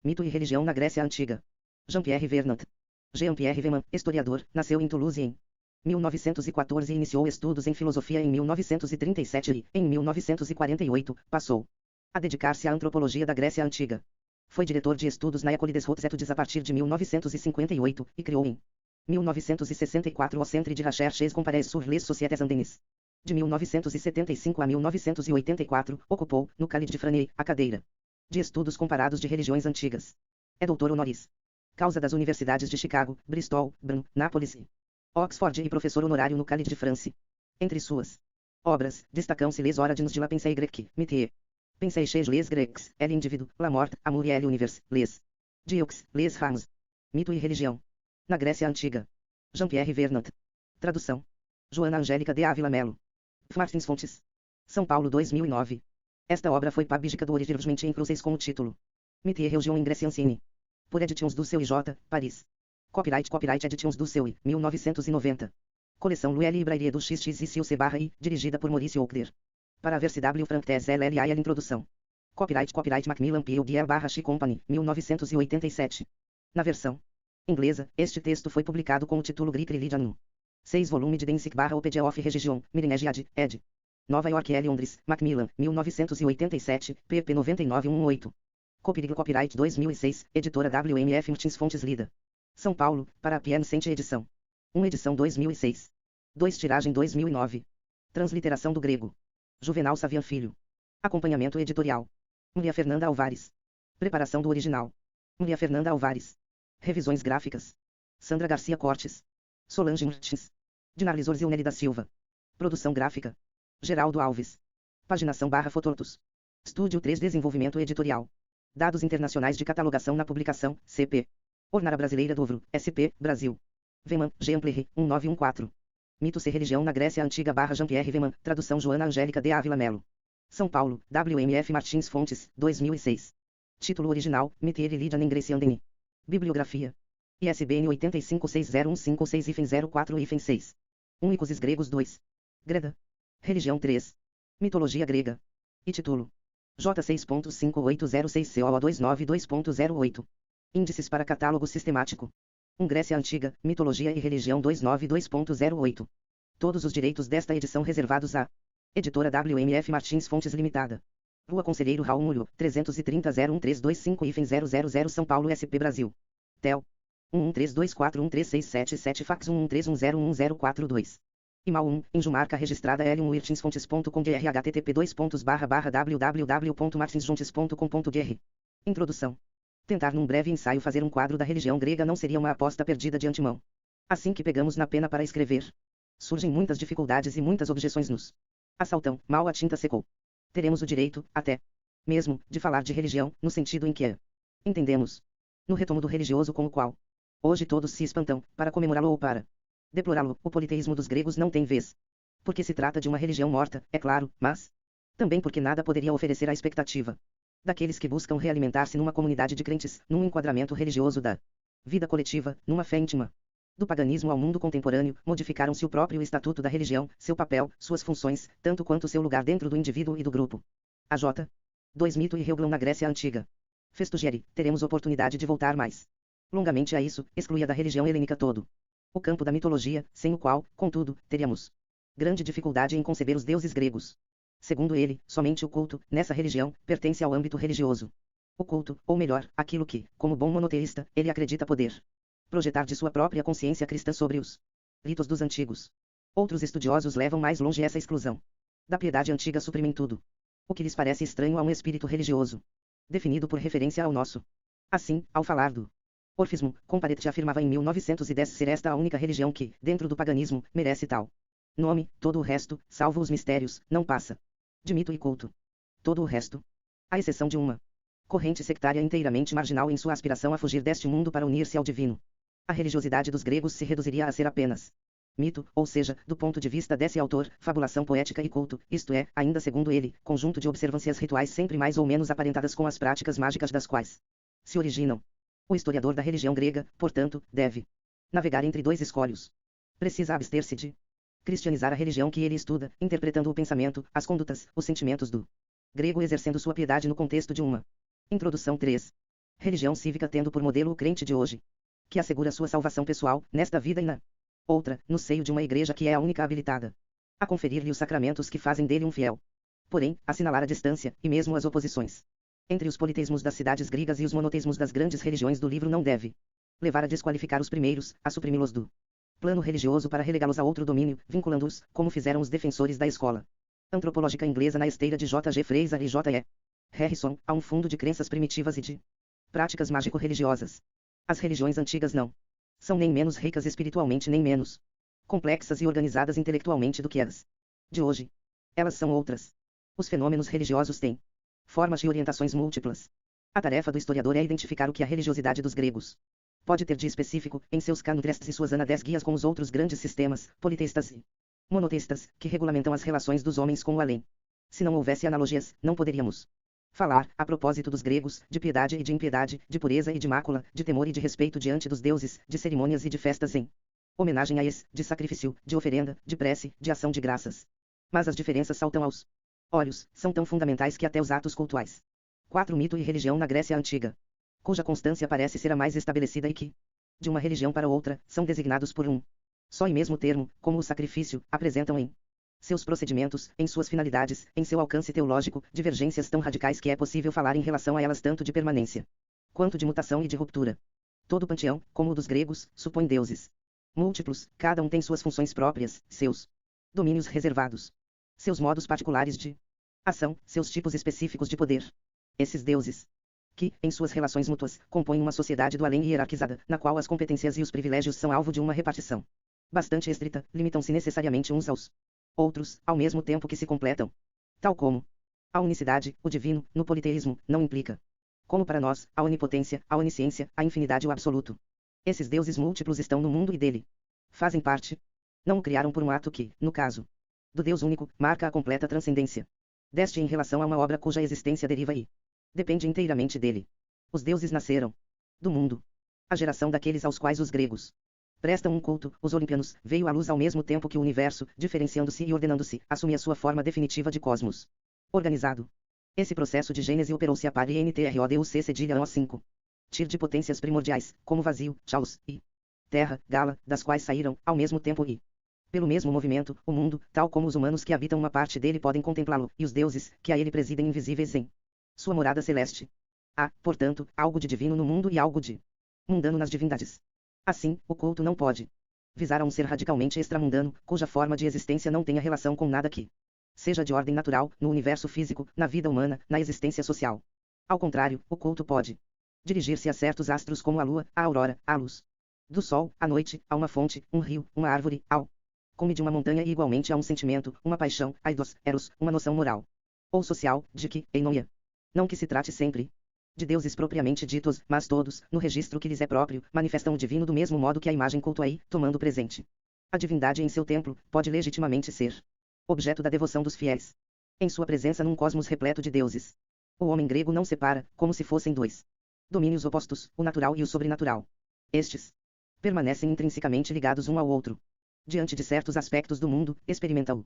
Mito e religião na Grécia Antiga. Jean-Pierre Vernant. Jean-Pierre Vernant, historiador, nasceu em Toulouse em 1914 e iniciou estudos em filosofia em 1937 e, em 1948, passou a dedicar-se à antropologia da Grécia Antiga. Foi diretor de estudos na École des Hautes Études a partir de 1958, e criou em 1964 o Centre de Recherches Comparées sur les Sociétés Andennes. De 1975 a 1984, ocupou, no Collège de Fresnay, a cadeira de Estudos Comparados de Religiões Antigas. É doutor honoris causa das universidades de Chicago, Bristol, Brno, Nápoles e Oxford e professor honorário no Collège de France. Entre suas obras, destacam-se Les Origines de la Pensée Grecque, Métier, Pensée chez les Grecs, L'individu, la mort, amour et l'univers, les Deux, les Rams. Mito e religião na Grécia Antiga. Jean-Pierre Vernant. Tradução: Joana Angélica de Ávila Melo. Martins Fontes. São Paulo 2009. Esta obra foi publicada originalmente em francês com o título Mito e religião em Grécia Ancienne. Por Editions do Seu I.J., Paris. Copyright Editions do Seu I, 1990. Coleção Louis Librairie do XX e Silce/I, dirigida por Maurice Ockler. Para a VerCW Frank LLIL Introdução. Copyright Macmillan P.O.D.R.Chi Company, 1987. Na versão inglesa, este texto foi publicado com o título Greek Religion no 6 volume de Densic/Opedia of Religion, Mirinesiad, ed. Nova York L. Londres, Macmillan, 1987, pp 9918. Copyright 2006, editora WMF Martins Fontes Lida. São Paulo, para a Piacente Edição. 1 edição 2006. 2 tiragem 2009. Transliteração do grego. Juvenal Savian Filho. Acompanhamento editorial. Maria Fernanda Alvares. Preparação do original. Maria Fernanda Alvares. Revisões gráficas. Sandra Garcia Cortes. Solange Martins. Dinar Lisorzilneri da Silva. Produção gráfica. Geraldo Alves. Paginação/fototos. Estúdio 3 Desenvolvimento Editorial. Dados internacionais de catalogação na publicação, CP. Ornara Brasileira Douvro, SP, Brasil. Veman, Jean-Pierre, 1914. Mitos e religião na Grécia Antiga /Jean-Pierre Veman, tradução Joana Angélica de Ávila Melo. São Paulo, WMF Martins Fontes, 2006. Título original, Mito e religião em Grécia Ancienne. Bibliografia. ISBN 856015-04-6. 1 Icoses gregos 2. Greda. Religião 3. Mitologia grega. E título. J6.5806 CO292.08. Índices para catálogo sistemático. Grécia Antiga, Mitologia e Religião 292.08. Todos os direitos desta edição reservados à Editora WMF Martins Fontes Limitada. Rua Conselheiro Raul Mulho, 330-01325-000 São Paulo SP Brasil. Tel. 1132413677 Fax 1131011042. IMAL 1, Injumarca registrada L1wirtinsfontes.com de http://www.martinsjontes.com.br. Introdução. Tentar num breve ensaio fazer um quadro da religião grega não seria uma aposta perdida de antemão. Assim que pegamos na pena para escrever, surgem muitas dificuldades e muitas objeções nos assaltam, mal a tinta secou. Teremos o direito, até mesmo, de falar de religião, no sentido em que a entendemos. No retomo do religioso com o qual hoje todos se espantam, para comemorá-lo ou para deplorá-lo, o politeísmo dos gregos não tem vez. Porque se trata de uma religião morta, é claro, mas também porque nada poderia oferecer a expectativa daqueles que buscam realimentar-se numa comunidade de crentes, num enquadramento religioso da vida coletiva, numa fé íntima. Do paganismo ao mundo contemporâneo, modificaram-se o próprio estatuto da religião, seu papel, suas funções, tanto quanto seu lugar dentro do indivíduo e do grupo. AJ. 2 Mito e religião na Grécia Antiga. Festugieri, teremos oportunidade de voltar mais longamente a isso, excluía da religião helênica todo o campo da mitologia, sem o qual, contudo, teríamos grande dificuldade em conceber os deuses gregos. Segundo ele, somente o culto, nessa religião, pertence ao âmbito religioso. O culto, ou melhor, aquilo que, como bom monoteísta, ele acredita poder projetar de sua própria consciência cristã sobre os ritos dos antigos. Outros estudiosos levam mais longe essa exclusão da piedade antiga suprimem tudo o que lhes parece estranho a um espírito religioso, definido por referência ao nosso. Assim, ao falar do orfismo, Comparet afirmava em 1910 ser esta a única religião que, dentro do paganismo, merece tal nome, todo o resto, salvo os mistérios, não passa de mito e culto. Todo o resto, à exceção de uma corrente sectária inteiramente marginal em sua aspiração a fugir deste mundo para unir-se ao divino. A religiosidade dos gregos se reduziria a ser apenas mito, ou seja, do ponto de vista desse autor, fabulação poética e culto, isto é, ainda segundo ele, conjunto de observâncias rituais sempre mais ou menos aparentadas com as práticas mágicas das quais se originam. O historiador da religião grega, portanto, deve navegar entre dois escolhos. Precisa abster-se de cristianizar a religião que ele estuda, interpretando o pensamento, as condutas, os sentimentos do grego, exercendo sua piedade no contexto de uma introdução 3. Religião cívica tendo por modelo o crente de hoje, que assegura sua salvação pessoal, nesta vida e na outra, no seio de uma igreja que é a única habilitada a conferir-lhe os sacramentos que fazem dele um fiel. Porém, assinalar a distância, e mesmo as oposições entre os politeísmos das cidades gregas e os monoteísmos das grandes religiões do livro não deve levar a desqualificar os primeiros, a suprimi-los do plano religioso para relegá-los a outro domínio, vinculando-os, como fizeram os defensores da escola antropológica inglesa na esteira de J. G. Fraser e J. E. Harrison, a um fundo de crenças primitivas e de práticas mágico-religiosas. As religiões antigas não são nem menos ricas espiritualmente nem menos complexas e organizadas intelectualmente do que as de hoje. Elas são outras. Os fenômenos religiosos têm formas e orientações múltiplas. A tarefa do historiador é identificar o que a religiosidade dos gregos pode ter de específico, em seus canutrestes e suas anadés guias com os outros grandes sistemas, politeístas e monoteístas, que regulamentam as relações dos homens com o além. Se não houvesse analogias, não poderíamos falar, a propósito dos gregos, de piedade e de impiedade, de pureza e de mácula, de temor e de respeito diante dos deuses, de cerimônias e de festas em homenagem a eles, de sacrifício, de oferenda, de prece, de ação de graças. Mas as diferenças saltam aos olhos, são tão fundamentais que até os atos cultuais. 4. Mito e religião na Grécia Antiga, cuja constância parece ser a mais estabelecida e que, de uma religião para outra, são designados por um só e mesmo termo, como o sacrifício, apresentam em seus procedimentos, em suas finalidades, em seu alcance teológico, divergências tão radicais que é possível falar em relação a elas tanto de permanência quanto de mutação e de ruptura. Todo panteão, como o dos gregos, supõe deuses múltiplos, cada um tem suas funções próprias, seus domínios reservados, seus modos particulares de ação, seus tipos específicos de poder. Esses deuses, que, em suas relações mútuas, compõem uma sociedade do além hierarquizada, na qual as competências e os privilégios são alvo de uma repartição bastante estrita, limitam-se necessariamente uns aos outros, ao mesmo tempo que se completam. Tal como a unicidade, o divino, no politeísmo, não implica, como para nós, a onipotência, a onisciência, a infinidade ou absoluto. Esses deuses múltiplos estão no mundo e dele fazem parte. Não o criaram por um ato que, no caso do Deus único, marca a completa transcendência deste em relação a uma obra cuja existência deriva e depende inteiramente dele. Os deuses nasceram do mundo. A geração daqueles aos quais os gregos prestam um culto, os olimpianos, veio à luz ao mesmo tempo que o universo, diferenciando-se e ordenando-se, assumia sua forma definitiva de cosmos organizado. Esse processo de gênese operou-se a par NTRODUC cedilha O5. Tir de potências primordiais, como vazio, chaos, e terra, gala, das quais saíram, ao mesmo tempo e pelo mesmo movimento, o mundo, tal como os humanos que habitam uma parte dele podem contemplá-lo, e os deuses, que a ele presidem invisíveis em sua morada celeste. Há, portanto, algo de divino no mundo e algo de mundano nas divindades. Assim, o culto não pode visar a um ser radicalmente extramundano, cuja forma de existência não tenha relação com nada que seja de ordem natural, no universo físico, na vida humana, na existência social. Ao contrário, o culto pode dirigir-se a certos astros como a lua, a aurora, a luz do sol, a noite, a uma fonte, um rio, uma árvore, ao cume de uma montanha e igualmente a um sentimento, uma paixão, aidos, eros, uma noção moral ou social, de que, einoia. Não que se trate sempre de deuses propriamente ditos, mas todos, no registro que lhes é próprio, manifestam o divino do mesmo modo que a imagem culto aí, tomando presente a divindade em seu templo, pode legitimamente ser objeto da devoção dos fiéis. Em sua presença num cosmos repleto de deuses, o homem grego não separa, como se fossem dois domínios opostos, o natural e o sobrenatural. Estes permanecem intrinsecamente ligados um ao outro. Diante de certos aspectos do mundo, experimenta o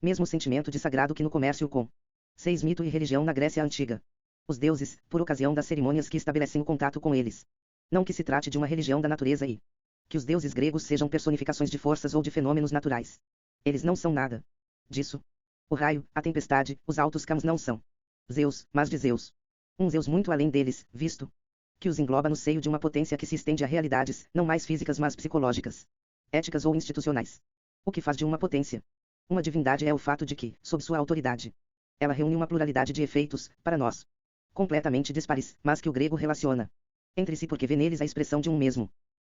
mesmo sentimento de sagrado que no comércio com 6. Mito e religião na Grécia Antiga. Os deuses, por ocasião das cerimônias que estabelecem o contato com eles. Não que se trate de uma religião da natureza e que os deuses gregos sejam personificações de forças ou de fenômenos naturais. Eles não são nada disso. O raio, a tempestade, os altos camos não são Zeus, mas de Zeus. Um Zeus muito além deles, visto que os engloba no seio de uma potência que se estende a realidades, não mais físicas mas psicológicas, éticas ou institucionais. O que faz de uma potência uma divindade é o fato de que, sob sua autoridade, ela reúne uma pluralidade de efeitos, para nós, completamente dispares, mas que o grego relaciona entre si porque vê neles a expressão de um mesmo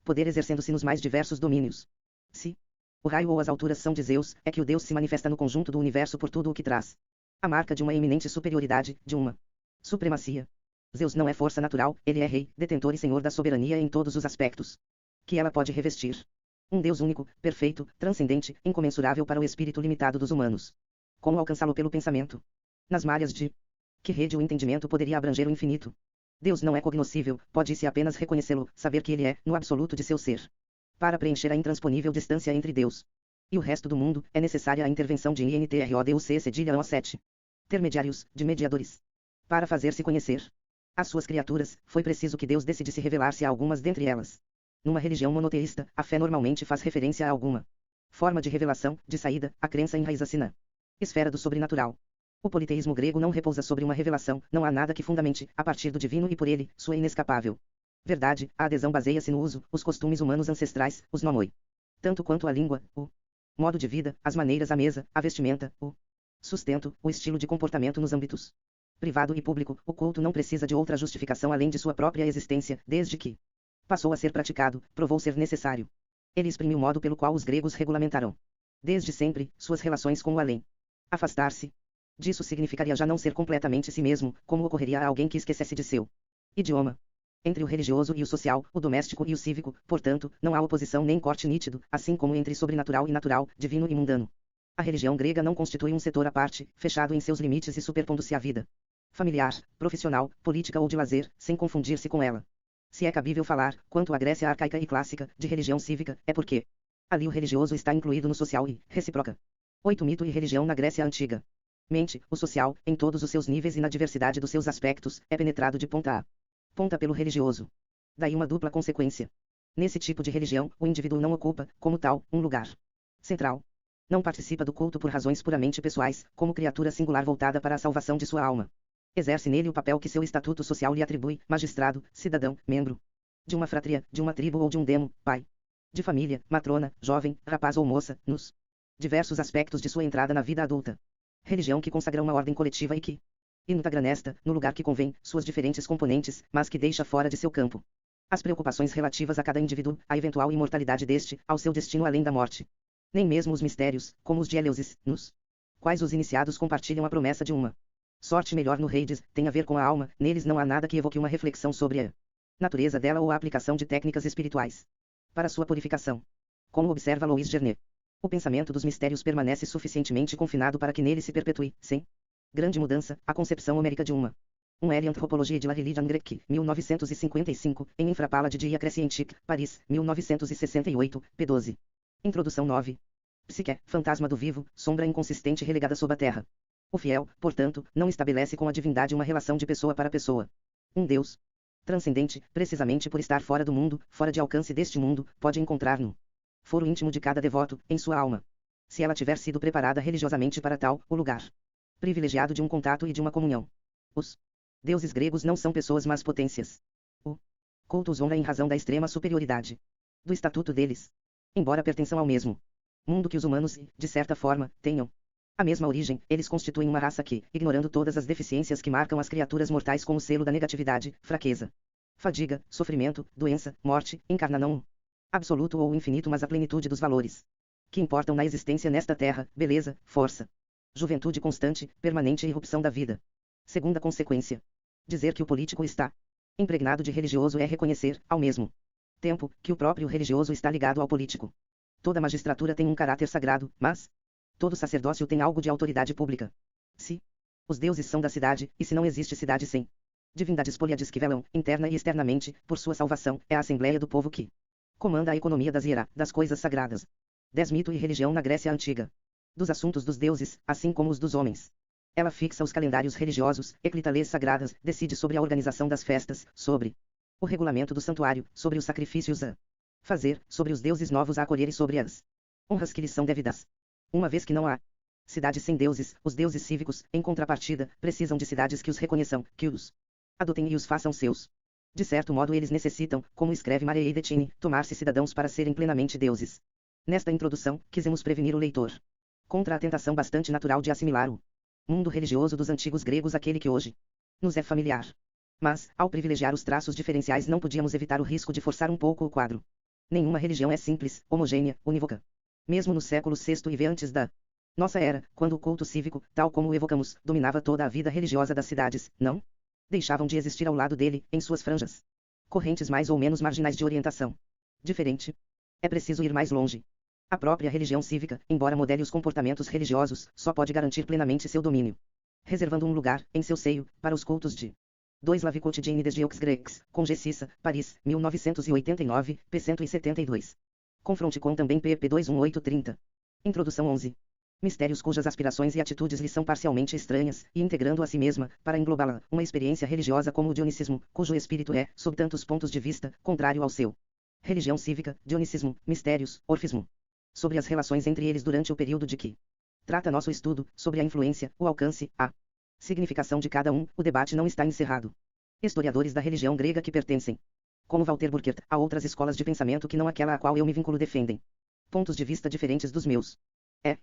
poder exercendo-se nos mais diversos domínios. Se o raio ou as alturas são de Zeus, é que o Deus se manifesta no conjunto do universo por tudo o que traz a marca de uma eminente superioridade, de uma supremacia. Zeus não é força natural, ele é rei, detentor e senhor da soberania em todos os aspectos que ela pode revestir. Um Deus único, perfeito, transcendente, incomensurável para o espírito limitado dos humanos. Como alcançá-lo pelo pensamento? Nas malhas de que rede o entendimento poderia abranger o infinito? Deus não é cognoscível, pode-se apenas reconhecê-lo, saber que ele é, no absoluto de seu ser. Para preencher a intransponível distância entre Deus e o resto do mundo, é necessária a intervenção de INTRODUC cedilha O7. Intermediários, de mediadores. Para fazer-se conhecer Às suas criaturas, foi preciso que Deus decidisse revelar-se a algumas dentre elas. Numa religião monoteísta, a fé normalmente faz referência a alguma forma de revelação, de saída, a crença enraiza-se na esfera do sobrenatural. O politeísmo grego não repousa sobre uma revelação, não há nada que fundamente, a partir do divino e por ele, sua inescapável verdade, a adesão baseia-se no uso, os costumes humanos ancestrais, os nomoi. Tanto quanto a língua, o modo de vida, as maneiras à mesa, a vestimenta, o sustento, o estilo de comportamento nos âmbitos privado e público, o culto não precisa de outra justificação além de sua própria existência, desde que passou a ser praticado, provou ser necessário. Ele exprime o modo pelo qual os gregos regulamentaram, desde sempre, suas relações com o além. Afastar-se disso significaria já não ser completamente si mesmo, como ocorreria a alguém que esquecesse de seu idioma. Entre o religioso e o social, o doméstico e o cívico, portanto, não há oposição nem corte nítido, assim como entre sobrenatural e natural, divino e mundano. A religião grega não constitui um setor à parte, fechado em seus limites e superpondo-se à vida familiar, profissional, política ou de lazer, sem confundir-se com ela. Se é cabível falar, quanto à Grécia arcaica e clássica, de religião cívica, é porque ali o religioso está incluído no social e, recíproca. 8. Mito e religião na Grécia Antiga. Mente, o social, em todos os seus níveis e na diversidade dos seus aspectos, é penetrado de ponta a ponta pelo religioso. Daí uma dupla consequência. Nesse tipo de religião, o indivíduo não ocupa, como tal, um lugar central. Não participa do culto por razões puramente pessoais, como criatura singular voltada para a salvação de sua alma. Exerce nele o papel que seu estatuto social lhe atribui, magistrado, cidadão, membro de uma fratria, de uma tribo ou de um demo, pai de família, matrona, jovem, rapaz ou moça, nos diversos aspectos de sua entrada na vida adulta. Religião que consagra uma ordem coletiva e que integra nesta, no lugar que convém, suas diferentes componentes, mas que deixa fora de seu campo as preocupações relativas a cada indivíduo, à eventual imortalidade deste, ao seu destino além da morte. Nem mesmo os mistérios, como os de Eleusis, nos quais os iniciados compartilham a promessa de uma sorte melhor no Hades, tem a ver com a alma, neles não há nada que evoque uma reflexão sobre a natureza dela ou a aplicação de técnicas espirituais para sua purificação. Como observa Louis Gernet, o pensamento dos mistérios permanece suficientemente confinado para que nele se perpetue, sem grande mudança, a concepção homérica de uma L. Anthropologie de la religion grecque, 1955, em Infrapala de Dia Crescientique, Paris, 1968, p. 12. Introdução 9. Psique, fantasma do vivo, sombra inconsistente relegada sob a terra. O fiel, portanto, não estabelece com a divindade uma relação de pessoa para pessoa. Um Deus transcendente, precisamente por estar fora do mundo, fora de alcance deste mundo, pode encontrar no foro íntimo de cada devoto, em sua alma. Se ela tiver sido preparada religiosamente para tal, o lugar privilegiado de um contato e de uma comunhão. Os deuses gregos não são pessoas mas potências. O culto os honra em razão da extrema superioridade do estatuto deles. Embora pertençam ao mesmo mundo que os humanos e, de certa forma, tenham a mesma origem, eles constituem uma raça que, ignorando todas as deficiências que marcam as criaturas mortais com o selo da negatividade, fraqueza, fadiga, sofrimento, doença, morte, encarna não o absoluto ou o infinito mas a plenitude dos valores que importam na existência nesta terra, beleza, força, juventude constante, permanente e irrupção da vida. Segunda consequência. Dizer que o político está impregnado de religioso é reconhecer, ao mesmo tempo, que o próprio religioso está ligado ao político. Toda magistratura tem um caráter sagrado, mas todo sacerdócio tem algo de autoridade pública. Se os deuses são da cidade, e se não existe cidade sem divindades poliades que velam, interna e externamente, por sua salvação, é a Assembleia do Povo que comanda a economia das coisas sagradas. 10. Mito e religião na Grécia Antiga. Dos assuntos dos deuses, assim como os dos homens. Ela fixa os calendários religiosos, eclita leis sagradas, decide sobre a organização das festas, sobre o regulamento do santuário, sobre os sacrifícios a fazer, sobre os deuses novos a acolher e sobre as honras que lhes são devidas. Uma vez que não há cidades sem deuses, os deuses cívicos, em contrapartida, precisam de cidades que os reconheçam, que os adotem e os façam seus. De certo modo eles necessitam, como escreve Marie Detine, tornar-se cidadãos para serem plenamente deuses. Nesta introdução, quisemos prevenir o leitor contra a tentação bastante natural de assimilar o mundo religioso dos antigos gregos àquele que hoje nos é familiar. Mas, ao privilegiar os traços diferenciais não podíamos evitar o risco de forçar um pouco o quadro. Nenhuma religião é simples, homogênea, unívoca. Mesmo no século VI e V antes da nossa era, quando o culto cívico, tal como o evocamos, dominava toda a vida religiosa das cidades, não deixavam de existir ao lado dele, em suas franjas correntes mais ou menos marginais de orientação diferente. É preciso ir mais longe. A própria religião cívica, embora modele os comportamentos religiosos, só pode garantir plenamente seu domínio, reservando um lugar, em seu seio, para os cultos de 2. La vie quotidienne des Jeux grecs, com G. Cissa, Paris, 1989, p. 172. Confronte com também pp. 21830. Introdução 11. Mistérios cujas aspirações e atitudes lhe são parcialmente estranhas, e integrando a si mesma, para englobá-la, uma experiência religiosa como o dionicismo, cujo espírito é, sob tantos pontos de vista, contrário ao seu. Religião cívica, dionicismo, mistérios, orfismo. Sobre as relações entre eles durante o período de que trata nosso estudo, sobre a influência, o alcance, a significação de cada um, o debate não está encerrado. Historiadores da religião grega que pertencem, como Walter Burkert, a outras escolas de pensamento que não aquela a qual eu me vinculo defendem pontos de vista diferentes dos meus.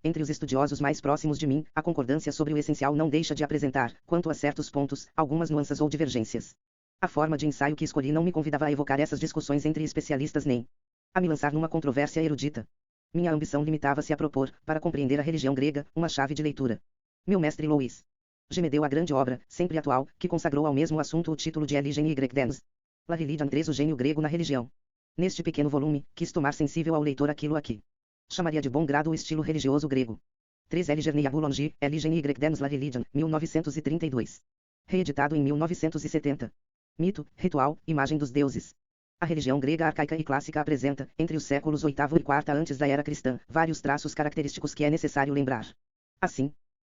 Entre os estudiosos mais próximos de mim, a concordância sobre o essencial não deixa de apresentar, quanto a certos pontos, algumas nuances ou divergências. A forma de ensaio que escolhi não me convidava a evocar essas discussões entre especialistas nem a me lançar numa controvérsia erudita. Minha ambição limitava-se a propor, para compreender a religião grega, uma chave de leitura. Meu mestre Louis G. me deu a grande obra, sempre atual, que consagrou ao mesmo assunto o título de Religion y Dens. La Religion 3, o gênio grego na religião. Neste pequeno volume, quis tomar sensível ao leitor aquilo a que chamaria de bom grado o estilo religioso grego. 3 L. Boulanger, Religion y Dens La Religion, 1932. Reeditado em 1970. Mito, ritual, imagem dos deuses. A religião grega arcaica e clássica apresenta, entre os séculos VIII e IV antes da era cristã, vários traços característicos que é necessário lembrar. Assim,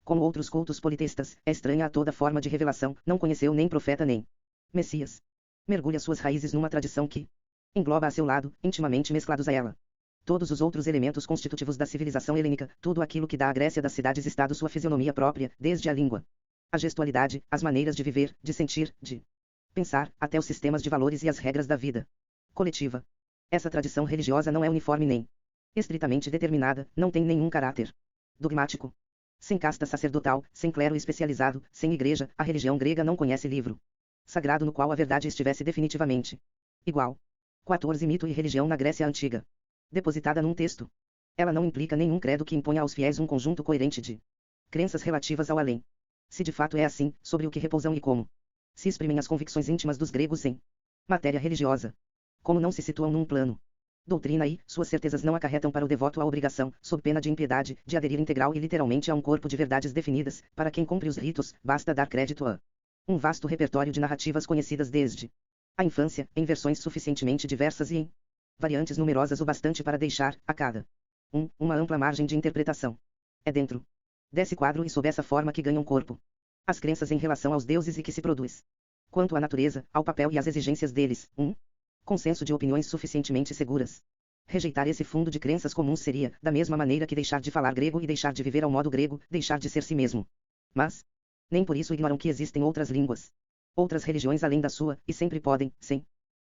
como outros cultos politeístas, é estranha a toda forma de revelação, não conheceu nem profeta nem Messias. Mergulha suas raízes numa tradição que engloba a seu lado, intimamente mesclados a ela, todos os outros elementos constitutivos da civilização helênica, tudo aquilo que dá à Grécia das cidades-estado sua fisionomia própria, desde a língua, a gestualidade, as maneiras de viver, de sentir, de pensar, até os sistemas de valores e as regras da vida coletiva. Essa tradição religiosa não é uniforme nem estritamente determinada, não tem nenhum caráter dogmático. Sem casta sacerdotal, sem clero especializado, sem igreja, a religião grega não conhece livro sagrado no qual a verdade estivesse definitivamente igual. 14 Mito e religião na Grécia Antiga. Depositada num texto. Ela não implica nenhum credo que imponha aos fiéis um conjunto coerente de crenças relativas ao além. Se de fato é assim, sobre o que repousam e como se exprimem as convicções íntimas dos gregos em matéria religiosa. Como não se situam num plano doutrina e, suas certezas não acarretam para o devoto a obrigação, sob pena de impiedade, de aderir integral e literalmente a um corpo de verdades definidas, para quem cumpre os ritos, basta dar crédito a um vasto repertório de narrativas conhecidas desde a infância, em versões suficientemente diversas e em variantes numerosas o bastante para deixar, a cada uma ampla margem de interpretação. É dentro desse quadro e sob essa forma que ganham corpo as crenças em relação aos deuses e que se produz, quanto à natureza, ao papel e às exigências deles, consenso de opiniões suficientemente seguras. Rejeitar esse fundo de crenças comuns seria, da mesma maneira que deixar de falar grego e deixar de viver ao modo grego, deixar de ser si mesmo. Mas nem por isso ignoram que existem outras línguas, outras religiões além da sua, e sempre podem, sem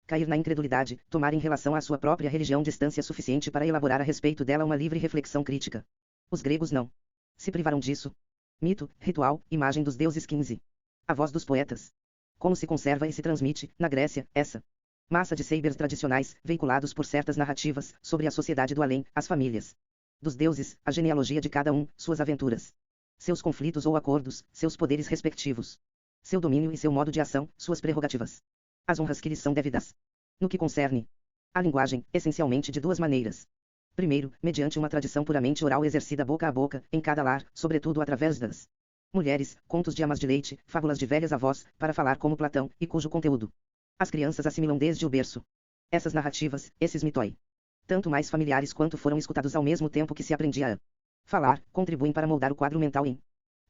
cair na incredulidade, tomar em relação à sua própria religião distância suficiente para elaborar a respeito dela uma livre reflexão crítica. Os gregos não se privaram disso. Mito, ritual, imagem dos deuses 15. A voz dos poetas. Como se conserva e se transmite, na Grécia, essa massa de sabers tradicionais, veiculados por certas narrativas, sobre a sociedade do além, as famílias dos deuses, a genealogia de cada um, suas aventuras, seus conflitos ou acordos, seus poderes respectivos, seu domínio e seu modo de ação, suas prerrogativas, as honras que lhes são devidas. No que concerne a linguagem, essencialmente de duas maneiras. Primeiro, mediante uma tradição puramente oral exercida boca a boca, em cada lar, sobretudo através das mulheres, contos de amas de leite, fábulas de velhas avós, para falar como Platão, e cujo conteúdo as crianças assimilam desde o berço. Essas narrativas, esses mitoi, tanto mais familiares quanto foram escutados ao mesmo tempo que se aprendia a falar, contribuem para moldar o quadro mental em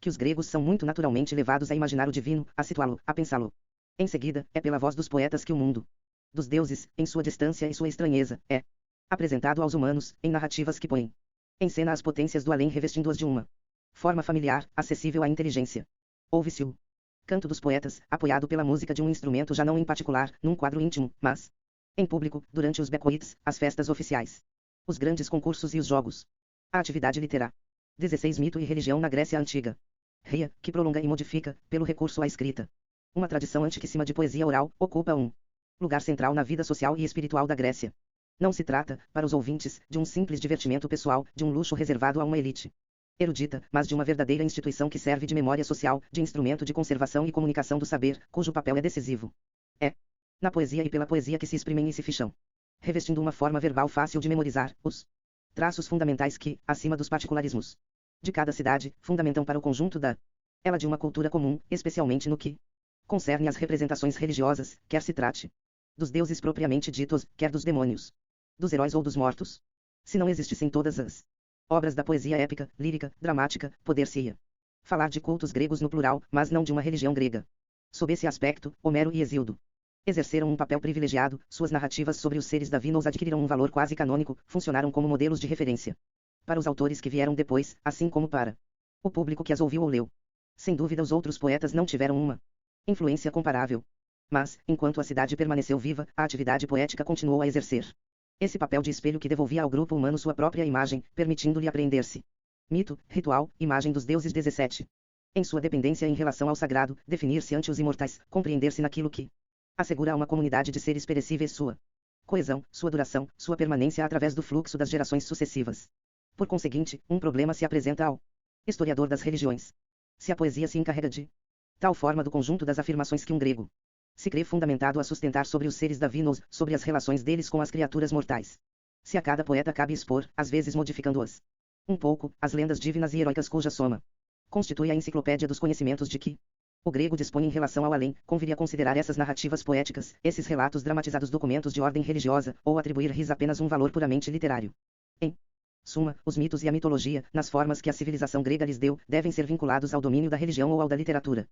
que os gregos são muito naturalmente levados a imaginar o divino, a situá-lo, a pensá-lo. Em seguida, é pela voz dos poetas que o mundo dos deuses, em sua distância e sua estranheza, é apresentado aos humanos, em narrativas que põem em cena as potências do além revestindo-as de uma forma familiar, acessível à inteligência. Ouve-se o canto dos poetas, apoiado pela música de um instrumento já não em particular, num quadro íntimo, mas em público, durante os banquetes, as festas oficiais, os grandes concursos e os jogos. A atividade literária. 16 Mito e religião na Grécia Antiga. Ria, que prolonga e modifica, pelo recurso à escrita, uma tradição antiquíssima de poesia oral, ocupa um lugar central na vida social e espiritual da Grécia. Não se trata, para os ouvintes, de um simples divertimento pessoal, de um luxo reservado a uma elite erudita, mas de uma verdadeira instituição que serve de memória social, de instrumento de conservação e comunicação do saber, cujo papel é decisivo. É na poesia e pela poesia que se exprimem e se ficham, revestindo uma forma verbal fácil de memorizar, os traços fundamentais que, acima dos particularismos de cada cidade, fundamentam para o conjunto da ela de uma cultura comum, especialmente no que concerne às representações religiosas, quer se trate dos deuses propriamente ditos, quer dos demônios, dos heróis ou dos mortos. Se não existissem todas as Obras da poesia épica, lírica, dramática, poder-se-ia falar de cultos gregos no plural, mas não de uma religião grega. Sob esse aspecto, Homero e Hesíodo exerceram um papel privilegiado, suas narrativas sobre os seres divinos adquiriram um valor quase canônico, funcionaram como modelos de referência para os autores que vieram depois, assim como para o público que as ouviu ou leu. Sem dúvida os outros poetas não tiveram uma influência comparável. Mas, enquanto a cidade permaneceu viva, a atividade poética continuou a exercer esse papel de espelho que devolvia ao grupo humano sua própria imagem, permitindo-lhe apreender-se. Mito, ritual, imagem dos deuses 17. Em sua dependência em relação ao sagrado, definir-se ante os imortais, compreender-se naquilo que assegura a uma comunidade de seres perecíveis sua coesão, sua duração, sua permanência através do fluxo das gerações sucessivas. Por conseguinte, um problema se apresenta ao historiador das religiões. Se a poesia se encarrega de tal forma do conjunto das afirmações que um grego se crê fundamentado a sustentar sobre os seres divinos, sobre as relações deles com as criaturas mortais. Se a cada poeta cabe expor, às vezes modificando-as um pouco, as lendas divinas e heróicas cuja soma constitui a enciclopédia dos conhecimentos de que o grego dispõe em relação ao além, conviria considerar essas narrativas poéticas, esses relatos dramatizados documentos de ordem religiosa, ou atribuir-lhes apenas um valor puramente literário. Em suma, os mitos e a mitologia, nas formas que a civilização grega lhes deu, devem ser vinculados ao domínio da religião ou ao da literatura.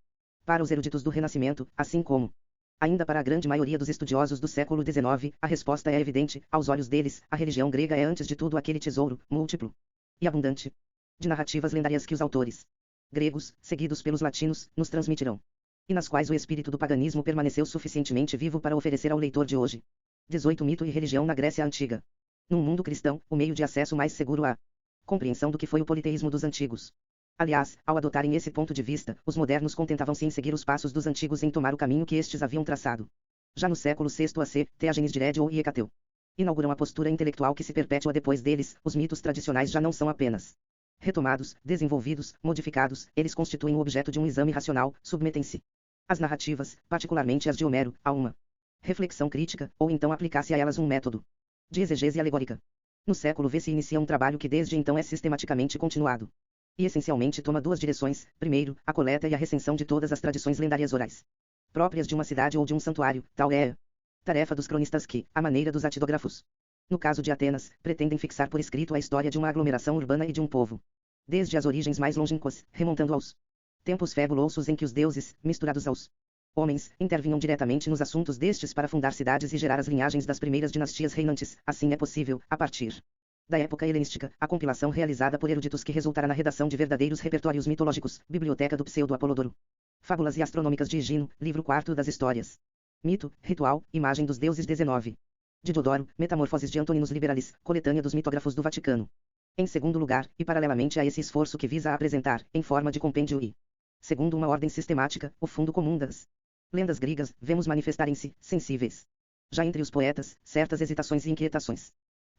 Para os eruditos do Renascimento, assim como ainda para a grande maioria dos estudiosos do século XIX, a resposta é evidente, aos olhos deles, a religião grega é antes de tudo aquele tesouro, múltiplo e abundante, de narrativas lendárias que os autores gregos, seguidos pelos latinos, nos transmitirão, e nas quais o espírito do paganismo permaneceu suficientemente vivo para oferecer ao leitor de hoje. 18 Mito e religião na Grécia Antiga. Num mundo cristão, o meio de acesso mais seguro à compreensão do que foi o politeísmo dos antigos. Aliás, ao adotarem esse ponto de vista, os modernos contentavam-se em seguir os passos dos antigos em tomar o caminho que estes haviam traçado. Já no século VI a.C., Teágenes de Rédio e Hecateu inauguram a postura intelectual que se perpetua depois deles, os mitos tradicionais já não são apenas retomados, desenvolvidos, modificados, eles constituem o objeto de um exame racional, submetem-se as narrativas, particularmente as de Homero, a uma reflexão crítica, ou então aplicar-se a elas um método de exegese alegórica. No século V se inicia um trabalho que desde então é sistematicamente continuado e essencialmente toma duas direções: primeiro, a coleta e a recensão de todas as tradições lendárias orais próprias de uma cidade ou de um santuário, tal é a tarefa dos cronistas que, à maneira dos atidógrafos, no caso de Atenas, pretendem fixar por escrito a história de uma aglomeração urbana e de um povo, desde as origens mais longínquas, remontando aos tempos fabulosos em que os deuses, misturados aos homens, intervinham diretamente nos assuntos destes para fundar cidades e gerar as linhagens das primeiras dinastias reinantes. Assim é possível, a partir da época helenística, a compilação realizada por eruditos que resultará na redação de verdadeiros repertórios mitológicos, Biblioteca do Pseudo-Apolodoro, Fábulas e Astronômicas de Higino, Livro IV das Histórias. Mito, Ritual, Imagem dos Deuses 19. De Diodoro, Metamorfoses de Antoninus Liberalis, Coletânea dos Mitógrafos do Vaticano. Em segundo lugar, e paralelamente a esse esforço que visa apresentar, em forma de compêndio e segundo uma ordem sistemática, o fundo comum das lendas gregas, vemos manifestarem-se, sensíveis, já entre os poetas, certas hesitações e inquietações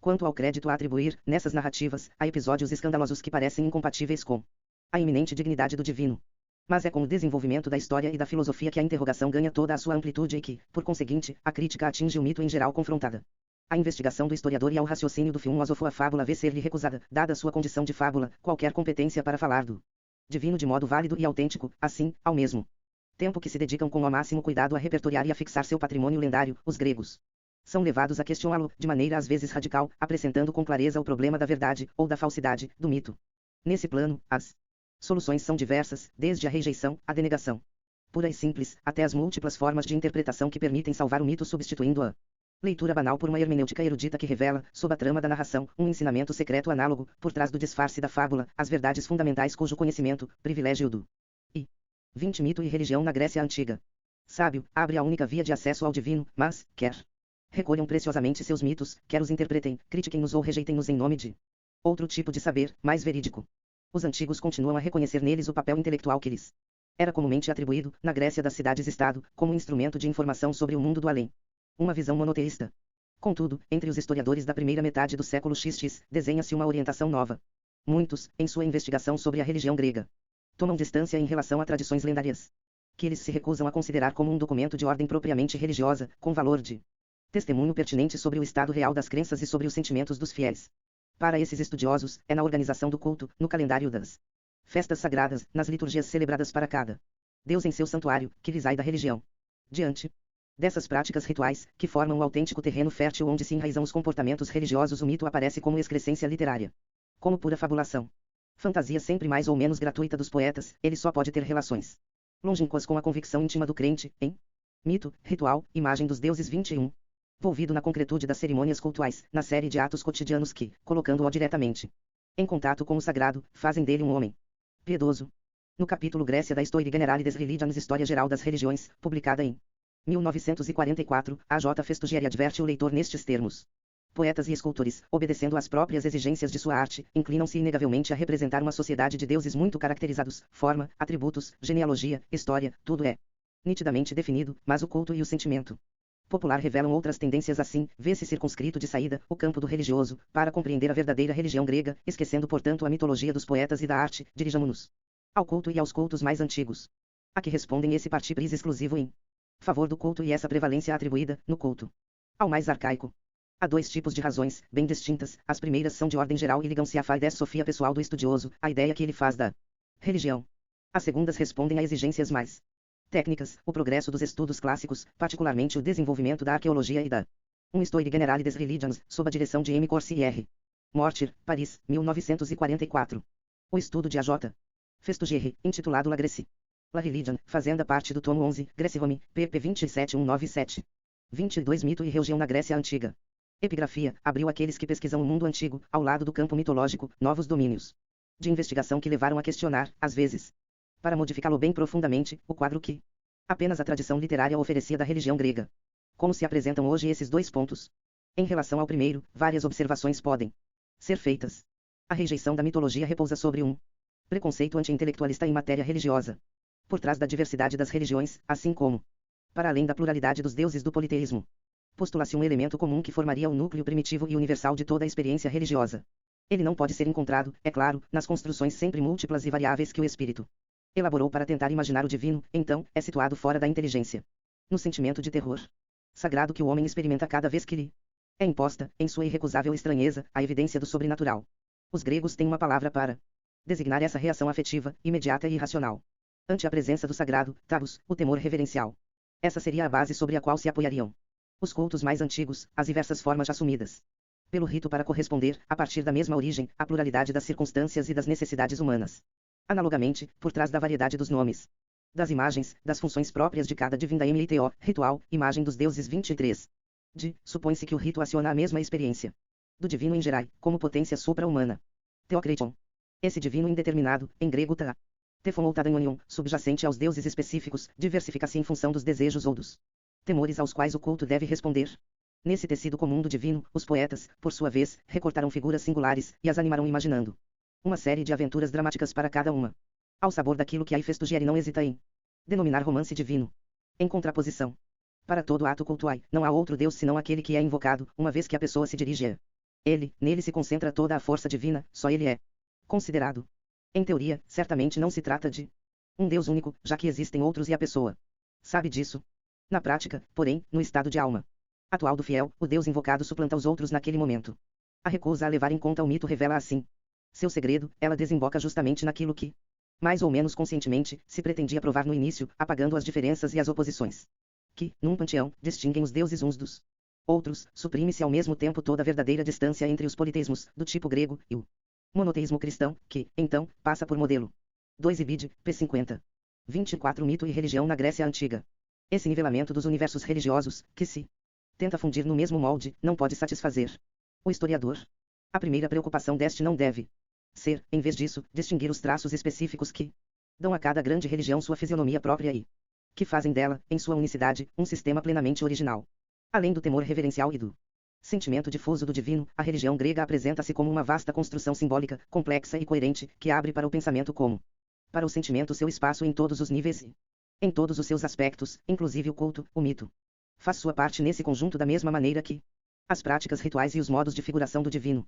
quanto ao crédito a atribuir, nessas narrativas, a episódios escandalosos que parecem incompatíveis com a iminente dignidade do divino. Mas é com o desenvolvimento da história e da filosofia que a interrogação ganha toda a sua amplitude e que, por conseguinte, a crítica atinge o mito em geral confrontada. A investigação do historiador e ao raciocínio do filósofo a fábula vê ser-lhe recusada, dada sua condição de fábula, qualquer competência para falar do divino de modo válido e autêntico, assim, ao mesmo tempo que se dedicam com o máximo cuidado a repertoriar e a fixar seu patrimônio lendário, os gregos são levados a questioná-lo, de maneira às vezes radical, apresentando com clareza o problema da verdade, ou da falsidade, do mito. Nesse plano, as soluções são diversas, desde a rejeição, à denegação pura e simples, até as múltiplas formas de interpretação que permitem salvar o mito substituindo a leitura banal por uma hermenêutica erudita que revela, sob a trama da narração, um ensinamento secreto análogo, por trás do disfarce da fábula, as verdades fundamentais cujo conhecimento, privilégio do 20 Mito e religião na Grécia Antiga. Sábio, abre a única via de acesso ao divino, mas, quer recolham preciosamente seus mitos, quer os interpretem, critiquem-nos ou rejeitem-nos em nome de outro tipo de saber, mais verídico. Os antigos continuam a reconhecer neles o papel intelectual que lhes era comumente atribuído, na Grécia das cidades-estado, como instrumento de informação sobre o mundo do além. Uma visão monoteísta. Contudo, entre os historiadores da primeira metade do século XX, desenha-se uma orientação nova. Muitos, em sua investigação sobre a religião grega, tomam distância em relação a tradições lendárias, que eles se recusam a considerar como um documento de ordem propriamente religiosa, com valor de testemunho pertinente sobre o estado real das crenças e sobre os sentimentos dos fiéis. Para esses estudiosos, é na organização do culto, no calendário das festas sagradas, nas liturgias celebradas para cada Deus em seu santuário, que lhes ai da religião. Diante dessas práticas rituais, que formam o autêntico terreno fértil onde se enraizam os comportamentos religiosos, o mito aparece como excrescência literária. Como pura fabulação. Fantasia sempre mais ou menos gratuita dos poetas, ele só pode ter relações longínquas com a convicção íntima do crente, em mito, ritual, imagem dos deuses 21. Volvido na concretude das cerimônias cultuais, na série de atos cotidianos que, colocando-o diretamente em contato com o sagrado, fazem dele um homem piedoso. No capítulo Grécia da Histoire Generale des Religions, História Geral das Religiões, publicada em 1944, A. J. Festugieri adverte o leitor nestes termos. Poetas e escultores, obedecendo às próprias exigências de sua arte, inclinam-se inegavelmente a representar uma sociedade de deuses muito caracterizados, forma, atributos, genealogia, história, tudo é nitidamente definido, mas o culto e o sentimento popular revelam outras tendências. Assim, vê-se circunscrito de saída, o campo do religioso, para compreender a verdadeira religião grega, esquecendo portanto a mitologia dos poetas e da arte, dirijamo-nos ao culto e aos cultos mais antigos. A que respondem esse partipris exclusivo em favor do culto e essa prevalência atribuída, no culto, ao mais arcaico. Há dois tipos de razões, bem distintas. As primeiras são de ordem geral e ligam-se à filosofia pessoal do estudioso, a ideia que ele faz da religião. As segundas respondem a exigências mais técnicas, o progresso dos estudos clássicos, particularmente o desenvolvimento da arqueologia e da Histoire Generale des Religions, sob a direção de M. Corsi R. Mortier, Paris, 1944. O estudo de A.J. Festugieri, intitulado La Grèce. La Religion, fazenda parte do tomo 11, Grèce-Rome, pp 27197. 22 Mito e religião na Grécia Antiga. Epigrafia, abriu aqueles que pesquisam o mundo antigo, ao lado do campo mitológico, novos domínios de investigação que levaram a questionar, às vezes, para modificá-lo bem profundamente, o quadro que apenas a tradição literária oferecia da religião grega. Como se apresentam hoje esses dois pontos? Em relação ao primeiro, várias observações podem ser feitas. A rejeição da mitologia repousa sobre um preconceito anti-intelectualista em matéria religiosa. Por trás da diversidade das religiões, assim como para além da pluralidade dos deuses do politeísmo, postula-se um elemento comum que formaria o núcleo primitivo e universal de toda a experiência religiosa. Ele não pode ser encontrado, é claro, nas construções sempre múltiplas e variáveis que o espírito elaborou para tentar imaginar o divino, então, é situado fora da inteligência. No sentimento de terror sagrado que o homem experimenta cada vez que lhe é imposta, em sua irrecusável estranheza, a evidência do sobrenatural. Os gregos têm uma palavra para designar essa reação afetiva, imediata e irracional. Ante a presença do sagrado, tabus, o temor reverencial. Essa seria a base sobre a qual se apoiariam os cultos mais antigos, as diversas formas assumidas pelo rito para corresponder, a partir da mesma origem, à pluralidade das circunstâncias e das necessidades humanas. Analogamente, por trás da variedade dos nomes, das imagens, das funções próprias de cada divindade MITO, ritual, imagem dos deuses 23. Supõe-se que o rito aciona a mesma experiência do divino em geral, como potência supra-humana. Theokriton. Esse divino indeterminado, em grego ta, tefon ou tadanion, subjacente aos deuses específicos, diversifica-se em função dos desejos ou dos temores aos quais o culto deve responder. Nesse tecido comum do divino, os poetas, por sua vez, recortaram figuras singulares, e as animaram imaginando uma série de aventuras dramáticas para cada uma. Ao sabor daquilo que a Festugieri não hesita em denominar romance divino. Em contraposição, para todo ato cultuai, não há outro Deus senão aquele que é invocado, uma vez que a pessoa se dirige a ele, nele se concentra toda a força divina, só ele é considerado. Em teoria, certamente não se trata de um Deus único, já que existem outros e a pessoa sabe disso. Na prática, porém, no estado de alma atual do fiel, o Deus invocado suplanta os outros naquele momento. A recusa a levar em conta o mito revela assim seu segredo, ela desemboca justamente naquilo que, mais ou menos conscientemente, se pretendia provar no início, apagando as diferenças e as oposições que, num panteão, distinguem os deuses uns dos outros. Suprime-se ao mesmo tempo toda a verdadeira distância entre os politeísmos, do tipo grego, e o monoteísmo cristão, que, então, passa por modelo 2 Ibid, p. 50. 24 Mito e religião na Grécia Antiga. Esse nivelamento dos universos religiosos, que se tenta fundir no mesmo molde, não pode satisfazer o historiador. A primeira preocupação deste não deve ser, em vez disso, distinguir os traços específicos que dão a cada grande religião sua fisionomia própria e que fazem dela, em sua unicidade, um sistema plenamente original. Além do temor reverencial e do sentimento difuso do divino, a religião grega apresenta-se como uma vasta construção simbólica, complexa e coerente, que abre para o pensamento como para o sentimento seu espaço em todos os níveis e em todos os seus aspectos, inclusive o culto, o mito. Faz sua parte nesse conjunto da mesma maneira que as práticas rituais e os modos de figuração do divino.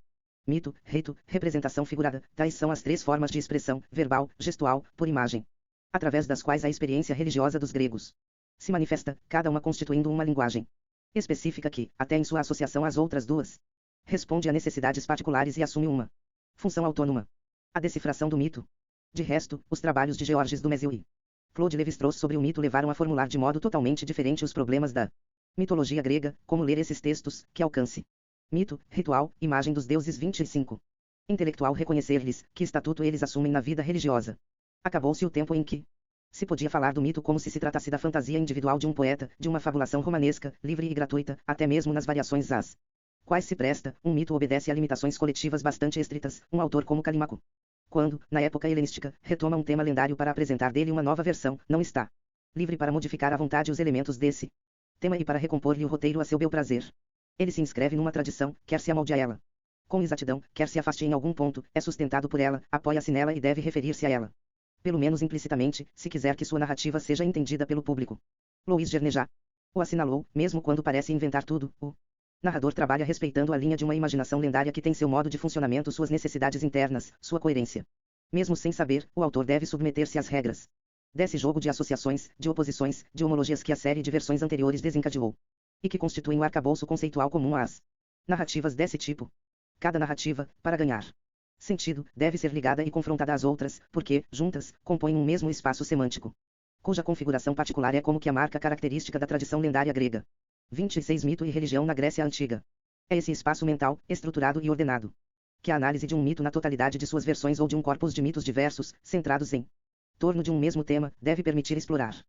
Mito, rito, representação figurada, tais são as três formas de expressão, verbal, gestual, por imagem, através das quais a experiência religiosa dos gregos se manifesta, cada uma constituindo uma linguagem específica que, até em sua associação às outras duas, responde a necessidades particulares e assume uma função autônoma. A decifração do mito. De resto, os trabalhos de Georges Dumézil e Claude Lévi-Strauss sobre o mito levaram a formular de modo totalmente diferente os problemas da mitologia grega, como ler esses textos, que alcance. Mito, ritual, imagem dos deuses 25. Intelectual reconhecer-lhes que estatuto eles assumem na vida religiosa. Acabou-se o tempo em que se podia falar do mito como se tratasse da fantasia individual de um poeta, de uma fabulação romanesca, livre e gratuita, até mesmo nas variações às quais se presta, um mito obedece a limitações coletivas bastante estritas, um autor como Calímaco, quando, na época helenística, retoma um tema lendário para apresentar dele uma nova versão, não está livre para modificar à vontade os elementos desse tema e para recompor-lhe o roteiro a seu bel prazer. Ele se inscreve numa tradição, quer se amolde a ela com exatidão, quer se afaste em algum ponto, é sustentado por ela, apoia-se nela e deve referir-se a ela, pelo menos implicitamente, se quiser que sua narrativa seja entendida pelo público. Louis Jernejat o assinalou, mesmo quando parece inventar tudo, o narrador trabalha respeitando a linha de uma imaginação lendária que tem seu modo de funcionamento, suas necessidades internas, sua coerência. Mesmo sem saber, o autor deve submeter-se às regras desse jogo de associações, de oposições, de homologias que a série de versões anteriores desencadeou, e que constituem o arcabouço conceitual comum às narrativas desse tipo. Cada narrativa, para ganhar sentido, deve ser ligada e confrontada às outras, porque, juntas, compõem um mesmo espaço semântico, cuja configuração particular é como que a marca característica da tradição lendária grega. 26 Mito e religião na Grécia Antiga. É esse espaço mental, estruturado e ordenado, que a análise de um mito na totalidade de suas versões ou de um corpus de mitos diversos, centrados em torno de um mesmo tema, deve permitir explorar.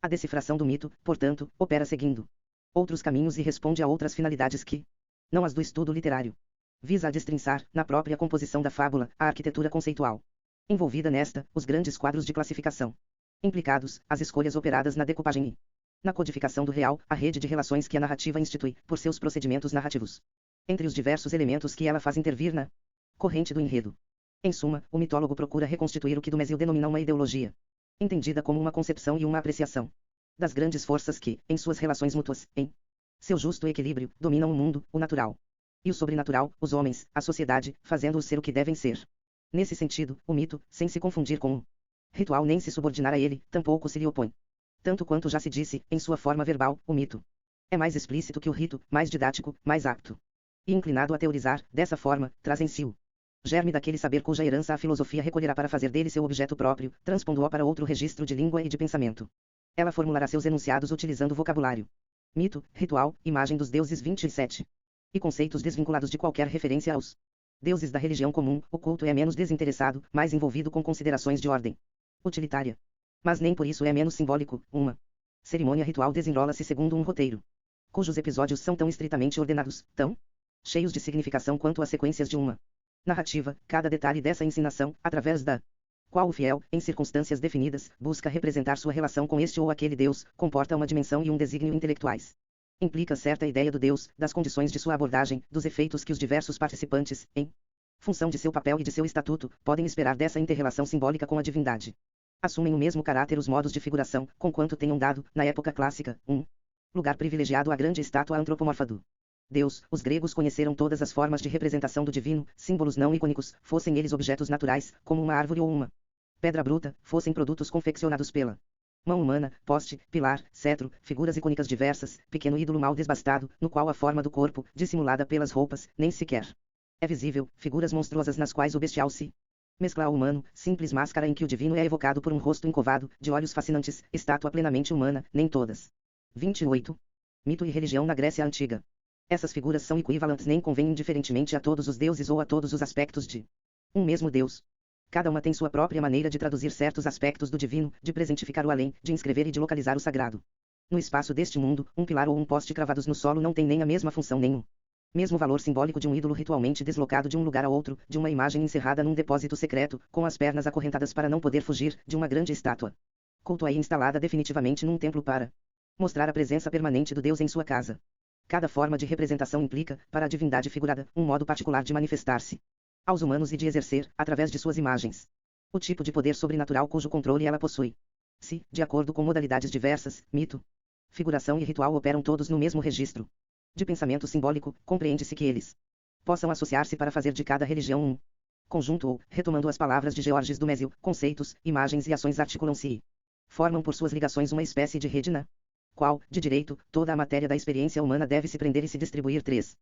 A decifração do mito, portanto, opera seguindo outros caminhos e responde a outras finalidades que não as do estudo literário. Visa a destrinçar, na própria composição da fábula, a arquitetura conceitual envolvida nesta, os grandes quadros de classificação implicados, as escolhas operadas na decupagem e na codificação do real, a rede de relações que a narrativa institui, por seus procedimentos narrativos, entre os diversos elementos que ela faz intervir na corrente do enredo. Em suma, o mitólogo procura reconstituir o que Dumézil denomina uma ideologia, entendida como uma concepção e uma apreciação das grandes forças que, em suas relações mútuas, em seu justo equilíbrio, dominam o mundo, o natural e o sobrenatural, os homens, a sociedade, fazendo-os ser o que devem ser. Nesse sentido, o mito, sem se confundir com o ritual nem se subordinar a ele, tampouco se lhe opõe. Tanto quanto já se disse, em sua forma verbal, o mito é mais explícito que o rito, mais didático, mais apto e inclinado a teorizar, dessa forma, traz em si o germe daquele saber cuja herança a filosofia recolherá para fazer dele seu objeto próprio, transpondo-o para outro registro de língua e de pensamento. Ela formulará seus enunciados utilizando vocabulário, mito, ritual, imagem dos deuses 27 e conceitos desvinculados de qualquer referência aos deuses da religião comum. O culto é menos desinteressado, mais envolvido com considerações de ordem utilitária. Mas nem por isso é menos simbólico. Uma cerimônia ritual desenrola-se segundo um roteiro, cujos episódios são tão estritamente ordenados, tão cheios de significação quanto as sequências de uma narrativa. Cada detalhe dessa ensinação, através da qual o fiel, em circunstâncias definidas, busca representar sua relação com este ou aquele Deus, comporta uma dimensão e um desígnio intelectuais. Implica certa ideia do Deus, das condições de sua abordagem, dos efeitos que os diversos participantes, em função de seu papel e de seu estatuto, podem esperar dessa interrelação simbólica com a divindade. Assumem o mesmo caráter os modos de figuração, conquanto tenham dado, na época clássica, um lugar privilegiado à grande estátua antropomorfa do Deus. Os gregos conheceram todas as formas de representação do divino, símbolos não icônicos, fossem eles objetos naturais, como uma árvore ou uma pedra bruta, fossem produtos confeccionados pela mão humana, poste, pilar, cetro, figuras icônicas diversas, pequeno ídolo mal desbastado, no qual a forma do corpo, dissimulada pelas roupas, nem sequer é visível, figuras monstruosas nas quais o bestial se mescla ao humano, simples máscara em que o divino é evocado por um rosto encovado, de olhos fascinantes, estátua plenamente humana, nem todas. 28. Mito e religião na Grécia Antiga. Essas figuras são equivalentes nem convêm indiferentemente a todos os deuses ou a todos os aspectos de um mesmo Deus. Cada uma tem sua própria maneira de traduzir certos aspectos do divino, de presentificar o além, de inscrever e de localizar o sagrado. No espaço deste mundo, um pilar ou um poste cravados no solo não tem nem a mesma função nem o mesmo valor simbólico de um ídolo ritualmente deslocado de um lugar a outro, de uma imagem encerrada num depósito secreto, com as pernas acorrentadas para não poder fugir, de uma grande estátua cultuada e instalada definitivamente num templo para mostrar a presença permanente do Deus em sua casa. Cada forma de representação implica, para a divindade figurada, um modo particular de manifestar-se aos humanos e de exercer, através de suas imagens, o tipo de poder sobrenatural cujo controle ela possui. Se, de acordo com modalidades diversas, mito, figuração e ritual operam todos no mesmo registro de pensamento simbólico, compreende-se que eles possam associar-se para fazer de cada religião um conjunto ou, retomando as palavras de Georges Dumézil, conceitos, imagens e ações articulam-se e formam por suas ligações uma espécie de rede na qual, de direito, toda a matéria da experiência humana deve se prender e se distribuir. 3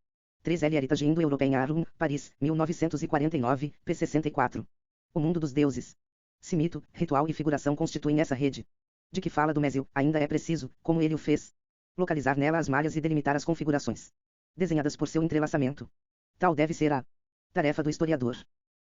L. Heritage Indo-Europeia Arum, Paris, 1949, p. 64. O mundo dos deuses. Se mito, ritual e figuração constituem essa rede de que fala Dumézil, ainda é preciso, como ele o fez, localizar nela as malhas e delimitar as configurações desenhadas por seu entrelaçamento. Tal deve ser a tarefa do historiador.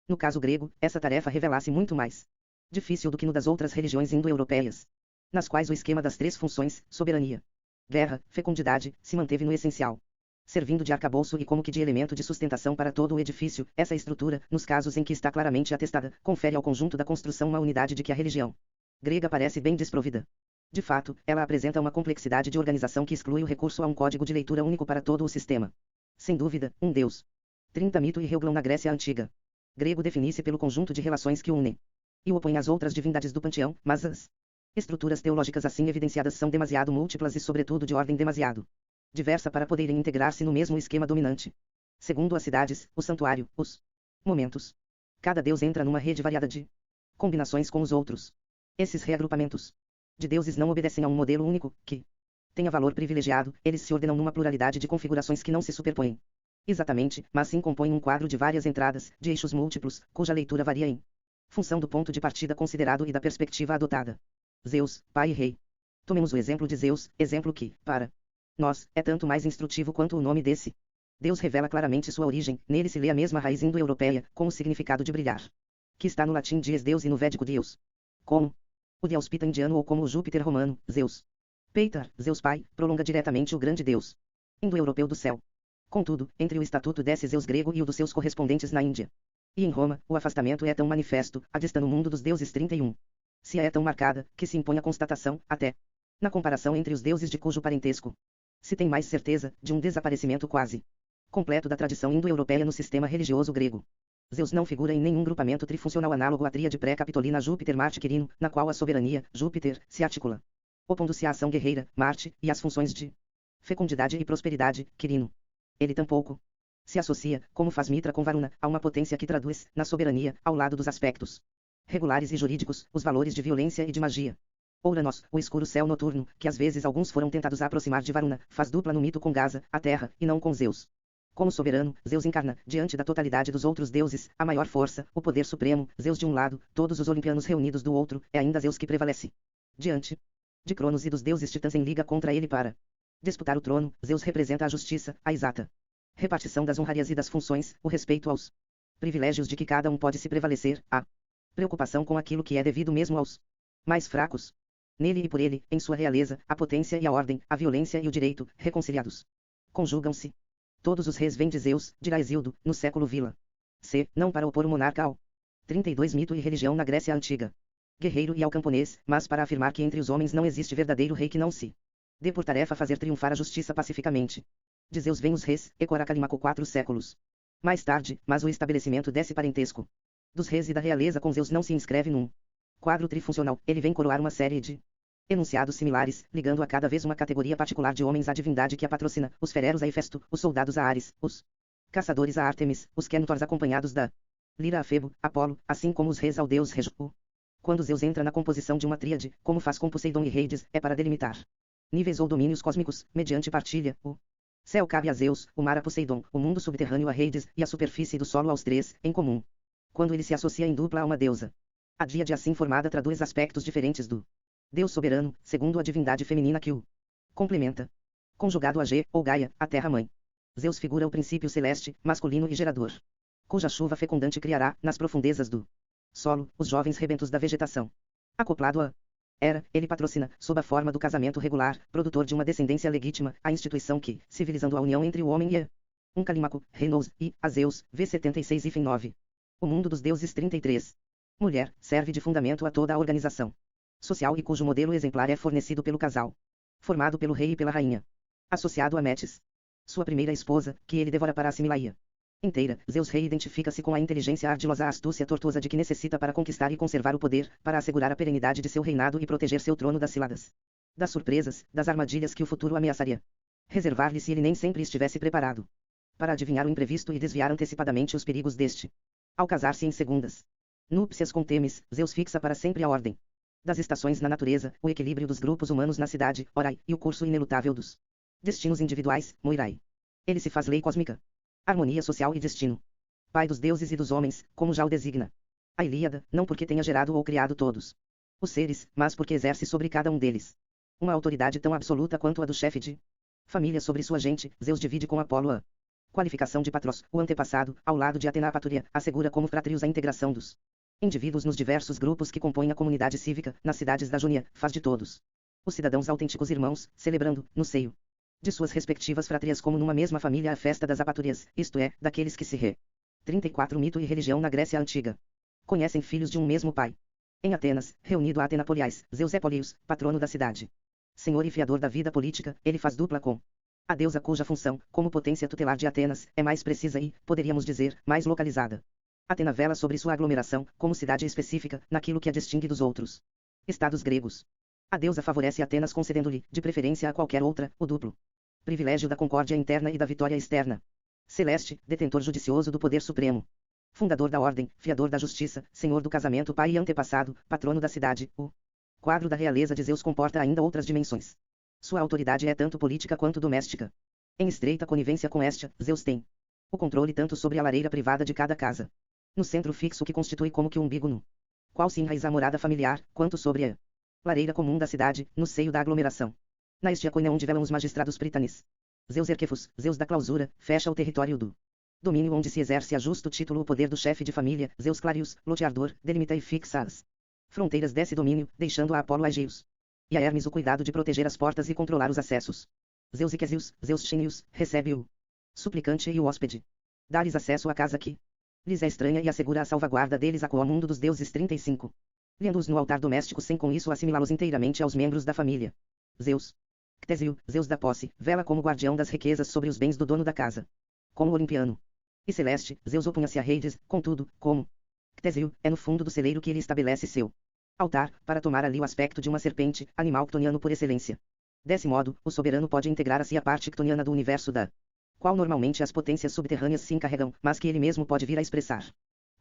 No caso grego, essa tarefa revela-se muito mais difícil do que no das outras religiões indo-europeias, nas quais o esquema das três funções, soberania, guerra, fecundidade, se manteve no essencial, servindo de arcabouço e como que de elemento de sustentação para todo o edifício. Essa estrutura, nos casos em que está claramente atestada, confere ao conjunto da construção uma unidade de que a religião grega parece bem desprovida. De fato, ela apresenta uma complexidade de organização que exclui o recurso a um código de leitura único para todo o sistema. Sem dúvida, um deus. 30 Mito e Helglon na Grécia Antiga. Grego define-se pelo conjunto de relações que o unem e o opõe às outras divindades do panteão, mas as estruturas teológicas assim evidenciadas são demasiado múltiplas e sobretudo de ordem demasiado diversa para poderem integrar-se no mesmo esquema dominante. Segundo as cidades, o santuário, os momentos. Cada deus entra numa rede variada de combinações com os outros. Esses reagrupamentos de deuses não obedecem a um modelo único, que tenha valor privilegiado, eles se ordenam numa pluralidade de configurações que não se superpõem exatamente, mas sim compõem um quadro de várias entradas, de eixos múltiplos, cuja leitura varia em função do ponto de partida considerado e da perspectiva adotada. Zeus, pai e rei. Tomemos o exemplo de Zeus, exemplo que, para nós, é tanto mais instrutivo quanto o nome desse Deus revela claramente sua origem. Nele se lê a mesma raiz indo-europeia, com o significado de brilhar, que está no latim dies Deus e no védico Deus, como o Deauspita indiano ou como o Júpiter romano, Zeus. Peitar, Zeus pai, prolonga diretamente o grande Deus indo-europeu do céu. Contudo, entre o estatuto desse Zeus grego e o dos seus correspondentes na Índia e em Roma, o afastamento é tão manifesto, a dista no mundo dos deuses 31. Se é tão marcada, que se impõe a constatação, até na comparação entre os deuses de cujo parentesco se tem mais certeza, de um desaparecimento quase completo da tradição indo-europeia no sistema religioso grego. Zeus não figura em nenhum grupamento trifuncional análogo à tríade pré-capitolina Júpiter-Marte Quirino, na qual a soberania, Júpiter, se articula, opondo-se à ação guerreira, Marte, e às funções de fecundidade e prosperidade, Quirino. Ele tampouco se associa, como faz Mitra com Varuna, a uma potência que traduz, na soberania, ao lado dos aspectos regulares e jurídicos, os valores de violência e de magia. Ouranos, o escuro céu noturno, que às vezes alguns foram tentados a aproximar de Varuna, faz dupla no mito com Gaza, a terra, e não com Zeus. Como soberano, Zeus encarna, diante da totalidade dos outros deuses, a maior força, o poder supremo. Zeus de um lado, todos os olimpianos reunidos do outro, é ainda Zeus que prevalece. Diante de Cronos e dos deuses titãs em liga contra ele para disputar o trono, Zeus representa a justiça, a exata repartição das honrarias e das funções, o respeito aos privilégios de que cada um pode se prevalecer, a preocupação com aquilo que é devido mesmo aos mais fracos. Nele e por ele, em sua realeza, a potência e a ordem, a violência e o direito, reconciliados, conjugam-se. Todos os reis vêm de Zeus, dirá Hesíodo, no século Vila. C. Não para opor o monarca ao 32 Mito e religião na Grécia Antiga. Guerreiro e ao camponês, mas para afirmar que entre os homens não existe verdadeiro rei que não se dê por tarefa fazer triunfar a justiça pacificamente. De Zeus vêm os reis, e Coracalimaco 4 séculos mais tarde, mas o estabelecimento desse parentesco dos reis e da realeza com Zeus não se inscreve num quadro trifuncional. Ele vem coroar uma série de enunciados similares, ligando a cada vez uma categoria particular de homens à divindade que a patrocina, os fereros a Hefesto, os soldados a Ares, os caçadores a Ártemis, os Quenotors acompanhados da lira a Febo, Apolo, assim como os reis ao deus Régio. Quando Zeus entra na composição de uma tríade, como faz com Poseidon e Heides, é para delimitar níveis ou domínios cósmicos, mediante partilha. O céu cabe a Zeus, o mar a Poseidon, o mundo subterrâneo a Heides, e a superfície do solo aos três, em comum. Quando ele se associa em dupla a uma deusa, a díade assim formada traduz aspectos diferentes do Deus soberano, segundo a divindade feminina que o complementa. Conjugado a G, ou Gaia, a terra-mãe. Zeus figura o princípio celeste, masculino e gerador, cuja chuva fecundante criará, nas profundezas do solo, os jovens rebentos da vegetação. Acoplado a Hera, ele patrocina, sob a forma do casamento regular, produtor de uma descendência legítima, a instituição que, civilizando a união entre o homem e a Calímaco, reinou, e, a Zeus, V76 e fim 9. O mundo dos deuses 33. Mulher, serve de fundamento a toda a organização social e cujo modelo exemplar é fornecido pelo casal, formado pelo rei e pela rainha, associado a Metis, sua primeira esposa, que ele devora para assimilá-la inteira. Zeus rei identifica-se com a inteligência ardilosa, a astúcia tortuosa de que necessita para conquistar e conservar o poder, para assegurar a perenidade de seu reinado e proteger seu trono das ciladas, das surpresas, das armadilhas que o futuro ameaçaria reservar-lhe se ele nem sempre estivesse preparado para adivinhar o imprevisto e desviar antecipadamente os perigos deste. Ao casar-se em segundas núpcias com Temis, Zeus fixa para sempre a ordem das estações na natureza, o equilíbrio dos grupos humanos na cidade, Orai, e o curso inelutável dos destinos individuais, Moirai. Ele se faz lei cósmica, harmonia social e destino. Pai dos deuses e dos homens, como já o designa a Ilíada, não porque tenha gerado ou criado todos os seres, mas porque exerce sobre cada um deles uma autoridade tão absoluta quanto a do chefe de família sobre sua gente. Zeus divide com Apolo a Qualificação de Patros, o antepassado, ao lado de Atena Patúria, assegura como fratrios a integração dos indivíduos nos diversos grupos que compõem a comunidade cívica, nas cidades da Jônia, faz de todos os cidadãos autênticos irmãos, celebrando, no seio de suas respectivas fratrias como numa mesma família a festa das apatúrias, isto é, daqueles que se 34 Mito e religião na Grécia Antiga. Conhecem filhos de um mesmo pai. Em Atenas, reunido a Atena Poliais, Zeus é Polius, patrono da cidade. Senhor e fiador da vida política, ele faz dupla com a deusa cuja função, como potência tutelar de Atenas, é mais precisa e, poderíamos dizer, mais localizada. Atena vela sobre sua aglomeração, como cidade específica, naquilo que a distingue dos outros estados gregos. A deusa favorece Atenas concedendo-lhe, de preferência a qualquer outra, o duplo privilégio da concórdia interna e da vitória externa. Celeste, detentor judicioso do poder supremo. Fundador da ordem, fiador da justiça, senhor do casamento, pai e antepassado, patrono da cidade, o quadro da realeza de Zeus comporta ainda outras dimensões. Sua autoridade é tanto política quanto doméstica. Em estreita conivência com Hestia, Zeus tem o controle tanto sobre a lareira privada de cada casa, no centro fixo que constitui como que o umbigo no qual se enraiza a morada familiar, quanto sobre a lareira comum da cidade, no seio da aglomeração. Na Estia coina onde velam os magistrados pritanes. Zeus Erquefus, Zeus da clausura, fecha o território do domínio onde se exerce a justo título o poder do chefe de família, Zeus Clarius, loteador, delimita e fixa as fronteiras desse domínio, deixando a Apolo Aegeus e a Hermes o cuidado de proteger as portas e controlar os acessos. Zeus Iquesius, Zeus Xinius, recebe o suplicante e o hóspede. Dá-lhes acesso à casa que lhes é estranha e assegura a salvaguarda deles a mundo dos deuses 35. Lendo-os no altar doméstico sem com isso assimilá-los inteiramente aos membros da família. Zeus Ctésio, Zeus da posse, vela como guardião das riquezas sobre os bens do dono da casa. Como olimpiano e celeste, Zeus opunha-se a Reides, contudo, como Ctésio, é no fundo do celeiro que ele estabelece seu altar, para tomar ali o aspecto de uma serpente, animal ctoniano por excelência. Desse modo, o soberano pode integrar a si a parte ctoniana do universo da qual normalmente as potências subterrâneas se encarregam, mas que ele mesmo pode vir a expressar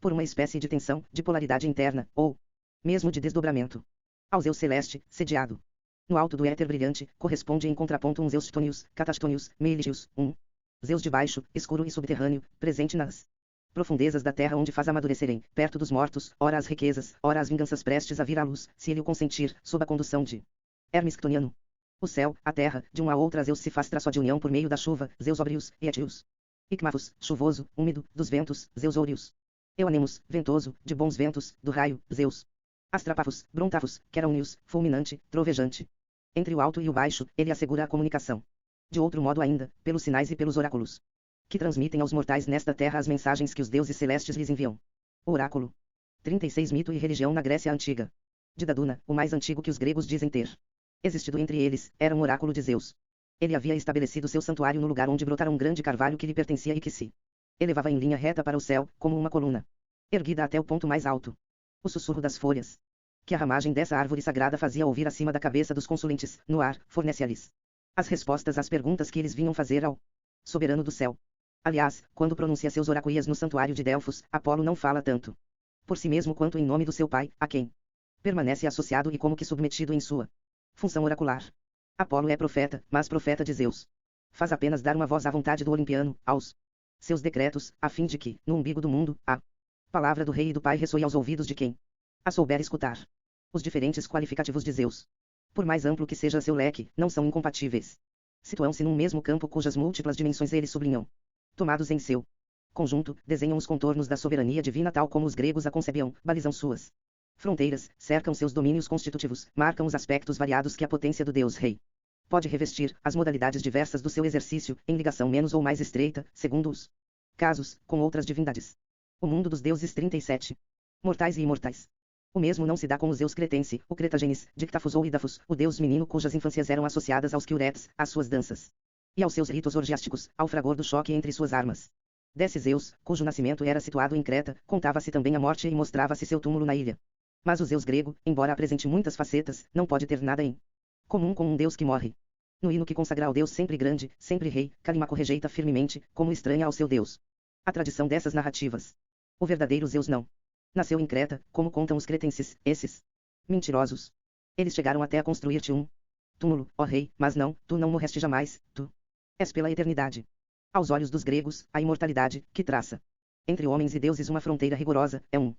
por uma espécie de tensão, de polaridade interna, ou mesmo de desdobramento. Ao Zeus celeste, sediado no alto do éter brilhante, corresponde em contraponto um Zeus Tônius, Catastônius, Meiligius, um Zeus de baixo, escuro e subterrâneo, presente nas profundezas da terra onde faz amadurecerem, perto dos mortos, ora as riquezas, ora as vinganças prestes a vir à luz, se ele o consentir, sob a condução de Hermes Ctoniano. O céu, a terra, de um a outra Zeus se faz traço de união por meio da chuva, Zeus Obrius, e Etius. Icmafos, chuvoso, úmido, dos ventos, Zeus Ourius. Euanemus, ventoso, de bons ventos, do raio, Zeus. Astrapafos, Brontafos, Queraunius, fulminante, trovejante. Entre o alto e o baixo, ele assegura a comunicação. De outro modo ainda, pelos sinais e pelos oráculos, que transmitem aos mortais nesta terra as mensagens que os deuses celestes lhes enviam. O oráculo. 36 Mito e religião na Grécia Antiga. De Daduna, o mais antigo que os gregos dizem ter existido entre eles, era um oráculo de Zeus. Ele havia estabelecido seu santuário no lugar onde brotara um grande carvalho que lhe pertencia e que se elevava em linha reta para o céu, como uma coluna, erguida até o ponto mais alto. O sussurro das folhas, que a ramagem dessa árvore sagrada fazia ouvir acima da cabeça dos consulentes, no ar, fornecia-lhes as respostas às perguntas que eles vinham fazer ao soberano do céu. Aliás, quando pronuncia seus oracuias no santuário de Delfos, Apolo não fala tanto por si mesmo quanto em nome do seu pai, a quem permanece associado e como que submetido em sua função oracular. Apolo é profeta, mas profeta de Zeus. Faz apenas dar uma voz à vontade do olimpiano, aos seus decretos, a fim de que, no umbigo do mundo, a palavra do rei e do pai ressoe aos ouvidos de quem a souber escutar. Os diferentes qualificativos de Zeus, por mais amplo que seja seu leque, não são incompatíveis. Situam-se num mesmo campo cujas múltiplas dimensões eles sublinham. Tomados em seu conjunto, desenham os contornos da soberania divina tal como os gregos a concebiam, balizam suas fronteiras, cercam seus domínios constitutivos, marcam os aspectos variados que a potência do Deus Rei pode revestir, as modalidades diversas do seu exercício, em ligação menos ou mais estreita, segundo os casos, com outras divindades. O mundo dos deuses 37. Mortais e imortais. O mesmo não se dá com o Zeus cretense, o Cretagenes, Dictafos ou Idafos, o deus menino cujas infâncias eram associadas aos Quiuretes, às suas danças e aos seus ritos orgiásticos, ao fragor do choque entre suas armas. Desse Zeus, cujo nascimento era situado em Creta, contava-se também a morte e mostrava-se seu túmulo na ilha. Mas o Zeus grego, embora apresente muitas facetas, não pode ter nada em comum com um deus que morre. No hino que consagra ao deus sempre grande, sempre rei, Calímaco rejeita firmemente, como estranha ao seu deus, a tradição dessas narrativas. O verdadeiro Zeus não nasceu em Creta, como contam os cretenses, esses mentirosos. Eles chegaram até a construir-te um túmulo, ó rei, mas não, tu não morreste jamais, tu és pela eternidade. Aos olhos dos gregos, a imortalidade, que traça entre homens e deuses uma fronteira rigorosa, é um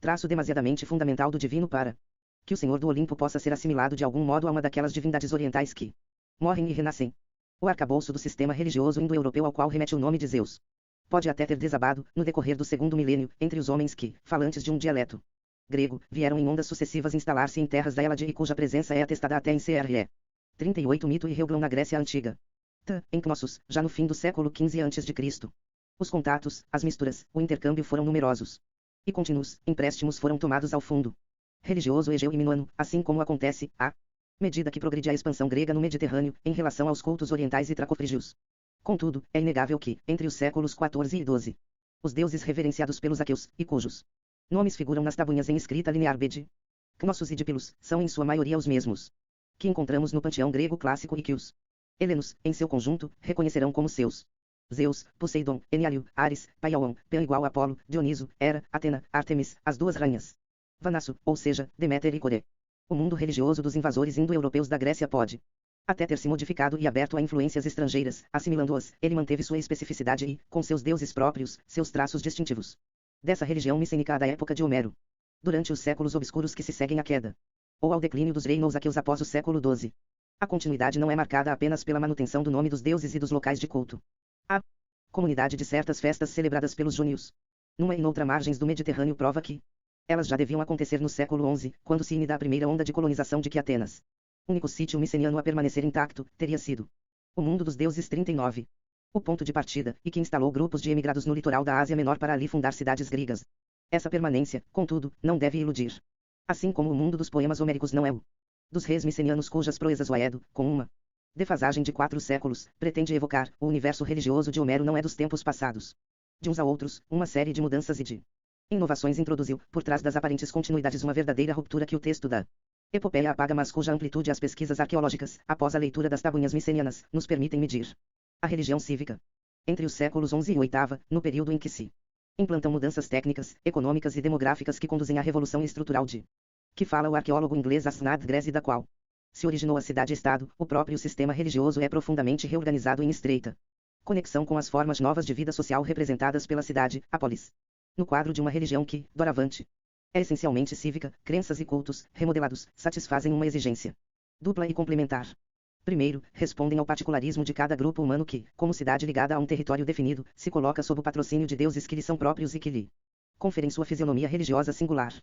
traço demasiadamente fundamental do divino para que o Senhor do Olimpo possa ser assimilado de algum modo a uma daquelas divindades orientais que morrem e renascem. o arcabouço do sistema religioso indo-europeu ao qual remete o nome de Zeus. Pode até ter desabado, no decorrer do segundo milênio, entre os homens que, falantes de um dialeto grego, vieram em ondas sucessivas instalar-se em terras da Hélade e cuja presença é atestada até em CRE 38 Mito e Reublon na Grécia Antiga. Em Knossos, já no fim do século XV a.C. Os contatos, as misturas, o intercâmbio foram numerosos e contínuos, empréstimos foram tomados ao fundo religioso egeu e minuano, assim como acontece, à medida que progride a expansão grega no Mediterrâneo, em relação aos cultos orientais e tracofrígios. Contudo, é inegável que, entre os séculos XIV e XII, os deuses reverenciados pelos aqueus, e cujos nomes figuram nas tabuinhas em escrita linear Bede, Knossos e Dipilos, são em sua maioria os mesmos que encontramos no panteão grego clássico e que os helenos, em seu conjunto, reconhecerão como seus. Zeus, Poseidon, Enialio, Ares, Paiaon, Pan igual a Apolo, Dioniso, Hera, Atena, Ártemis, as duas rainhas. Vanasso, ou seja, Deméter e Coré. O mundo religioso dos invasores indo-europeus da Grécia pode até ter se modificado e aberto a influências estrangeiras, assimilando-as, ele manteve sua especificidade e, com seus deuses próprios, seus traços distintivos. Dessa religião micênica da época de Homero. Durante os séculos obscuros que se seguem à queda, ou ao declínio dos reinos aqueus após o século XII. A continuidade não é marcada apenas pela manutenção do nome dos deuses e dos locais de culto. A comunidade de certas festas celebradas pelos jônios, numa e noutra margens do Mediterrâneo prova que elas já deviam acontecer no século XI, quando se inida a primeira onda de colonização de que Atenas, único sítio miceniano a permanecer intacto, teria sido o mundo dos deuses 39. O ponto de partida, e que instalou grupos de emigrados no litoral da Ásia Menor para ali fundar cidades gregas. Essa permanência, contudo, não deve iludir. Assim como o mundo dos poemas homéricos não é o dos reis micenianos cujas proezas o Aedo, com uma defasagem de 4 séculos, pretende evocar, o universo religioso de Homero não é dos tempos passados. De uns a outros, uma série de mudanças e de inovações introduziu, por trás das aparentes continuidades, uma verdadeira ruptura que o texto da epopeia apaga, mas cuja amplitude as pesquisas arqueológicas, após a leitura das tabuinhas micenianas, nos permitem medir. A religião cívica. Entre os séculos XI e VIII, no período em que se implantam mudanças técnicas, econômicas e demográficas que conduzem à revolução estrutural de que fala o arqueólogo inglês Asnad Grese, da qual se originou a cidade-estado, o próprio sistema religioso é profundamente reorganizado em estreita conexão com as formas novas de vida social representadas pela cidade, a polis. No quadro de uma religião que, doravante, é essencialmente cívica, crenças e cultos, remodelados, satisfazem uma exigência dupla e complementar. Primeiro, respondem ao particularismo de cada grupo humano que, como cidade ligada a um território definido, se coloca sob o patrocínio de deuses que lhe são próprios e que lhe conferem sua fisionomia religiosa singular.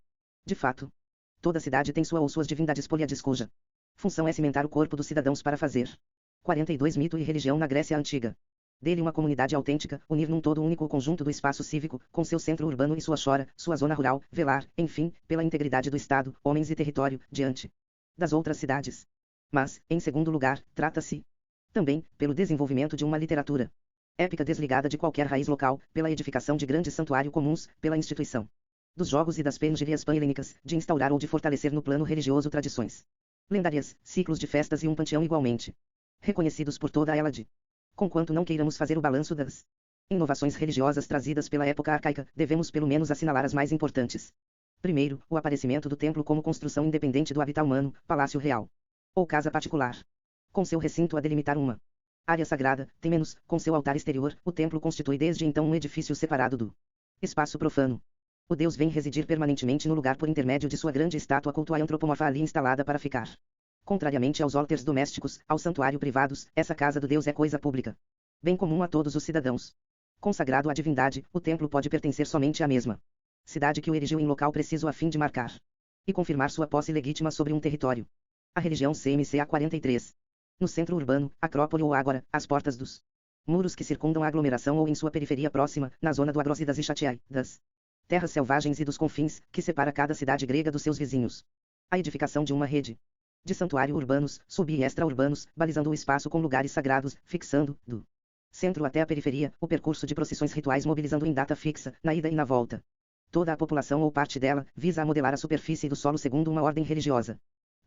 De fato, toda cidade tem sua ou suas divindades poliades cuja função é cimentar o corpo dos cidadãos para fazer 42 Mito e religião na Grécia Antiga. Dele uma comunidade autêntica, unir num todo único o conjunto do espaço cívico, com seu centro urbano e sua chora, sua zona rural, velar, enfim, pela integridade do Estado, homens e território, diante das outras cidades. Mas, em segundo lugar, trata-se também, pelo desenvolvimento de uma literatura épica desligada de qualquer raiz local, pela edificação de grandes santuários comuns, pela instituição dos jogos e das penugerias pan-helênicas, de instaurar ou de fortalecer no plano religioso tradições lendárias, ciclos de festas e um panteão igualmente reconhecidos por toda a Hélade. Conquanto não queiramos fazer o balanço das inovações religiosas trazidas pela época arcaica, devemos pelo menos assinalar as mais importantes. Primeiro, o aparecimento do templo como construção independente do habitat humano, palácio real ou casa particular, com seu recinto a delimitar uma área sagrada, tem menos, com seu altar exterior, o templo constitui desde então um edifício separado do espaço profano. O Deus vem residir permanentemente no lugar por intermédio de sua grande estátua cultual antropomorfa ali instalada para ficar. Contrariamente aos altars domésticos, ao santuário privados, essa casa do Deus é coisa pública, bem comum a todos os cidadãos. Consagrado à divindade, o templo pode pertencer somente à mesma cidade que o erigiu em local preciso a fim de marcar e confirmar sua posse legítima sobre um território. A religião CMCA 43. No centro urbano, acrópole ou ágora, às portas dos muros que circundam a aglomeração ou em sua periferia próxima, na zona do Agrosidas e Chatiai, das terras selvagens e dos confins, que separa cada cidade grega dos seus vizinhos. A edificação de uma rede de santuário urbanos, sub e extra-urbanos, balizando o espaço com lugares sagrados, fixando, do centro até a periferia, o percurso de procissões rituais mobilizando em data fixa, na ida e na volta toda a população ou parte dela, visa a modelar a superfície do solo segundo uma ordem religiosa.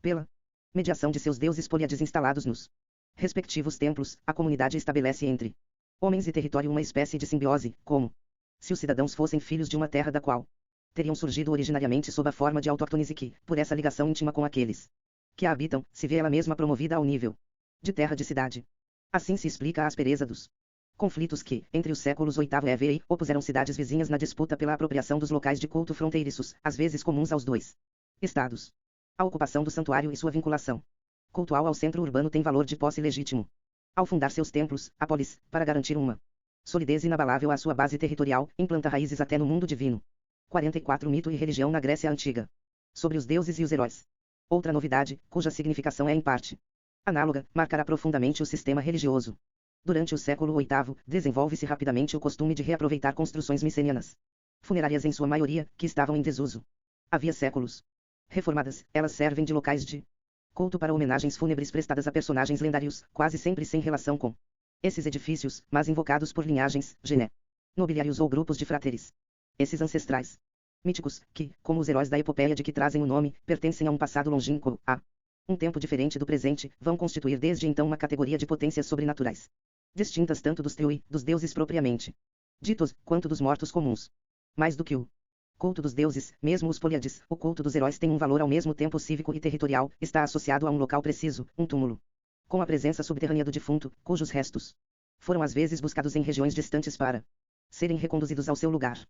Pela mediação de seus deuses poliades instalados nos respectivos templos, a comunidade estabelece entre homens e território uma espécie de simbiose, como se os cidadãos fossem filhos de uma terra da qual teriam surgido originariamente sob a forma de autóctones e que, por essa ligação íntima com aqueles que a habitam, se vê ela mesma promovida ao nível de terra de cidade. Assim se explica a aspereza dos conflitos que, entre os séculos VIII e VI, opuseram cidades vizinhas na disputa pela apropriação dos locais de culto fronteiriços, às vezes comuns aos dois estados. A ocupação do santuário e sua vinculação cultual ao centro urbano tem valor de posse legítimo. Ao fundar seus templos, a polis, para garantir uma solidez inabalável à sua base territorial, implanta raízes até no mundo divino. 44 Mito e religião na Grécia Antiga. Sobre os deuses e os heróis. Outra novidade, cuja significação é em parte análoga, marcará profundamente o sistema religioso. Durante o século VIII, desenvolve-se rapidamente o costume de reaproveitar construções micênianas, funerárias em sua maioria, que estavam em desuso havia séculos. Reformadas, elas servem de locais de culto para homenagens fúnebres prestadas a personagens lendários, quase sempre sem relação com esses edifícios, mas invocados por linhagens, gené, nobiliários ou grupos de frateres. Esses ancestrais míticos, que, como os heróis da epopeia de que trazem o nome, pertencem a um passado longínquo, a um tempo diferente do presente, vão constituir desde então uma categoria de potências sobrenaturais, distintas tanto dos Theoi, dos deuses propriamente ditos, quanto dos mortos comuns. Mais do que o culto dos deuses, mesmo os Políades, o culto dos heróis tem um valor ao mesmo tempo cívico e territorial, está associado a um local preciso, um túmulo, com a presença subterrânea do defunto, cujos restos foram às vezes buscados em regiões distantes para serem reconduzidos ao seu lugar.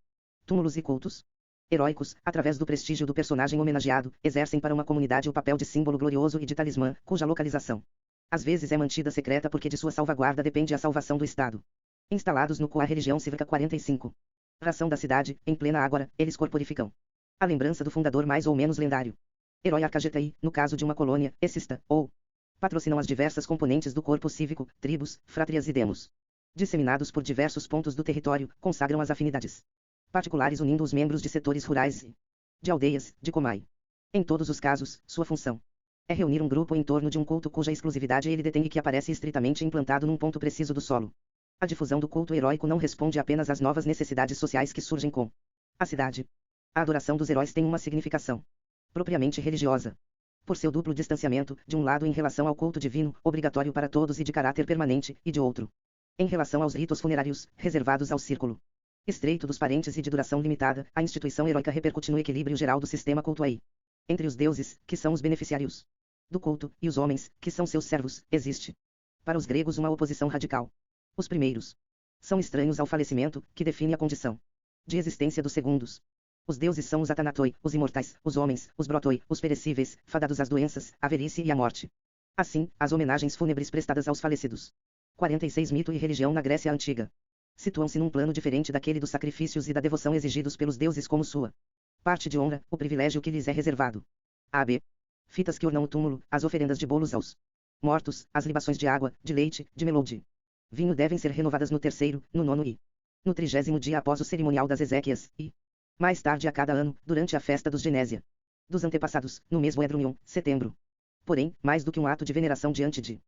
Túmulos e cultos heróicos, através do prestígio do personagem homenageado, exercem para uma comunidade o papel de símbolo glorioso e de talismã, cuja localização às vezes é mantida secreta porque de sua salvaguarda depende a salvação do Estado. Instalados no Coa religião cívica 45. Ração da cidade, em plena ágora, eles corporificam a lembrança do fundador mais ou menos lendário. Herói Arcagetai, no caso de uma colônia, exista, ou patrocinam as diversas componentes do corpo cívico, tribos, frátrias e demos. Disseminados por diversos pontos do território, consagram as afinidades particulares unindo os membros de setores rurais e de aldeias, de Comai. Em todos os casos, sua função é reunir um grupo em torno de um culto cuja exclusividade ele detém e que aparece estritamente implantado num ponto preciso do solo. A difusão do culto heróico não responde apenas às novas necessidades sociais que surgem com a cidade. A adoração dos heróis tem uma significação propriamente religiosa. Por seu duplo distanciamento, de um lado em relação ao culto divino, obrigatório para todos e de caráter permanente, e de outro em relação aos ritos funerários, reservados ao círculo estreito dos parentes e de duração limitada, a instituição heróica repercute no equilíbrio geral do sistema cultuai. Entre os deuses, que são os beneficiários do culto, e os homens, que são seus servos, existe, para os gregos, uma oposição radical. Os primeiros são estranhos ao falecimento, que define a condição de existência dos segundos. Os deuses são os Athanatoi, os imortais, os homens, os Brotoi, os perecíveis, fadados às doenças, à velhice e à morte. Assim, as homenagens fúnebres prestadas aos falecidos. 46 Mito e religião na Grécia Antiga. Situam-se num plano diferente daquele dos sacrifícios e da devoção exigidos pelos deuses como sua parte de honra, o privilégio que lhes é reservado. A.B. Fitas que ornam o túmulo, as oferendas de bolos aos mortos, as libações de água, de leite, de melou de vinho devem ser renovadas no terceiro, no nono e no 30º dia após o cerimonial das Ezequias, e mais tarde a cada ano, durante a festa dos Genésia dos antepassados, no mesmo Edrumion, setembro. Porém, mais do que um ato de veneração diante de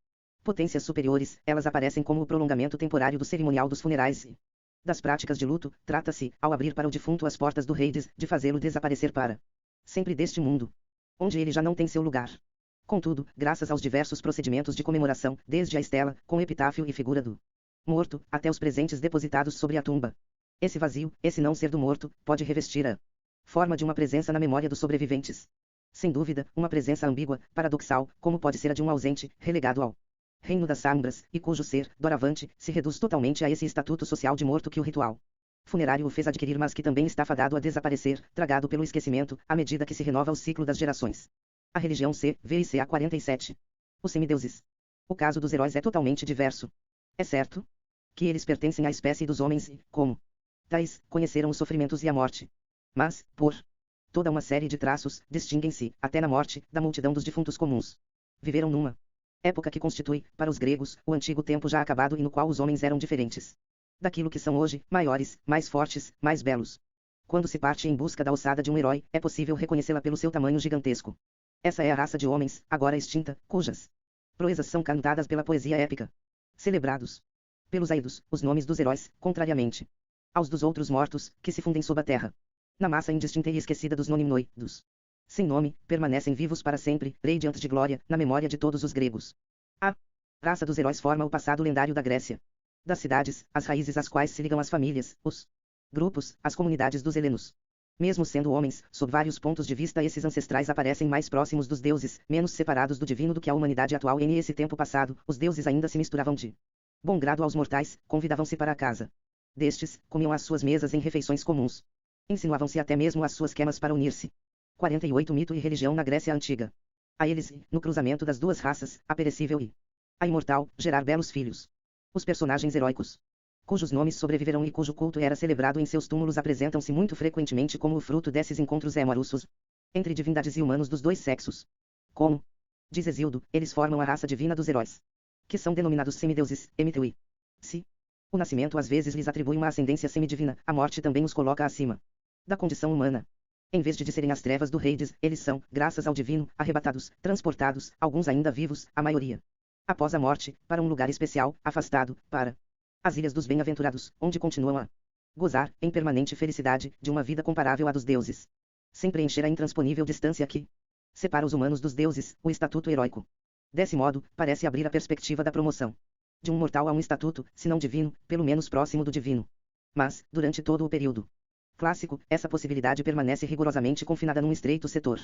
potências superiores, elas aparecem como o prolongamento temporário do cerimonial dos funerais e das práticas de luto. Trata-se, ao abrir para o defunto as portas do rei, de fazê-lo desaparecer para sempre deste mundo, onde ele já não tem seu lugar. Contudo, graças aos diversos procedimentos de comemoração, desde a estela, com epitáfio e figura do morto, até os presentes depositados sobre a tumba, esse vazio, esse não ser do morto, pode revestir a forma de uma presença na memória dos sobreviventes. Sem dúvida, uma presença ambígua, paradoxal, como pode ser a de um ausente, relegado ao reino das sombras, e cujo ser, doravante, se reduz totalmente a esse estatuto social de morto que o ritual funerário o fez adquirir, mas que também está fadado a desaparecer, tragado pelo esquecimento, à medida que se renova o ciclo das gerações. A religião C, V e CA 47. Os semideuses. O caso dos heróis é totalmente diverso. É certo que eles pertencem à espécie dos homens e, como tais, conheceram os sofrimentos e a morte. Mas, por toda uma série de traços, distinguem-se, até na morte, da multidão dos defuntos comuns. Viveram numa época que constitui, para os gregos, o antigo tempo já acabado e no qual os homens eram diferentes daquilo que são hoje, maiores, mais fortes, mais belos. Quando se parte em busca da ossada de um herói, é possível reconhecê-la pelo seu tamanho gigantesco. Essa é a raça de homens, agora extinta, cujas proezas são cantadas pela poesia épica. Celebrados pelos aidos, os nomes dos heróis, contrariamente aos dos outros mortos, que se fundem sob a terra. Na massa indistinta e esquecida dos nonimnoi, dos sem nome, permanecem vivos para sempre, radiantes de glória, na memória de todos os gregos. A raça dos heróis forma o passado lendário da Grécia. Das cidades, as raízes às quais se ligam as famílias, os grupos, as comunidades dos helenos. Mesmo sendo homens, sob vários pontos de vista esses ancestrais aparecem mais próximos dos deuses, menos separados do divino do que a humanidade atual. Em esse tempo passado, os deuses ainda se misturavam de bom grado aos mortais, convidavam-se para a casa destes, comiam às suas mesas em refeições comuns. Insinuavam-se até mesmo às suas quemas para unir-se. 48 Mito e religião na Grécia Antiga. A eles, no cruzamento das duas raças, a perecível e A imortal, gerar belos filhos. Os personagens heróicos, cujos nomes sobreviveram e cujo culto era celebrado em seus túmulos apresentam-se muito frequentemente como o fruto desses encontros amorosos entre divindades e humanos dos dois sexos. Como diz Hesíodo, eles formam a raça divina dos heróis, que são denominados semideuses, MTUI. Se o nascimento às vezes lhes atribui uma ascendência semidivina, a morte também os coloca acima da condição humana. Em vez de descerem as trevas do Hades, eles são, graças ao divino, arrebatados, transportados, alguns ainda vivos, a maioria, após a morte, para um lugar especial, afastado, para as ilhas dos bem-aventurados, onde continuam a gozar, em permanente felicidade, de uma vida comparável à dos deuses, sem preencher a intransponível distância que separa os humanos dos deuses, o estatuto heróico. Desse modo, parece abrir a perspectiva da promoção de um mortal a um estatuto, se não divino, pelo menos próximo do divino. Mas, durante todo o período clássico, essa possibilidade permanece rigorosamente confinada num estreito setor.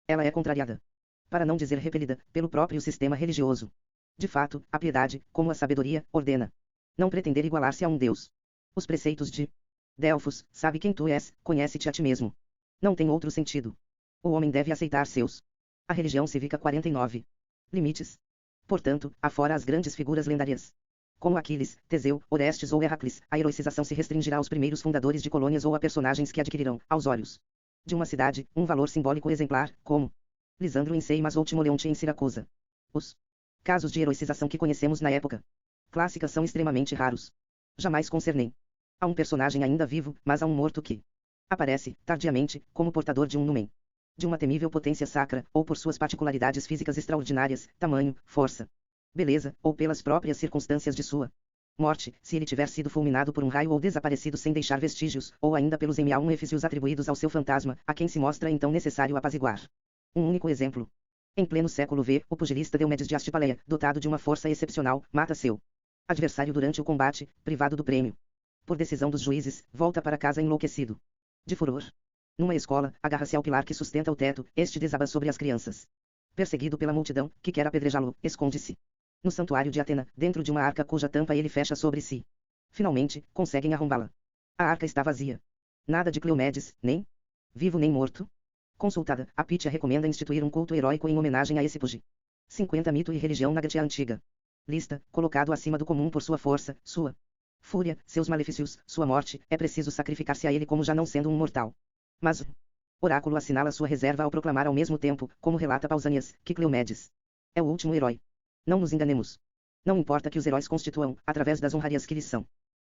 Ela é contrariada, para não dizer repelida, pelo próprio sistema religioso. De fato, a piedade, como a sabedoria, ordena não pretender igualar-se a um Deus. Os preceitos de Delfos, sabe quem tu és, conhece-te a ti mesmo, não tem outro sentido. O homem deve aceitar seus. A religião cívica 49. Limites. Portanto, afora as grandes figuras lendárias, como Aquiles, Teseu, Orestes ou Heracles, a heroicização se restringirá aos primeiros fundadores de colônias ou a personagens que adquirirão, aos olhos de uma cidade, um valor simbólico exemplar, como Lisandro em Seimas ou Timoleonte em Siracusa. Os casos de heroicização que conhecemos na época clássica são extremamente raros. Jamais concernem a um personagem ainda vivo, mas a um morto que aparece, tardiamente, como portador de um numen de uma temível potência sacra, ou por suas particularidades físicas extraordinárias, tamanho, força, beleza, ou pelas próprias circunstâncias de sua morte, se ele tiver sido fulminado por um raio ou desaparecido sem deixar vestígios, ou ainda pelos M.A. efígios atribuídos ao seu fantasma, a quem se mostra então necessário apaziguar. Um único exemplo. Em pleno século V, o pugilista Diomedes de Astipaleia, dotado de uma força excepcional, mata seu adversário durante o combate, privado do prêmio. Por decisão dos juízes, volta para casa enlouquecido de furor. Numa escola, agarra-se ao pilar que sustenta o teto, este desaba sobre as crianças. Perseguido pela multidão, que quer apedrejá-lo, esconde-se no santuário de Atena, dentro de uma arca cuja tampa ele fecha sobre si. Finalmente, conseguem arrombá-la. A arca está vazia. Nada de Cleomedes, nem vivo nem morto. Consultada, a Pítia recomenda instituir um culto heróico em homenagem a esse pugi. 50 Mito e religião na Grécia Antiga. Lista, colocado acima do comum por sua força, sua fúria, seus malefícios, sua morte, é preciso sacrificar-se a ele como já não sendo um mortal. Mas o oráculo assinala sua reserva ao proclamar ao mesmo tempo, como relata Pausanias, que Cleomedes é o último herói. Não nos enganemos. Não importa que os heróis constituam, através das honrarias que lhes são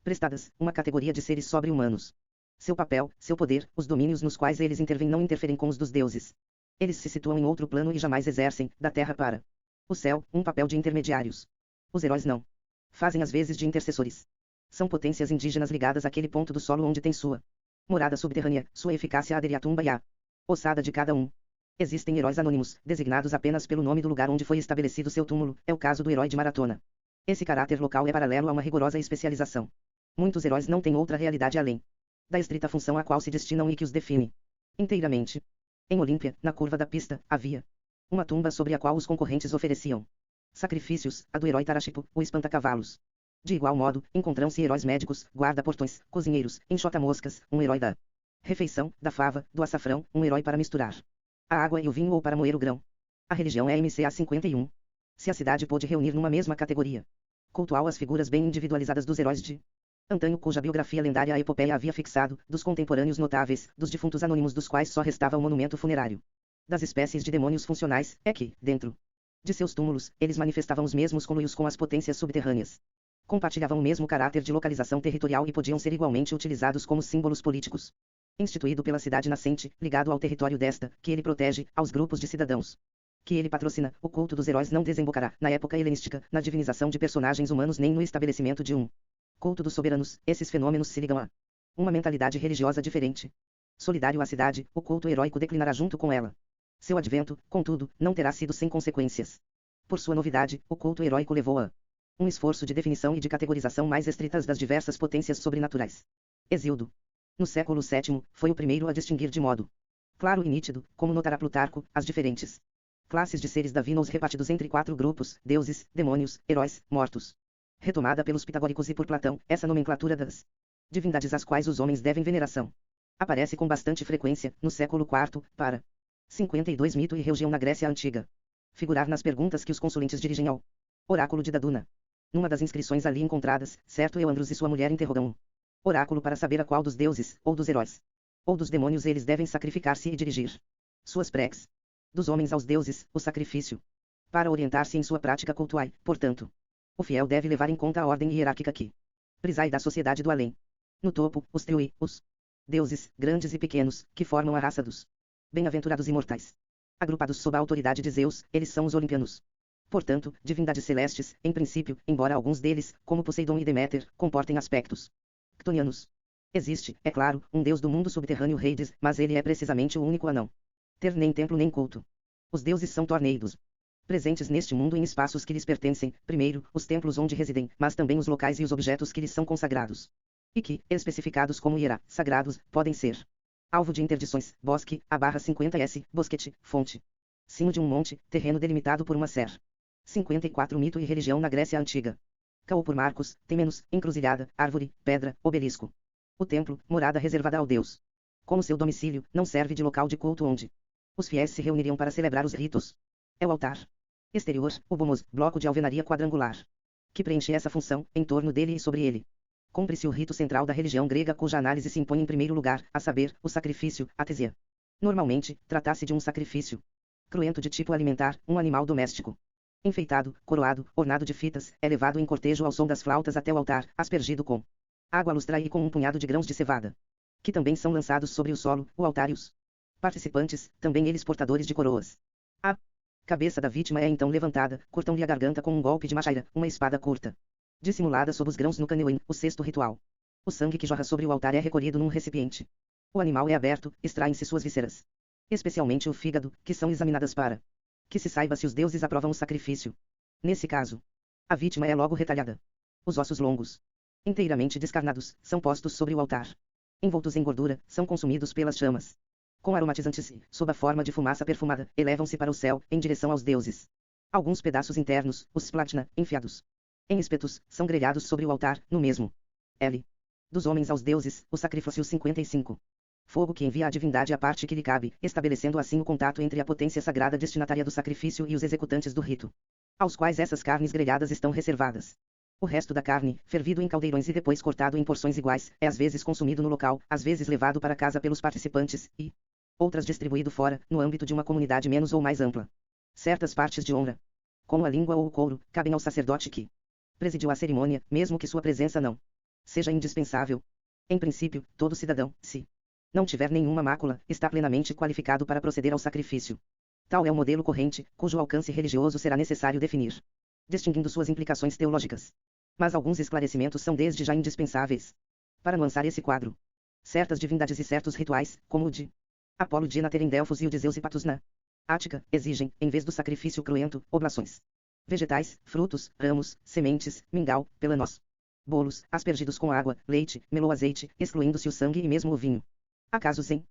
prestadas, uma categoria de seres sobre-humanos. Seu papel, seu poder, os domínios nos quais eles intervêm não interferem com os dos deuses. Eles se situam em outro plano e jamais exercem, da terra para o céu, um papel de intermediários. Os heróis não fazem as vezes de intercessores. São potências indígenas ligadas àquele ponto do solo onde tem sua morada subterrânea, sua eficácia adere à tumba e à ossada de cada um. Existem heróis anônimos, designados apenas pelo nome do lugar onde foi estabelecido seu túmulo, é o caso do herói de Maratona. Esse caráter local é paralelo a uma rigorosa especialização. Muitos heróis não têm outra realidade além da estrita função a qual se destinam e que os define inteiramente. Em Olímpia, na curva da pista, havia uma tumba sobre a qual os concorrentes ofereciam sacrifícios, a do herói Taraxipo, o espanta-cavalos. De igual modo, encontram-se heróis médicos, guarda-portões, cozinheiros, enxota-moscas, um herói da refeição, da fava, do açafrão, um herói para misturar a água e o vinho ou para moer o grão. A religião é MCA 51. Se a cidade pôde reunir numa mesma categoria cultual as figuras bem individualizadas dos heróis de antanho cuja biografia lendária a epopeia havia fixado, dos contemporâneos notáveis, dos defuntos anônimos dos quais só restava o monumento funerário, das espécies de demônios funcionais, é que, dentro de seus túmulos, eles manifestavam os mesmos conluios com as potências subterrâneas. Compartilhavam o mesmo caráter de localização territorial e podiam ser igualmente utilizados como símbolos políticos. Instituído pela cidade nascente, ligado ao território desta, que ele protege, aos grupos de cidadãos que ele patrocina, o culto dos heróis não desembocará, na época helenística, na divinização de personagens humanos nem no estabelecimento de um culto dos soberanos. Esses fenômenos se ligam a uma mentalidade religiosa diferente. Solidário à cidade, o culto heróico declinará junto com ela. Seu advento, contudo, não terá sido sem consequências. Por sua novidade, o culto heróico levou a um esforço de definição e de categorização mais estritas das diversas potências sobrenaturais. Hesíodo, no século VII, foi o primeiro a distinguir de modo claro e nítido, como notará Plutarco, as diferentes classes de seres divinos repartidos entre 4 grupos: deuses, demônios, heróis, mortos. Retomada pelos pitagóricos e por Platão, essa nomenclatura das divindades às quais os homens devem veneração aparece com bastante frequência, no século IV, para 52 Mito e religião na Grécia Antiga. Figurar nas perguntas que os consulentes dirigem ao Oráculo de Daduna. Numa das inscrições ali encontradas, certo Euandros e sua mulher interrogam um oráculo para saber a qual dos deuses, ou dos heróis, ou dos demônios eles devem sacrificar-se e dirigir suas preces. Dos homens aos deuses, o sacrifício. Para orientar-se em sua prática cultuai, portanto, o fiel deve levar em conta a ordem hierárquica que preside da sociedade do além. No topo, os Triui, os deuses, grandes e pequenos, que formam a raça dos bem-aventurados imortais. Agrupados sob a autoridade de Zeus, eles são os olimpianos. Portanto, divindades celestes, em princípio, embora alguns deles, como Poseidon e Deméter, comportem aspectos ctonianos. Existe, é claro, um deus do mundo subterrâneo Hades, mas ele é precisamente o único a não ter nem templo nem culto. Os deuses são torneidos, presentes neste mundo em espaços que lhes pertencem, primeiro, os templos onde residem, mas também os locais e os objetos que lhes são consagrados. E que, especificados como hierá, sagrados, podem ser alvo de interdições, bosque, A/50s, bosquete, fonte. Cimo de um monte, terreno delimitado por uma ser. 54 Mito e religião na Grécia Antiga. Caô por Marcos, Temenos, encruzilhada, árvore, pedra, obelisco. O templo, morada reservada ao Deus. Como seu domicílio, não serve de local de culto onde os fiéis se reuniriam para celebrar os ritos. É o altar exterior, o bomos, bloco de alvenaria quadrangular, que preenche essa função, em torno dele e sobre ele. Cumpre-se o rito central da religião grega cuja análise se impõe em primeiro lugar, a saber, o sacrifício, a tesia. Normalmente, trata-se de um sacrifício cruento de tipo alimentar, um animal doméstico. Enfeitado, coroado, ornado de fitas, é levado em cortejo ao som das flautas até o altar, aspergido com água lustra e com um punhado de grãos de cevada, que também são lançados sobre o solo, o altar e os participantes, também eles portadores de coroas. A cabeça da vítima é então levantada, cortam-lhe a garganta com um golpe de machaira, uma espada curta, dissimulada sob os grãos no caneuim, o sexto ritual. O sangue que jorra sobre o altar é recolhido num recipiente. O animal é aberto, extraem-se suas vísceras, especialmente o fígado, que são examinadas para que se saiba se os deuses aprovam o sacrifício. Nesse caso, a vítima é logo retalhada. Os ossos longos, inteiramente descarnados, são postos sobre o altar. Envoltos em gordura, são consumidos pelas chamas. Com aromatizantes e, sob a forma de fumaça perfumada, elevam-se para o céu, em direção aos deuses. Alguns pedaços internos, os splatna, enfiados em espetos, são grelhados sobre o altar, no mesmo L. Dos homens aos deuses, o sacrifício 55. Fogo que envia à divindade a parte que lhe cabe, estabelecendo assim o contato entre a potência sagrada destinatária do sacrifício e os executantes do rito, aos quais essas carnes grelhadas estão reservadas. O resto da carne, fervido em caldeirões e depois cortado em porções iguais, é às vezes consumido no local, às vezes levado para casa pelos participantes, e outras distribuído fora, no âmbito de uma comunidade menos ou mais ampla. Certas partes de honra, como a língua ou o couro, cabem ao sacerdote que presidiu a cerimônia, mesmo que sua presença não seja indispensável. Em princípio, todo cidadão, se não tiver nenhuma mácula, está plenamente qualificado para proceder ao sacrifício. Tal é o modelo corrente, cujo alcance religioso será necessário definir, distinguindo suas implicações teológicas. Mas alguns esclarecimentos são desde já indispensáveis para nuançar esse quadro. Certas divindades e certos rituais, como o de Apolo Dinater em Delfos e o de Zeus e Patus na Ática, exigem, em vez do sacrifício cruento, oblações vegetais, frutos, ramos, sementes, mingau, pelanós, bolos, aspergidos com água, leite, mel ou azeite, excluindo-se o sangue e mesmo o vinho. Há casos em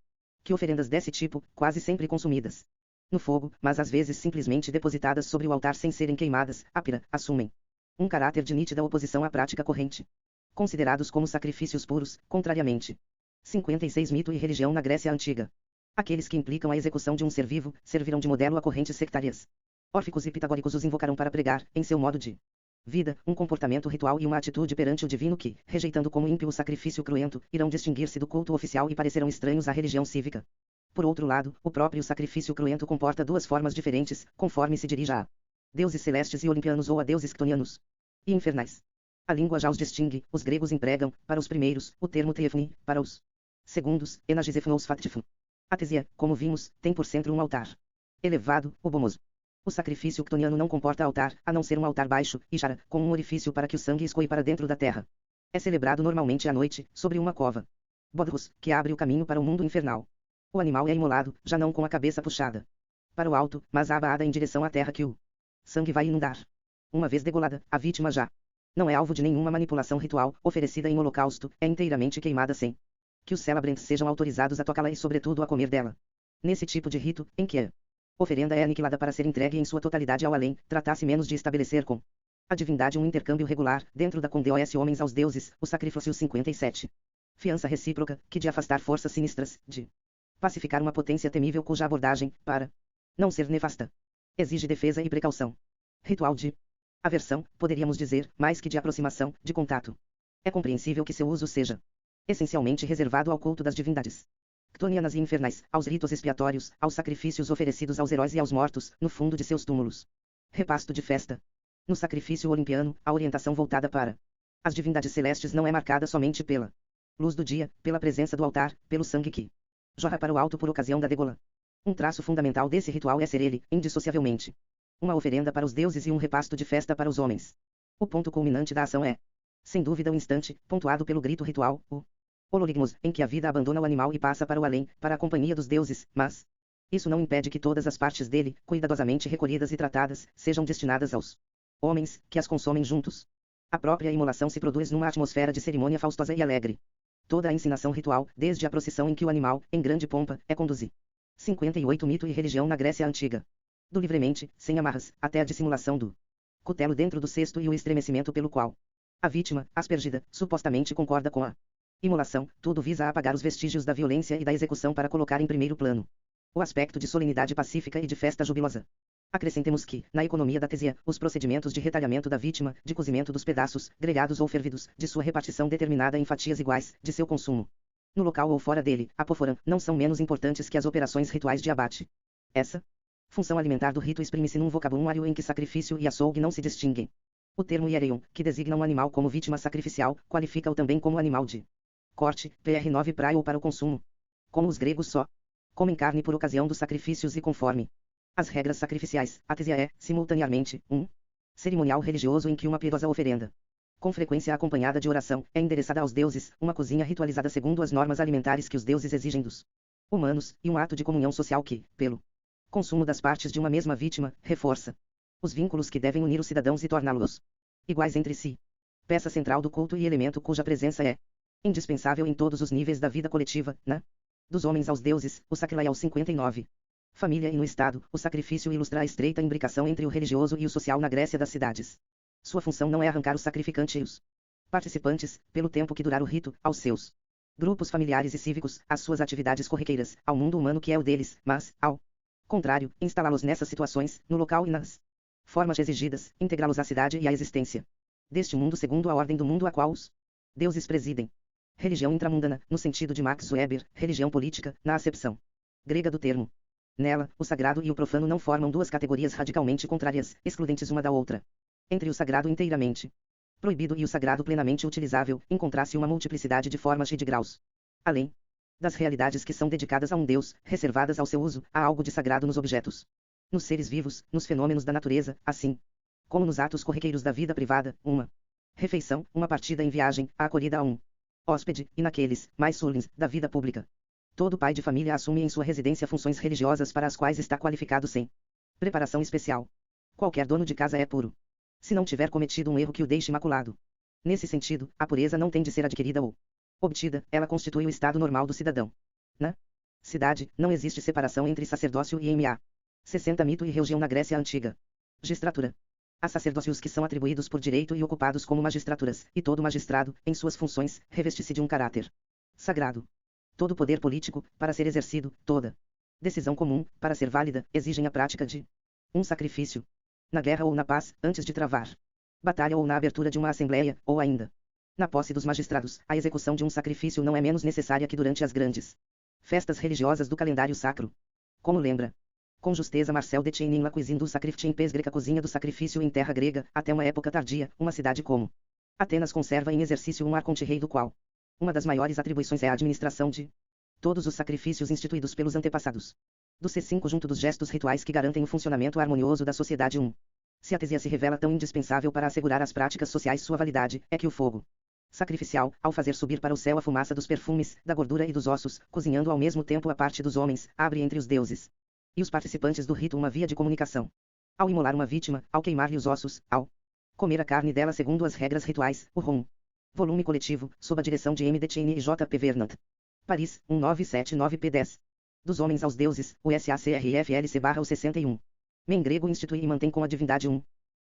que oferendas desse tipo, quase sempre consumidas no fogo, mas às vezes simplesmente depositadas sobre o altar sem serem queimadas, assumem um caráter de nítida oposição à prática corrente. Considerados como sacrifícios puros, contrariamente. 56 Mito e religião na Grécia Antiga. Aqueles que implicam a execução de um ser vivo, servirão de modelo a correntes sectárias. Órficos e pitagóricos os invocarão para pregar, em seu modo de vida, um comportamento ritual e uma atitude perante o divino que, rejeitando como ímpio o sacrifício cruento, irão distinguir-se do culto oficial e parecerão estranhos à religião cívica. Por outro lado, o próprio sacrifício cruento comporta duas formas diferentes, conforme se dirija a deuses celestes e olimpianos ou a deuses ctonianos e infernais. A língua já os distingue, os gregos empregam, para os primeiros, o termo teefni, para os segundos, enagizefon ou sfatifon. A tesia, como vimos, tem por centro um altar elevado, o bomos. O sacrifício ctoniano não comporta altar, a não ser um altar baixo, e jara, com um orifício para que o sangue escoe para dentro da terra. É celebrado normalmente à noite, sobre uma cova bodhus, que abre o caminho para o mundo infernal. O animal é imolado, já não com a cabeça puxada para o alto, mas abaada em direção à terra que o sangue vai inundar. Uma vez degolada, a vítima já não é alvo de nenhuma manipulação ritual, oferecida em holocausto, é inteiramente queimada sem que os celebrants sejam autorizados a tocá-la e sobretudo a comer dela. Nesse tipo de rito, em que a oferenda é aniquilada para ser entregue em sua totalidade ao além, trata-se menos de estabelecer com a divindade um intercâmbio regular, dentro da com DOS homens aos deuses, o sacrifício 57. Fiança recíproca, que de afastar forças sinistras, de pacificar uma potência temível cuja abordagem, para não ser nefasta, exige defesa e precaução. Ritual de Aversão, poderíamos dizer, mais que de aproximação, de contato. É compreensível que seu uso seja essencialmente reservado ao culto das divindades ctonianas e infernais, aos ritos expiatórios, aos sacrifícios oferecidos aos heróis e aos mortos, no fundo de seus túmulos. Repasto de festa. No sacrifício olimpiano, a orientação voltada para as divindades celestes não é marcada somente pela luz do dia, pela presença do altar, pelo sangue que jorra para o alto por ocasião da degola. Um traço fundamental desse ritual é ser ele, indissociavelmente, uma oferenda para os deuses e um repasto de festa para os homens. O ponto culminante da ação é, sem dúvida, o instante, pontuado pelo grito ritual, o hololigmos, em que a vida abandona o animal e passa para o além, para a companhia dos deuses, mas isso não impede que todas as partes dele, cuidadosamente recolhidas e tratadas, sejam destinadas aos homens, que as consomem juntos. A própria imolação se produz numa atmosfera de cerimônia faustosa e alegre. Toda a ensinação ritual, desde a procissão em que o animal, em grande pompa, é conduzido. 58 Mito e religião na Grécia Antiga. Do livremente, sem amarras, até a dissimulação do cutelo dentro do cesto e o estremecimento pelo qual a vítima, aspergida, supostamente concorda com a imolação, tudo visa apagar os vestígios da violência e da execução para colocar em primeiro plano o aspecto de solenidade pacífica e de festa jubilosa. Acrescentemos que, na economia da tesia, os procedimentos de retalhamento da vítima, de cozimento dos pedaços, grelhados ou fervidos, de sua repartição determinada em fatias iguais, de seu consumo no local ou fora dele, apoforam, não são menos importantes que as operações rituais de abate. Essa função alimentar do rito exprime-se num vocabulário em que sacrifício e açougue não se distinguem. O termo hiereion, que designa um animal como vítima sacrificial, qualifica-o também como animal de corte, PR9 praia ou para o consumo. Como os gregos só comem carne por ocasião dos sacrifícios e conforme as regras sacrificiais, a tesia é, simultaneamente, um cerimonial religioso em que uma piedosa oferenda, com frequência acompanhada de oração, é endereçada aos deuses, uma cozinha ritualizada segundo as normas alimentares que os deuses exigem dos humanos, e um ato de comunhão social que, pelo consumo das partes de uma mesma vítima, reforça os vínculos que devem unir os cidadãos e torná-los iguais entre si. Peça central do culto e elemento cuja presença é indispensável em todos os níveis da vida coletiva, dos homens aos deuses, o sacrilaial 59. Família e no Estado, o sacrifício ilustra a estreita imbricação entre o religioso e o social na Grécia das cidades. Sua função não é arrancar o sacrificante e os participantes, pelo tempo que durar o rito, aos seus grupos familiares e cívicos, às suas atividades corriqueiras, ao mundo humano que é o deles, mas, ao contrário, instalá-los nessas situações, no local e nas formas exigidas, integrá-los à cidade e à existência deste mundo segundo a ordem do mundo a qual os deuses presidem. Religião intramundana, no sentido de Max Weber, religião política, na acepção grega do termo. Nela, o sagrado e o profano não formam duas categorias radicalmente contrárias, excludentes uma da outra. Entre o sagrado inteiramente proibido e o sagrado plenamente utilizável, encontra-se uma multiplicidade de formas e de graus. Além das realidades que são dedicadas a um Deus, reservadas ao seu uso, há algo de sagrado nos objetos, nos seres vivos, nos fenômenos da natureza, assim como nos atos corriqueiros da vida privada, uma refeição, uma partida em viagem, a acolhida a um hóspede, e naqueles, mais solenes, da vida pública. Todo pai de família assume em sua residência funções religiosas para as quais está qualificado sem preparação especial. Qualquer dono de casa é puro, se não tiver cometido um erro que o deixe imaculado. Nesse sentido, a pureza não tem de ser adquirida ou obtida, ela constitui o estado normal do cidadão. Na cidade, não existe separação entre sacerdócio e M.A. 60 Mito e religião na Grécia Antiga. Magistratura. Há sacerdócios que são atribuídos por direito e ocupados como magistraturas, e todo magistrado, em suas funções, reveste-se de um caráter sagrado. Todo poder político, para ser exercido, toda decisão comum, para ser válida, exigem a prática de um sacrifício. Na guerra ou na paz, antes de travar batalha ou na abertura de uma assembleia, ou ainda na posse dos magistrados, a execução de um sacrifício não é menos necessária que durante as grandes festas religiosas do calendário sacro. Como lembra com justeza Marcel Detienne em La Cuisine du Sacrifice em Pes Greca, cozinha do sacrifício em terra grega, até uma época tardia, uma cidade como Atenas conserva em exercício um arconte-rei do qual uma das maiores atribuições é a administração de todos os sacrifícios instituídos pelos antepassados. Do C5 junto dos gestos rituais que garantem o funcionamento harmonioso da sociedade 1. Se a tesia se revela tão indispensável para assegurar às práticas sociais sua validade, é que o fogo sacrificial, ao fazer subir para o céu a fumaça dos perfumes, da gordura e dos ossos, cozinhando ao mesmo tempo a parte dos homens, abre entre os deuses e os participantes do rito uma via de comunicação. Ao imolar uma vítima, ao queimar-lhe os ossos, ao comer a carne dela segundo as regras rituais, o ROM. Volume coletivo, sob a direção de M. Detienne e J. P. Vernant. Paris, 1979 p. 10. Dos homens aos deuses, o SACRFLC/o 61. Em grego institui e mantém com a divindade um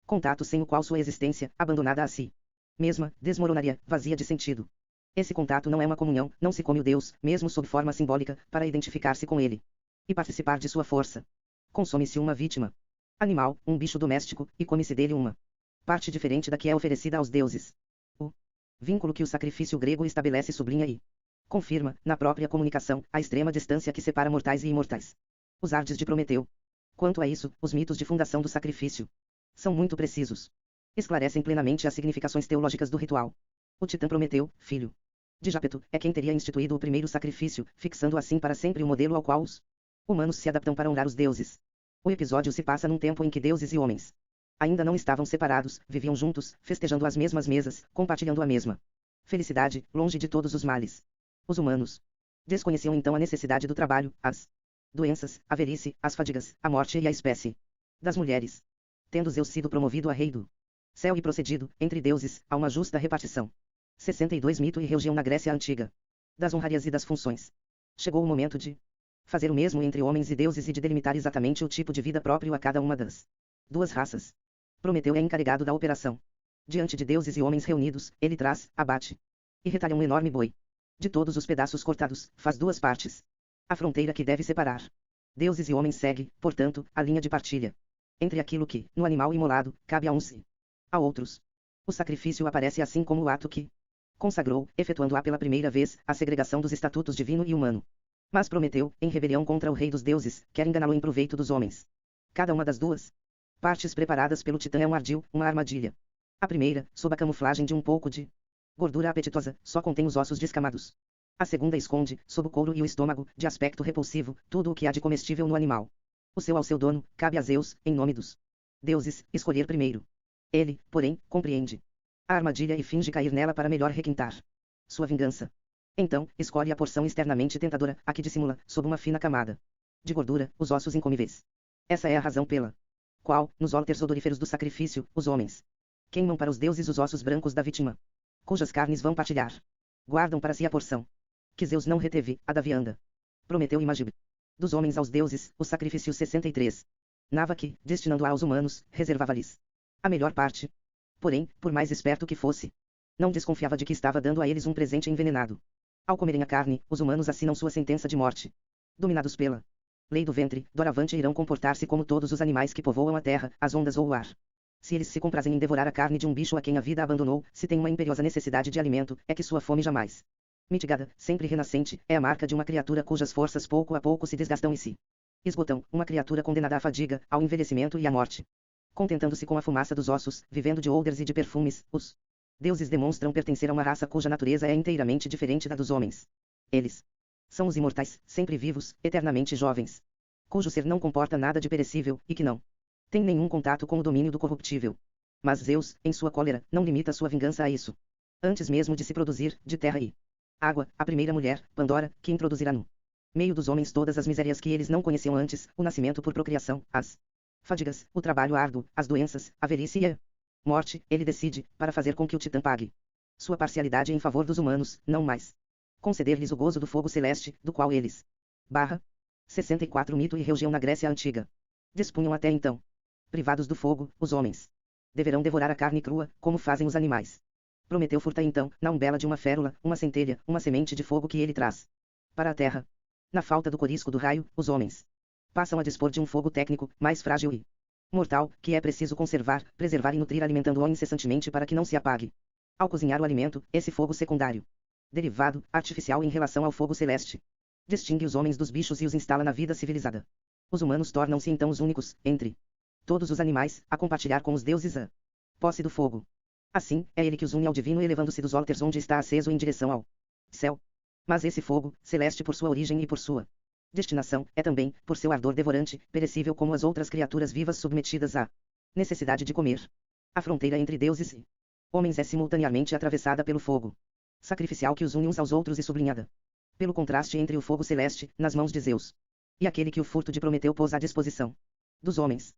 contato sem o qual sua existência, abandonada a si mesma, desmoronaria, vazia de sentido. Esse contato não é uma comunhão, não se come o Deus, mesmo sob forma simbólica, para identificar-se com ele e participar de sua força. Consome-se uma vítima animal, um bicho doméstico, e come-se dele uma parte diferente da que é oferecida aos deuses. O vínculo que o sacrifício grego estabelece sublinha e confirma, na própria comunicação, a extrema distância que separa mortais e imortais. Os ardes de Prometeu. Quanto a isso, os mitos de fundação do sacrifício são muito precisos. Esclarecem plenamente as significações teológicas do ritual. O titã Prometeu, filho de Jápeto, é quem teria instituído o primeiro sacrifício, fixando assim para sempre o modelo ao qual os humanos se adaptam para honrar os deuses. O episódio se passa num tempo em que deuses e homens ainda não estavam separados, viviam juntos, festejando as mesmas mesas, compartilhando a mesma felicidade, longe de todos os males. Os humanos desconheciam então a necessidade do trabalho, as doenças, a velhice, as fadigas, a morte e a espécie das mulheres. Tendo Zeus sido promovido a rei do céu e procedido, entre deuses, a uma justa repartição. 62 Mito e religião na Grécia Antiga. Das honrarias e das funções. Chegou o momento de fazer o mesmo entre homens e deuses e de delimitar exatamente o tipo de vida próprio a cada uma das duas raças. Prometeu é encarregado da operação. Diante de deuses e homens reunidos, ele traz, abate e retalha um enorme boi. De todos os pedaços cortados, faz duas partes. A fronteira que deve separar deuses e homens segue, portanto, a linha de partilha entre aquilo que, no animal imolado, cabe a uns e a outros. O sacrifício aparece assim como o ato que consagrou, efetuando-a pela primeira vez, a segregação dos estatutos divino e humano. Mas Prometeu, em rebelião contra o rei dos deuses, quer enganá-lo em proveito dos homens. Cada uma das duas partes preparadas pelo titã é um ardil, uma armadilha. A primeira, sob a camuflagem de um pouco de gordura apetitosa, só contém os ossos descamados. A segunda esconde, sob o couro e o estômago, de aspecto repulsivo, tudo o que há de comestível no animal. O seu ao seu dono, cabe a Zeus, em nome dos deuses, escolher primeiro. Ele, porém, compreende a armadilha e finge cair nela para melhor requintar sua vingança. Então, escolhe a porção externamente tentadora, a que dissimula, sob uma fina camada de gordura, os ossos incomíveis. Essa é a razão pela qual, nos óleos odoríferos do sacrifício, os homens queimam para os deuses os ossos brancos da vítima, cujas carnes vão partilhar. Guardam para si a porção que Zeus não reteve, a da vianda. Prometeu e Magibe. Dos homens aos deuses, o sacrifício 63. Nava que, destinando-a aos humanos, reservava-lhes a melhor parte. Porém, por mais esperto que fosse, não desconfiava de que estava dando a eles um presente envenenado. Ao comerem a carne, os humanos assinam sua sentença de morte. Dominados pela lei do ventre, doravante irão comportar-se como todos os animais que povoam a terra, as ondas ou o ar. Se eles se comprazem em devorar a carne de um bicho a quem a vida abandonou, se tem uma imperiosa necessidade de alimento, é que sua fome jamais mitigada, sempre renascente, é a marca de uma criatura cujas forças pouco a pouco se desgastam e se esgotam, uma criatura condenada à fadiga, ao envelhecimento e à morte. Contentando-se com a fumaça dos ossos, vivendo de odores e de perfumes, os deuses demonstram pertencer a uma raça cuja natureza é inteiramente diferente da dos homens. Eles são os imortais, sempre vivos, eternamente jovens, cujo ser não comporta nada de perecível, e que não tem nenhum contato com o domínio do corruptível. Mas Zeus, em sua cólera, não limita sua vingança a isso. Antes mesmo de se produzir, de terra e água, a primeira mulher, Pandora, que introduzirá no meio dos homens todas as misérias que eles não conheciam antes, o nascimento por procriação, as fadigas, o trabalho árduo, as doenças, a velhice e a morte, ele decide, para fazer com que o titã pague sua parcialidade em favor dos humanos, não mais conceder-lhes o gozo do fogo celeste, do qual eles 64 Mito e religião na Grécia Antiga dispunham até então. Privados do fogo, os homens deverão devorar a carne crua, como fazem os animais. Prometeu furta então, na umbela de uma férula, uma centelha, uma semente de fogo que ele traz para a terra. Na falta do corisco do raio, os homens passam a dispor de um fogo técnico, mais frágil e mortal, que é preciso conservar, preservar e nutrir alimentando-o incessantemente para que não se apague. Ao cozinhar o alimento, esse fogo secundário, derivado, artificial em relação ao fogo celeste, distingue os homens dos bichos e os instala na vida civilizada. Os humanos tornam-se então os únicos, entre todos os animais, a compartilhar com os deuses a posse do fogo. Assim, é ele que os une ao divino elevando-se dos alters onde está aceso em direção ao céu. Mas esse fogo, celeste por sua origem e por sua destinação, é também, por seu ardor devorante, perecível como as outras criaturas vivas submetidas à necessidade de comer. A fronteira entre deuses e homens é simultaneamente atravessada pelo fogo sacrificial que os une uns aos outros e sublinhada pelo contraste entre o fogo celeste, nas mãos de Zeus, e aquele que o furto de Prometeu pôs à disposição dos homens.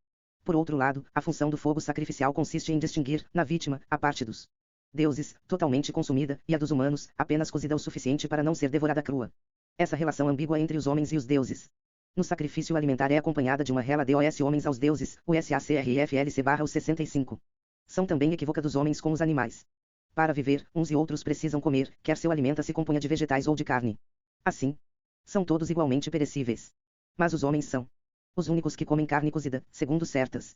Por outro lado, a função do fogo sacrificial consiste em distinguir, na vítima, a parte dos deuses, totalmente consumida, e a dos humanos, apenas cozida o suficiente para não ser devorada crua. Essa relação ambígua entre os homens e os deuses no sacrifício alimentar é acompanhada de uma rela dos homens aos deuses, o SACRFLC/65. São também equívoca dos homens com os animais. Para viver, uns e outros precisam comer, quer seu alimento se componha de vegetais ou de carne. Assim, são todos igualmente perecíveis. Mas os homens são os únicos que comem carne cozida, segundo certas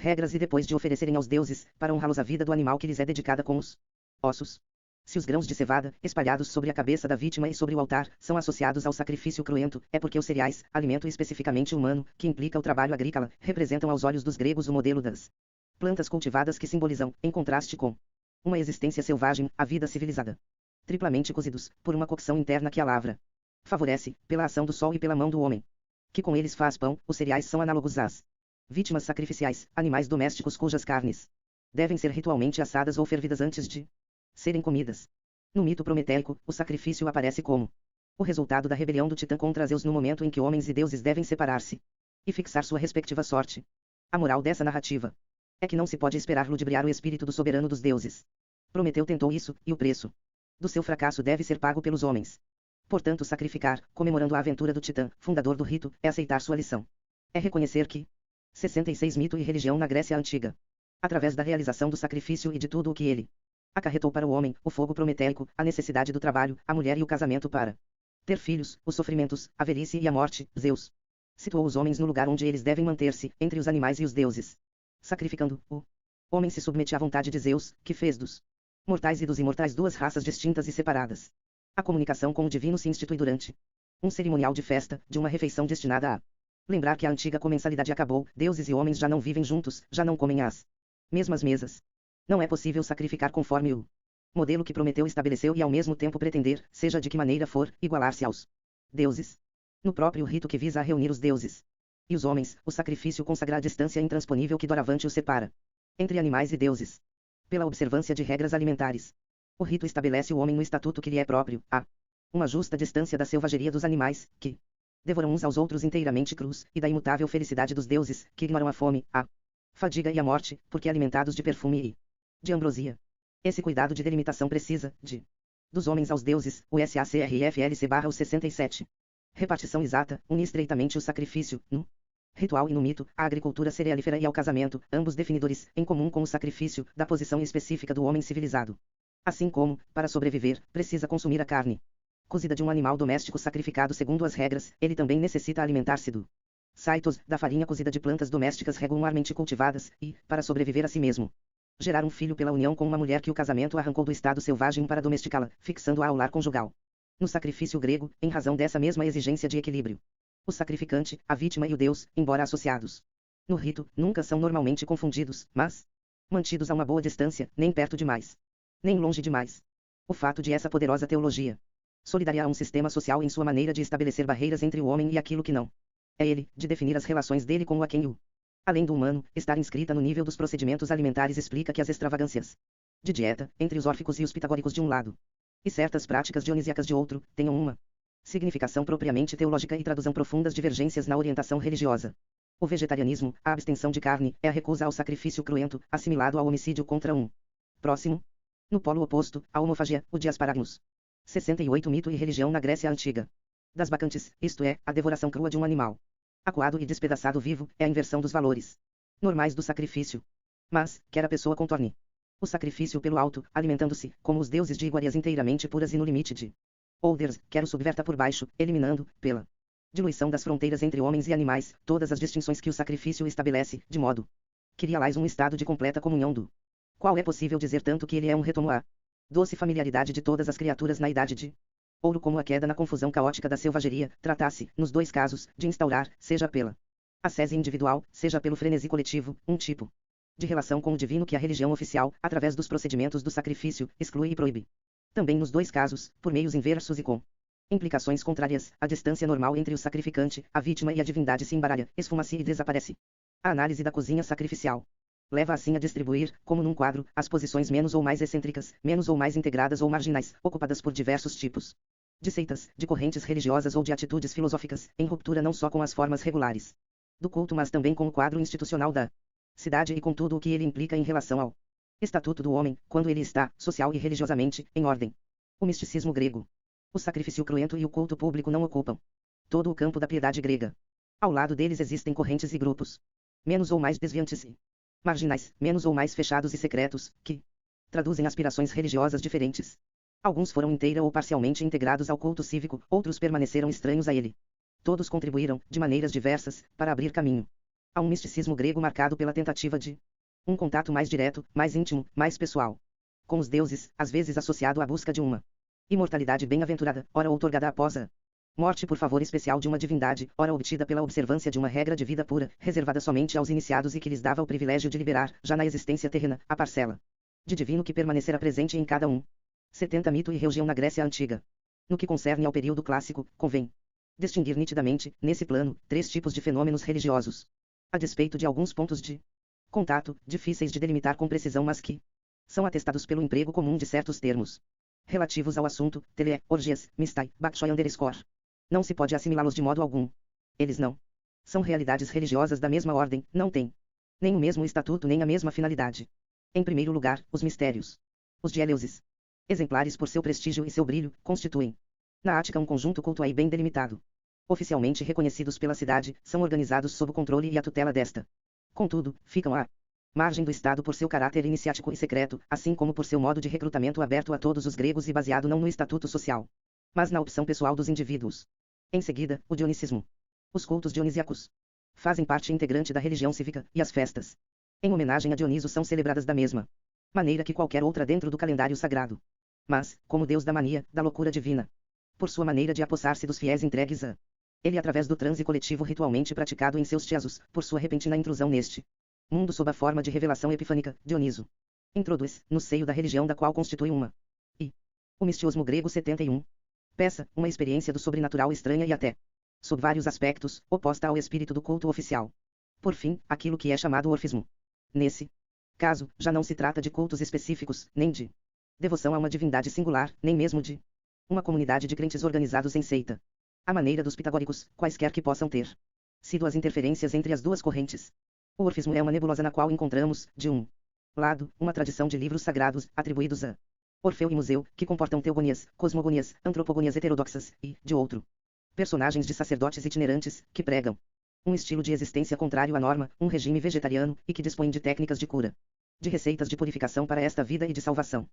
regras e depois de oferecerem aos deuses, para honrá-los a vida do animal que lhes é dedicada com os ossos. Se os grãos de cevada, espalhados sobre a cabeça da vítima e sobre o altar, são associados ao sacrifício cruento, é porque os cereais, alimento especificamente humano, que implica o trabalho agrícola, representam aos olhos dos gregos o modelo das plantas cultivadas que simbolizam, em contraste com uma existência selvagem, a vida civilizada. Triplamente cozidos, por uma cocção interna que a lavra favorece, pela ação do sol e pela mão do homem, que com eles faz pão, os cereais são análogos às vítimas sacrificiais, animais domésticos cujas carnes devem ser ritualmente assadas ou fervidas antes de serem comidas. No mito prometeico, o sacrifício aparece como o resultado da rebelião do Titã contra Zeus no momento em que homens e deuses devem separar-se e fixar sua respectiva sorte. A moral dessa narrativa é que não se pode esperar ludibriar o espírito do soberano dos deuses. Prometeu tentou isso, e o preço do seu fracasso deve ser pago pelos homens. Portanto, sacrificar, comemorando a aventura do Titã, fundador do rito, é aceitar sua lição. É reconhecer que 66 Mito e religião na Grécia Antiga. Através da realização do sacrifício e de tudo o que ele acarretou para o homem, o fogo prometeico, a necessidade do trabalho, a mulher e o casamento para ter filhos, os sofrimentos, a velhice e a morte, Zeus situou os homens no lugar onde eles devem manter-se, entre os animais e os deuses. Sacrificando, o homem se submete à vontade de Zeus, que fez dos mortais e dos imortais duas raças distintas e separadas. A comunicação com o divino se institui durante um cerimonial de festa, de uma refeição destinada a lembrar que a antiga comensalidade acabou, deuses e homens já não vivem juntos, já não comem às mesmas mesas. Não é possível sacrificar conforme o modelo que Prometeu estabeleceu e ao mesmo tempo pretender, seja de que maneira for, igualar-se aos deuses. No próprio rito que visa a reunir os deuses e os homens, o sacrifício consagra a distância intransponível que doravante os separa entre animais e deuses. Pela observância de regras alimentares, o rito estabelece o homem no estatuto que lhe é próprio, a uma justa distância da selvageria dos animais, que devoram uns aos outros inteiramente crus, e da imutável felicidade dos deuses, que ignoram a fome, a fadiga e a morte, porque alimentados de perfume e de ambrosia. Esse cuidado de delimitação precisa, dos homens aos deuses, o SACRFLC/67. Repartição exata, une estreitamente o sacrifício, no ritual e no mito, a agricultura cerealífera e ao casamento, ambos definidores, em comum com o sacrifício, da posição específica do homem civilizado. Assim como, para sobreviver, precisa consumir a carne cozida de um animal doméstico sacrificado segundo as regras, ele também necessita alimentar-se do saitos, da farinha cozida de plantas domésticas regularmente cultivadas, e, para sobreviver a si mesmo, gerar um filho pela união com uma mulher que o casamento arrancou do estado selvagem para domesticá-la, fixando-a ao lar conjugal. No sacrifício grego, em razão dessa mesma exigência de equilíbrio, o sacrificante, a vítima e o deus, embora associados no rito, nunca são normalmente confundidos, mas mantidos a uma boa distância, nem perto demais, nem longe demais. O fato de essa poderosa teologia solidaria a um sistema social em sua maneira de estabelecer barreiras entre o homem e aquilo que não é ele, de definir as relações dele com o a quem o além do humano, estar inscrita no nível dos procedimentos alimentares explica que as extravagâncias de dieta, entre os órficos e os pitagóricos de um lado, e certas práticas dionisíacas de outro, tenham uma significação propriamente teológica e traduzam profundas divergências na orientação religiosa. O vegetarianismo, a abstenção de carne, é a recusa ao sacrifício cruento, assimilado ao homicídio contra um próximo. No polo oposto, a homofagia, o diasparagmus. 68 Mito e religião na Grécia Antiga. Das bacantes, isto é, a devoração crua de um animal acuado e despedaçado vivo, é a inversão dos valores normais do sacrifício. Mas, quer a pessoa contorne o sacrifício pelo alto, alimentando-se, como os deuses de iguarias inteiramente puras e no limite de Others, quer o subverta por baixo, eliminando, pela diluição das fronteiras entre homens e animais, todas as distinções que o sacrifício estabelece, de modo que realize um estado de completa comunhão do qual é possível dizer tanto que ele é um retomo à doce familiaridade de todas as criaturas na idade de ouro como a queda na confusão caótica da selvageria, tratasse, nos dois casos, de instaurar, seja pela ascese individual, seja pelo frenesi coletivo, um tipo de relação com o divino que a religião oficial, através dos procedimentos do sacrifício, exclui e proíbe. Também nos dois casos, por meios inversos e com implicações contrárias, a distância normal entre o sacrificante, a vítima e a divindade se embaralha, esfuma-se e desaparece. A análise da cozinha sacrificial leva assim a distribuir, como num quadro, as posições menos ou mais excêntricas, menos ou mais integradas ou marginais, ocupadas por diversos tipos de seitas, de correntes religiosas ou de atitudes filosóficas, em ruptura não só com as formas regulares do culto mas também com o quadro institucional da cidade e com tudo o que ele implica em relação ao estatuto do homem, quando ele está, social e religiosamente, em ordem. O misticismo grego, o sacrifício cruento e o culto público não ocupam todo o campo da piedade grega. Ao lado deles existem correntes e grupos, menos ou mais desviantes e marginais, menos ou mais fechados e secretos, que traduzem aspirações religiosas diferentes. Alguns foram inteira ou parcialmente integrados ao culto cívico, outros permaneceram estranhos a ele. Todos contribuíram, de maneiras diversas, para abrir caminho Há um misticismo grego marcado pela tentativa de um contato mais direto, mais íntimo, mais pessoal com os deuses, às vezes associado à busca de uma imortalidade bem-aventurada, ora outorgada após a morte por favor especial de uma divindade, ora obtida pela observância de uma regra de vida pura, reservada somente aos iniciados e que lhes dava o privilégio de liberar, já na existência terrena, a parcela de divino que permanecerá presente em cada um. 70 Mito e religião na Grécia Antiga. No que concerne ao período clássico, convém distinguir nitidamente, nesse plano, três tipos de fenômenos religiosos. A despeito de alguns pontos de contato, difíceis de delimitar com precisão mas que são atestados pelo emprego comum de certos termos relativos ao assunto, tele, orgias, mistai, bakshoy underscore. Não se pode assimilá-los de modo algum. Eles não são realidades religiosas da mesma ordem, não têm nem o mesmo estatuto nem a mesma finalidade. Em primeiro lugar, os mistérios. Os de Eleusis, exemplares por seu prestígio e seu brilho, constituem na Ática um conjunto cultuai bem delimitado. Oficialmente reconhecidos pela cidade, são organizados sob o controle e a tutela desta. Contudo, ficam à margem do Estado por seu caráter iniciático e secreto, assim como por seu modo de recrutamento aberto a todos os gregos e baseado não no estatuto social, mas na opção pessoal dos indivíduos. Em seguida, o dionicismo. Os cultos dionisíacos fazem parte integrante da religião cívica, e as festas em homenagem a Dioniso são celebradas da mesma maneira que qualquer outra dentro do calendário sagrado. Mas, como deus da mania, da loucura divina, por sua maneira de apossar-se dos fiéis entregues a ele através do transe coletivo ritualmente praticado em seus teasos, por sua repentina intrusão neste mundo sob a forma de revelação epifânica, Dioniso introduz, no seio da religião da qual constitui uma e o mistiosmo grego 71. Peça, uma experiência do sobrenatural estranha e até, sob vários aspectos, oposta ao espírito do culto oficial. Por fim, aquilo que é chamado orfismo. Nesse caso, já não se trata de cultos específicos, nem de devoção a uma divindade singular, nem mesmo de uma comunidade de crentes organizados em seita. À maneira dos pitagóricos, quaisquer que possam ter sido as interferências entre as duas correntes. O orfismo é uma nebulosa na qual encontramos, de um lado, uma tradição de livros sagrados, atribuídos a Orfeu e Museu, que comportam teogonias, cosmogonias, antropogonias heterodoxas, e, de outro, personagens de sacerdotes itinerantes, que pregam um estilo de existência contrário à norma, um regime vegetariano, e que dispõem de técnicas de cura, de receitas de purificação para esta vida e de salvação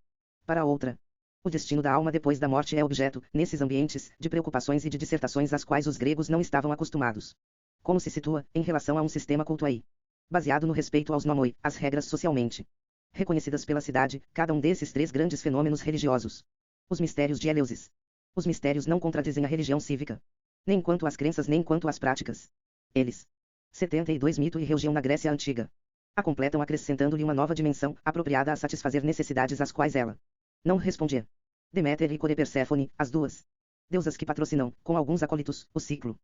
para a outra. O destino da alma depois da morte é objeto, nesses ambientes, de preocupações e de dissertações às quais os gregos não estavam acostumados. Como se situa, em relação a um sistema cultuai, baseado no respeito aos nomoi, as regras socialmente reconhecidas pela cidade, cada um desses três grandes fenômenos religiosos. Os mistérios de Eleusis. Os mistérios não contradizem a religião cívica, nem quanto às crenças nem quanto às práticas. Eles. 72 Mito e religião na Grécia Antiga. A completam acrescentando-lhe uma nova dimensão, apropriada a satisfazer necessidades às quais ela não respondia. Deméter e Core Perséfone, as duas deusas que patrocinam, com alguns acólitos, o ciclo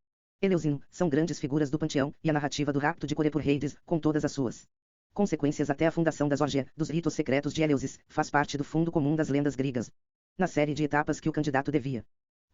eleusino, são grandes figuras do panteão, e a narrativa do rapto de Core por Hades, com todas as suas consequências até a fundação das orgia, dos ritos secretos de Eleusis, faz parte do fundo comum das lendas gregas. Na série de etapas que o candidato devia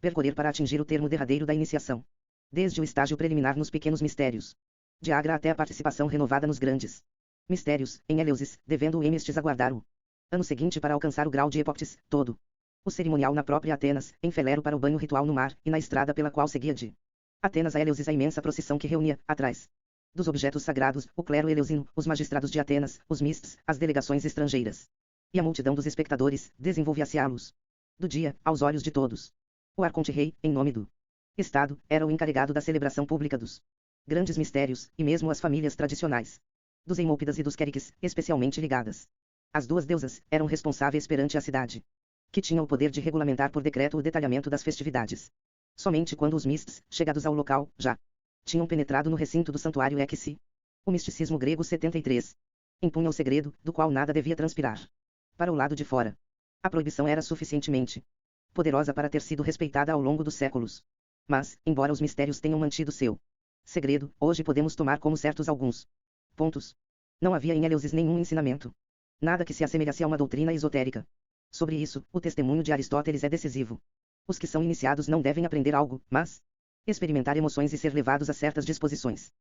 percorrer para atingir o termo derradeiro da iniciação. Desde o estágio preliminar nos pequenos mistérios de Agra até a participação renovada nos grandes mistérios, em Eleusis, devendo o Emestes aguardar o ano seguinte para alcançar o grau de Epoptis, todo o cerimonial na própria Atenas, em Felero para o banho ritual no mar, e na estrada pela qual seguia de Atenas a Eleusis a imensa procissão que reunia, atrás dos objetos sagrados, o clero eleusino, os magistrados de Atenas, os mists, as delegações estrangeiras. E a multidão dos espectadores, desenvolvia-se à luz do dia, aos olhos de todos. O arconte-rei, em nome do Estado, era o encarregado da celebração pública dos grandes mistérios, e mesmo as famílias tradicionais dos Eimópidas e dos Queriques, especialmente ligadas as duas deusas, eram responsáveis perante a cidade, que tinha o poder de regulamentar por decreto o detalhamento das festividades. Somente quando os mists, chegados ao local, já tinham penetrado no recinto do santuário é que se o misticismo grego 73 impunha o segredo, do qual nada devia transpirar para o lado de fora. A proibição era suficientemente poderosa para ter sido respeitada ao longo dos séculos. Mas, embora os mistérios tenham mantido seu segredo, hoje podemos tomar como certos alguns pontos. Não havia em Eleusis nenhum ensinamento, nada que se assemelhasse a uma doutrina esotérica. Sobre isso, o testemunho de Aristóteles é decisivo. Os que são iniciados não devem aprender algo, mas experimentar emoções e ser levados a certas disposições.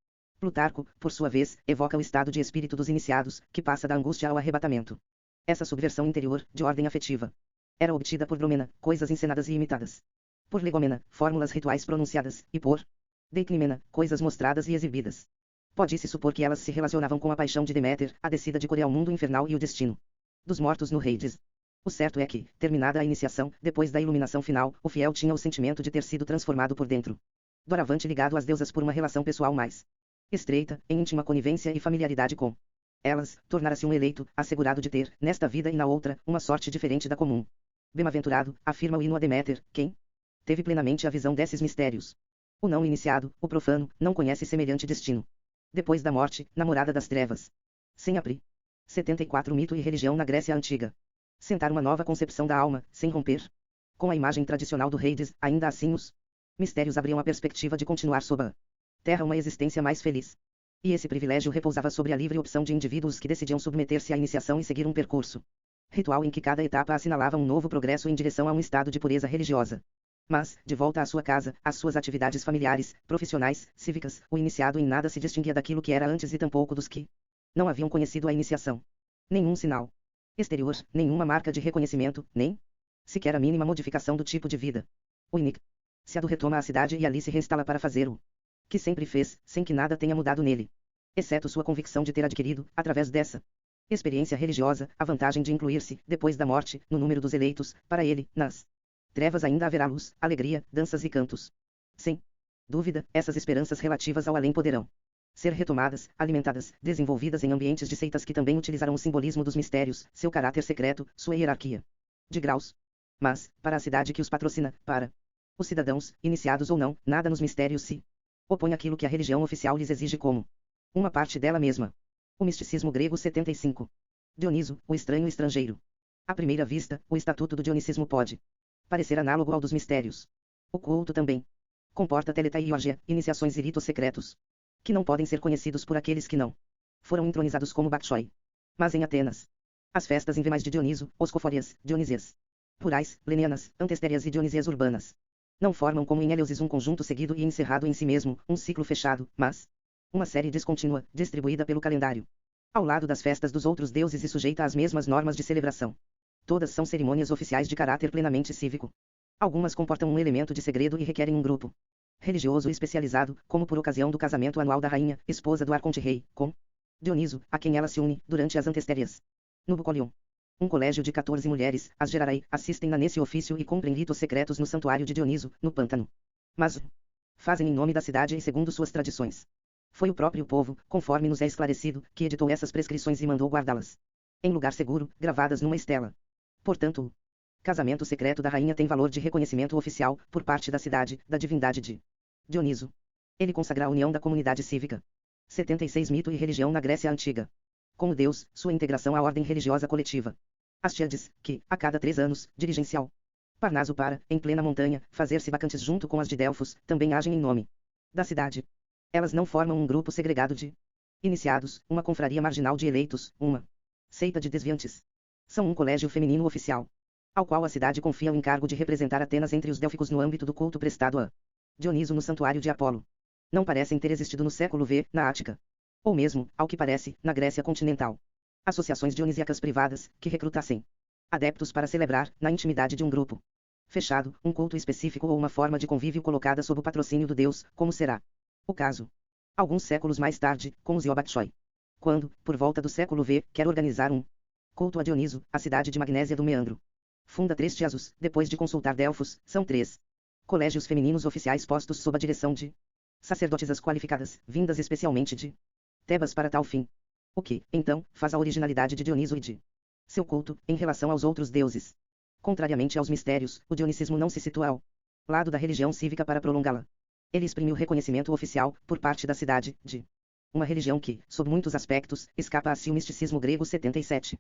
Plutarco, por sua vez, evoca o estado de espírito dos iniciados, que passa da angústia ao arrebatamento. Essa subversão interior, de ordem afetiva, era obtida por Dromena, coisas encenadas e imitadas; por Legomena, fórmulas rituais pronunciadas; e por Deiclymena, coisas mostradas e exibidas. Pode-se supor que elas se relacionavam com a paixão de Deméter, a descida de Core ao mundo infernal e o destino dos mortos no Hades. O certo é que, terminada a iniciação, depois da iluminação final, o fiel tinha o sentimento de ter sido transformado por dentro. Doravante ligado às deusas por uma relação pessoal mais estreita, em íntima conivência e familiaridade com elas, tornara-se um eleito, assegurado de ter, nesta vida e na outra, uma sorte diferente da comum. Bem-aventurado, afirma o hino a Deméter, quem teve plenamente a visão desses mistérios. O não iniciado, o profano, não conhece semelhante destino. Depois da morte, namorada das trevas. Sem apri. 74 Mito e religião na Grécia Antiga. Sentar uma nova concepção da alma, sem romper com a imagem tradicional do Hades, ainda assim os mistérios abriam a perspectiva de continuar sob a terra uma existência mais feliz. E esse privilégio repousava sobre a livre opção de indivíduos que decidiam submeter-se à iniciação e seguir um percurso ritual em que cada etapa assinalava um novo progresso em direção a um estado de pureza religiosa. Mas, de volta à sua casa, às suas atividades familiares, profissionais, cívicas, o iniciado em nada se distinguia daquilo que era antes e tampouco dos que não haviam conhecido a iniciação. Nenhum sinal exterior, nenhuma marca de reconhecimento, nem sequer a mínima modificação do tipo de vida. O iniciado retoma a cidade e ali se reinstala para fazer o que sempre fez, sem que nada tenha mudado nele, exceto sua convicção de ter adquirido, através dessa experiência religiosa, a vantagem de incluir-se, depois da morte, no número dos eleitos. Para ele, nas trevas ainda haverá luz, alegria, danças e cantos. Sem dúvida, essas esperanças relativas ao além poderão ser retomadas, alimentadas, desenvolvidas em ambientes de seitas que também utilizarão o simbolismo dos mistérios, seu caráter secreto, sua hierarquia de graus. Mas, para a cidade que os patrocina, para os cidadãos, iniciados ou não, nada nos mistérios se opõe àquilo que a religião oficial lhes exige como uma parte dela mesma. O misticismo grego 75. Dioniso, o estranho estrangeiro. À primeira vista, o estatuto do dionicismo pode parecer análogo ao dos mistérios. O culto também comporta teleta e orgia, iniciações e ritos secretos, que não podem ser conhecidos por aqueles que não foram entronizados como Bakshoi. Mas em Atenas, as festas invernais de Dioniso, oscofórias, dionísias rurais, lenianas, antestérias e dionísias urbanas, não formam como em Eleusis um conjunto seguido e encerrado em si mesmo, um ciclo fechado, mas uma série descontínua, distribuída pelo calendário, ao lado das festas dos outros deuses e sujeita às mesmas normas de celebração. Todas são cerimônias oficiais de caráter plenamente cívico. Algumas comportam um elemento de segredo e requerem um grupo religioso especializado, como por ocasião do casamento anual da rainha, esposa do arconte-rei, com Dioniso, a quem ela se une, durante as antestérias. No Bucolion, um colégio de 14 mulheres, as Gerarai, assistem-na nesse ofício e cumprem ritos secretos no santuário de Dioniso, no pântano. Mas fazem em nome da cidade e segundo suas tradições. Foi o próprio povo, conforme nos é esclarecido, que editou essas prescrições e mandou guardá-las em lugar seguro, gravadas numa estela. Portanto, o casamento secreto da rainha tem valor de reconhecimento oficial, por parte da cidade, da divindade de Dioniso. Ele consagra a união da comunidade cívica. 76 Mito e religião na Grécia Antiga. Com o deus, sua integração à ordem religiosa coletiva. As Tíades, que, a cada 3 anos, dirigem-se ao Parnaso para, em plena montanha, fazer-se bacantes junto com as de Delfos, também agem em nome da cidade. Elas não formam um grupo segregado de iniciados, uma confraria marginal de eleitos, uma seita de desviantes. São um colégio feminino oficial, ao qual a cidade confia o encargo de representar Atenas entre os délficos no âmbito do culto prestado a Dioniso no santuário de Apolo. Não parecem ter existido no século V, na Ática, ou mesmo, ao que parece, na Grécia continental, associações dionisíacas privadas, que recrutassem adeptos para celebrar, na intimidade de um grupo fechado, um culto específico ou uma forma de convívio colocada sob o patrocínio do deus, como será o caso alguns séculos mais tarde, com os Iobaxoi. Quando, por volta do século V, quer organizar um culto a Dioniso, a cidade de Magnésia do Meandro funda 3 tiasos, depois de consultar Delfos, são 3 colégios femininos oficiais postos sob a direção de sacerdotisas qualificadas, vindas especialmente de Tebas para tal fim. O que, então, faz a originalidade de Dioniso e de seu culto, em relação aos outros deuses. Contrariamente aos mistérios, o dionicismo não se situa ao lado da religião cívica para prolongá-la. Ele exprime o reconhecimento oficial, por parte da cidade, de uma religião que, sob muitos aspectos, escapa a si o misticismo grego 77.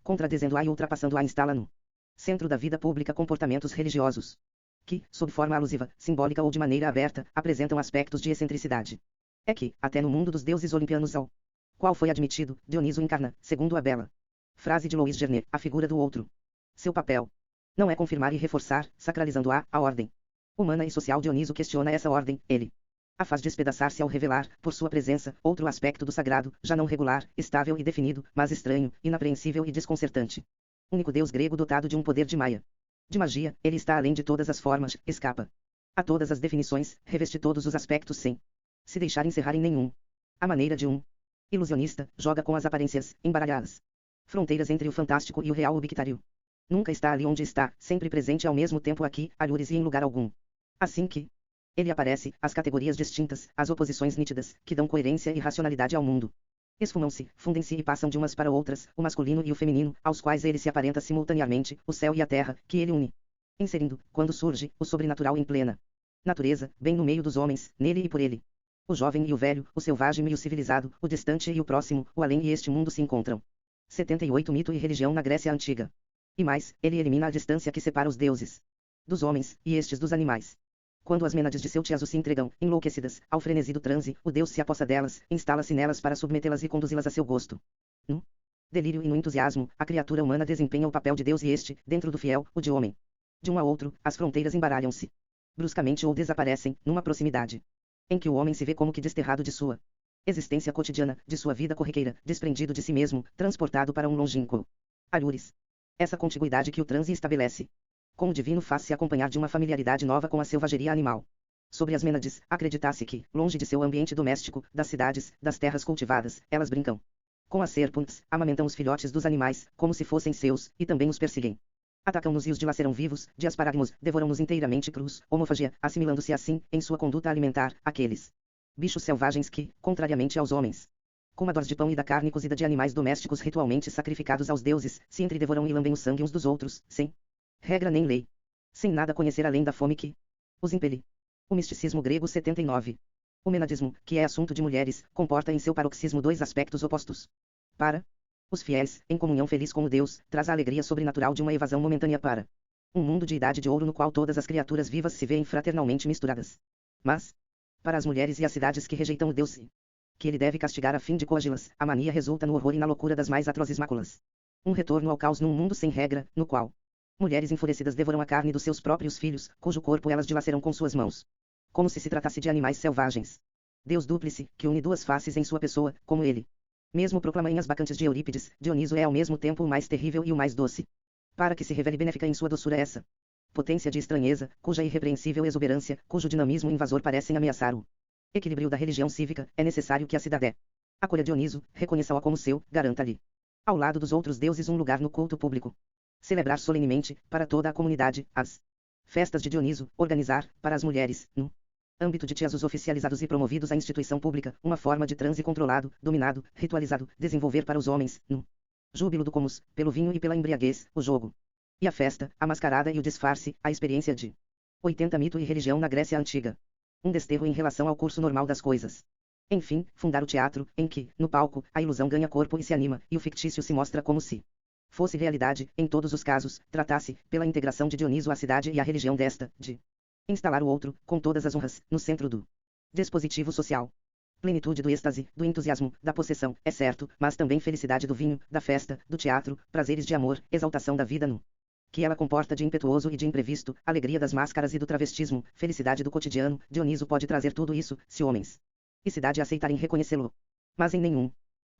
Contradizendo-a e ultrapassando-a instala no centro da vida pública comportamentos religiosos, que, sob forma alusiva, simbólica ou de maneira aberta, apresentam aspectos de excentricidade. É que, até no mundo dos deuses olimpianos ao qual foi admitido, Dioniso encarna, segundo a bela frase de Louis Gernet, a figura do outro. Seu papel não é confirmar e reforçar, sacralizando-a, a ordem humana e social. Dioniso questiona essa ordem, ele a faz despedaçar-se ao revelar, por sua presença, outro aspecto do sagrado, já não regular, estável e definido, mas estranho, inapreensível e desconcertante. Único deus grego dotado de um poder de maia. De magia, ele está além de todas as formas, escapa a todas as definições, reveste todos os aspectos sem se deixar encerrar em nenhum. A maneira de um ilusionista, joga com as aparências, embaralha as fronteiras entre o fantástico e o real ubiquitário. Nunca está ali onde está, sempre presente ao mesmo tempo aqui, alhures e em lugar algum. Assim que Ele aparece, as categorias distintas, as oposições nítidas, que dão coerência e racionalidade ao mundo. Esfumam-se, fundem-se e passam de umas para outras, o masculino e o feminino, aos quais ele se aparenta simultaneamente, o céu e a terra, que ele une. Inserindo, quando surge, o sobrenatural em plena natureza, bem no meio dos homens, nele e por ele. O jovem e o velho, o selvagem e o civilizado, o distante e o próximo, o além e este mundo se encontram. 78 Mito e religião na Grécia Antiga. E mais, ele elimina a distância que separa os deuses dos homens, e estes dos animais. Quando as mênades de seu tiazo se entregam, enlouquecidas, ao frenesi do transe, o deus se apossa delas, instala-se nelas para submetê-las e conduzi-las a seu gosto. No delírio e no entusiasmo, a criatura humana desempenha o papel de Deus e este, dentro do fiel, o de homem. De um a outro, as fronteiras embaralham-se bruscamente ou desaparecem, numa proximidade em que o homem se vê como que desterrado de sua existência cotidiana, de sua vida corriqueira, desprendido de si mesmo, transportado para um longínquo alhures. Essa contiguidade que o transe estabelece com o divino faz-se acompanhar de uma familiaridade nova com a selvageria animal. Sobre as mênades, acreditasse que, longe de seu ambiente doméstico, das cidades, das terras cultivadas, elas brincam com as serpentes, amamentam os filhotes dos animais, como se fossem seus, e também os perseguem. Atacam-nos e os dilaceram vivos, diasparagmos, devoram-nos inteiramente crus, homofagia, assimilando-se assim, em sua conduta alimentar, aqueles bichos selvagens que, contrariamente aos homens, comadores de pão e da carne cozida de animais domésticos ritualmente sacrificados aos deuses, se entredevoram e lambem o sangue uns dos outros, sem regra nem lei. Sem nada conhecer além da fome que os impele. O misticismo grego 79. O menadismo, que é assunto de mulheres, comporta em seu paroxismo dois aspectos opostos. Para os fiéis, em comunhão feliz com o Deus, traz a alegria sobrenatural de uma evasão momentânea para um mundo de idade de ouro no qual todas as criaturas vivas se veem fraternalmente misturadas. Mas, para as mulheres e as cidades que rejeitam o Deus que ele deve castigar a fim de coagi-las, a mania resulta no horror e na loucura das mais atrozes máculas. Um retorno ao caos num mundo sem regra, no qual mulheres enfurecidas devoram a carne dos seus próprios filhos, cujo corpo elas dilaceram com suas mãos, como se tratasse de animais selvagens. Deus dúplice, que une duas faces em sua pessoa, como ele mesmo proclama em As Bacantes de Eurípides, Dioniso é ao mesmo tempo o mais terrível e o mais doce. Para que se revele benéfica em sua doçura essa potência de estranheza, cuja irrepreensível exuberância, cujo dinamismo invasor parecem ameaçar o equilíbrio da religião cívica, é necessário que a cidadé acolha Dioniso, reconheça-o como seu, garanta-lhe, ao lado dos outros deuses, um lugar no culto público. Celebrar solenemente, para toda a comunidade, as festas de Dioniso, organizar, para as mulheres, no âmbito de tiazos oficializados e promovidos à instituição pública, uma forma de transe controlado, dominado, ritualizado, desenvolver para os homens, no júbilo do comus, pelo vinho e pela embriaguez, o jogo e a festa, a mascarada e o disfarce, a experiência de 80 Mito e religião na Grécia Antiga. Um desterro em relação ao curso normal das coisas. Enfim, fundar o teatro, em que, no palco, a ilusão ganha corpo e se anima, e o fictício se mostra como se fosse realidade, em todos os casos, tratasse, pela integração de Dioniso à cidade e à religião desta, de instalar o outro, com todas as honras, no centro do dispositivo social. Plenitude do êxtase, do entusiasmo, da possessão, é certo, mas também felicidade do vinho, da festa, do teatro, prazeres de amor, exaltação da vida no que ela comporta de impetuoso e de imprevisto, alegria das máscaras e do travestismo, felicidade do cotidiano. Dioniso pode trazer tudo isso, se homens e cidade aceitarem reconhecê-lo. Mas em nenhum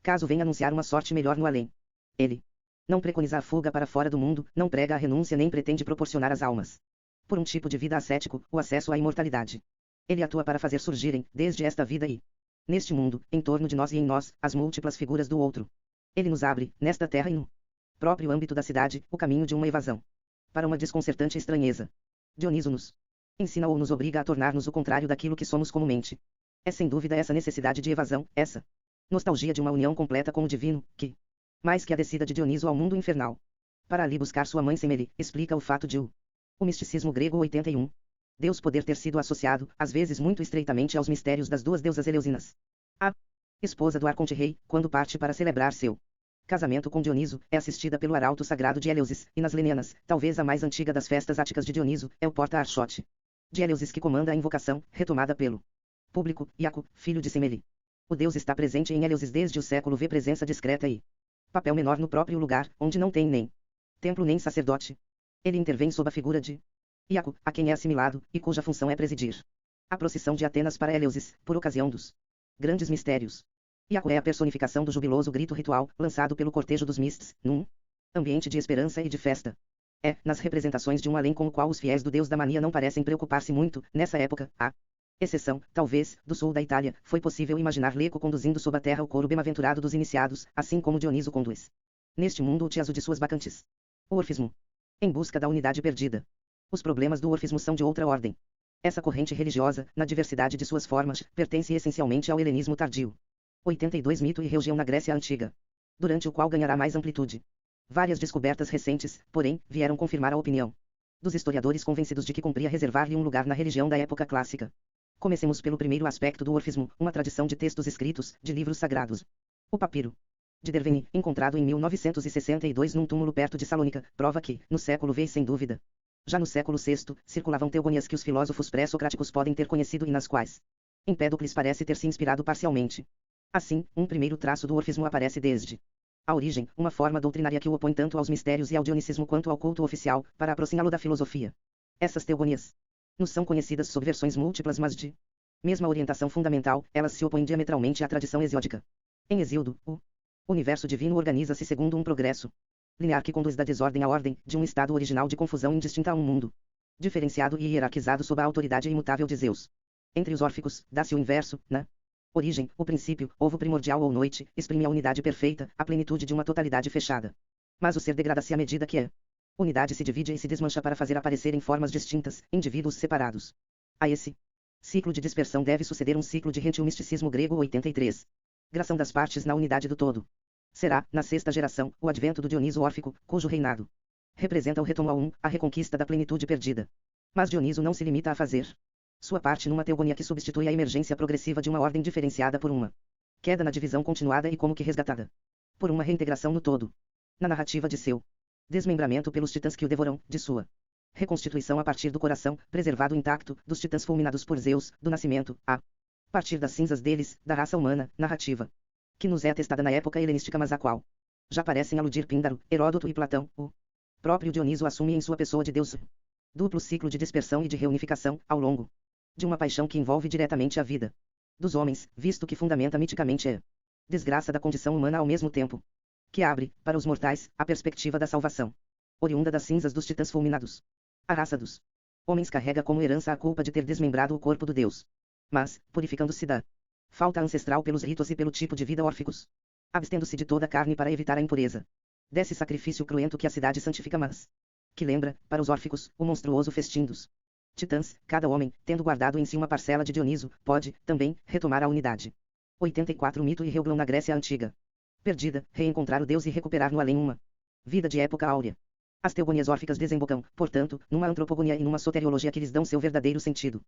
caso vem anunciar uma sorte melhor no além. Ele não preconiza a fuga para fora do mundo, não prega a renúncia nem pretende proporcionar às almas, por um tipo de vida ascético, o acesso à imortalidade. Ele atua para fazer surgirem, desde esta vida e neste mundo, em torno de nós e em nós, as múltiplas figuras do outro. Ele nos abre, nesta terra e no próprio âmbito da cidade, o caminho de uma evasão para uma desconcertante estranheza. Dioniso nos ensina ou nos obriga a tornar-nos o contrário daquilo que somos comumente. É sem dúvida essa necessidade de evasão, essa nostalgia de uma união completa com o divino, que, mais que a descida de Dioniso ao mundo infernal, para ali buscar sua mãe Semele, explica o fato de o misticismo grego 81. Deus poder ter sido associado, às vezes muito estreitamente, aos mistérios das duas deusas Eleusinas. A esposa do arconte-rei, quando parte para celebrar seu casamento com Dioniso, é assistida pelo arauto sagrado de Eleusis, e nas Lenianas, talvez a mais antiga das festas áticas de Dioniso, é o porta-archote de Eleusis que comanda a invocação, retomada pelo público, Iaco, filho de Semele. O deus está presente em Eleusis desde o século V, presença discreta e papel menor no próprio lugar, onde não tem nem templo nem sacerdote. Ele intervém sob a figura de Iaco, a quem é assimilado, e cuja função é presidir a procissão de Atenas para Eleusis, por ocasião dos grandes mistérios. Iaco é a personificação do jubiloso grito ritual, lançado pelo cortejo dos Mists, num ambiente de esperança e de festa. É, nas representações de um além com o qual os fiéis do deus da mania não parecem preocupar-se muito, nessa época, a exceção, talvez, do sul da Itália, foi possível imaginar Leco conduzindo sob a terra o coro bem-aventurado dos iniciados, assim como Dioniso conduz neste mundo o tiazo de suas bacantes. O orfismo. Em busca da unidade perdida. Os problemas do orfismo são de outra ordem. Essa corrente religiosa, na diversidade de suas formas, pertence essencialmente ao helenismo tardio. 82 Mito e religião na Grécia Antiga. Durante o qual ganhará mais amplitude. Várias descobertas recentes, porém, vieram confirmar a opinião dos historiadores convencidos de que cumpria reservar-lhe um lugar na religião da época clássica. Comecemos pelo primeiro aspecto do orfismo, uma tradição de textos escritos, de livros sagrados. O papiro de Derveni, encontrado em 1962 num túmulo perto de Salônica, prova que, no século V sem dúvida, já no século VI, circulavam teogonias que os filósofos pré-socráticos podem ter conhecido e nas quais Empédocles parece ter se inspirado parcialmente. Assim, um primeiro traço do orfismo aparece desde a origem, uma forma doutrinária que o opõe tanto aos mistérios e ao dionicismo quanto ao culto oficial, para aproximá-lo da filosofia. Essas teogonias nos são conhecidas sob versões múltiplas mas de mesma orientação fundamental, elas se opõem diametralmente à tradição hesiódica. Em Hesíodo, o universo divino organiza-se segundo um progresso linear que conduz da desordem à ordem, de um estado original de confusão indistinta a um mundo diferenciado e hierarquizado sob a autoridade imutável de Zeus. Entre os órficos, dá-se o inverso, na origem, o princípio, ovo primordial ou noite, exprime a unidade perfeita, a plenitude de uma totalidade fechada. Mas o ser degrada-se à medida que a unidade se divide e se desmancha para fazer aparecer em formas distintas, indivíduos separados. A esse ciclo de dispersão deve suceder um ciclo de rente misticismo grego 83. Gração das partes na unidade do todo. Será, na sexta geração, o advento do Dioniso órfico, cujo reinado representa o retorno ao a reconquista da plenitude perdida. Mas Dioniso não se limita a fazer sua parte numa teogonia que substitui a emergência progressiva de uma ordem diferenciada por uma queda na divisão continuada e como que resgatada por uma reintegração no todo. Na narrativa de seu desmembramento pelos titãs que o devoram, de sua reconstituição a partir do coração, preservado intacto, dos titãs fulminados por Zeus, do nascimento, a partir das cinzas deles, da raça humana, narrativa que nos é atestada na época helenística mas a qual já parecem aludir Píndaro, Heródoto e Platão, o próprio Dioniso assume em sua pessoa de Deus duplo ciclo de dispersão e de reunificação, ao longo de uma paixão que envolve diretamente a vida dos homens, visto que fundamenta miticamente a desgraça da condição humana ao mesmo tempo que abre, para os mortais, a perspectiva da salvação, oriunda das cinzas dos titãs fulminados. A raça dos homens carrega como herança a culpa de ter desmembrado o corpo do Deus. Mas, purificando-se da falta ancestral pelos ritos e pelo tipo de vida órficos, abstendo-se de toda a carne para evitar a impureza desse sacrifício cruento que a cidade santifica mas que lembra, para os órficos, o monstruoso festim dos titãs, cada homem, tendo guardado em si uma parcela de Dioniso, pode, também, retomar a unidade. 84 Mito e Reuglon na Grécia Antiga. Perdida, reencontrar o Deus e recuperar no além uma vida de época áurea. As teogonias órficas desembocam, portanto, numa antropogonia e numa soteriologia que lhes dão seu verdadeiro sentido.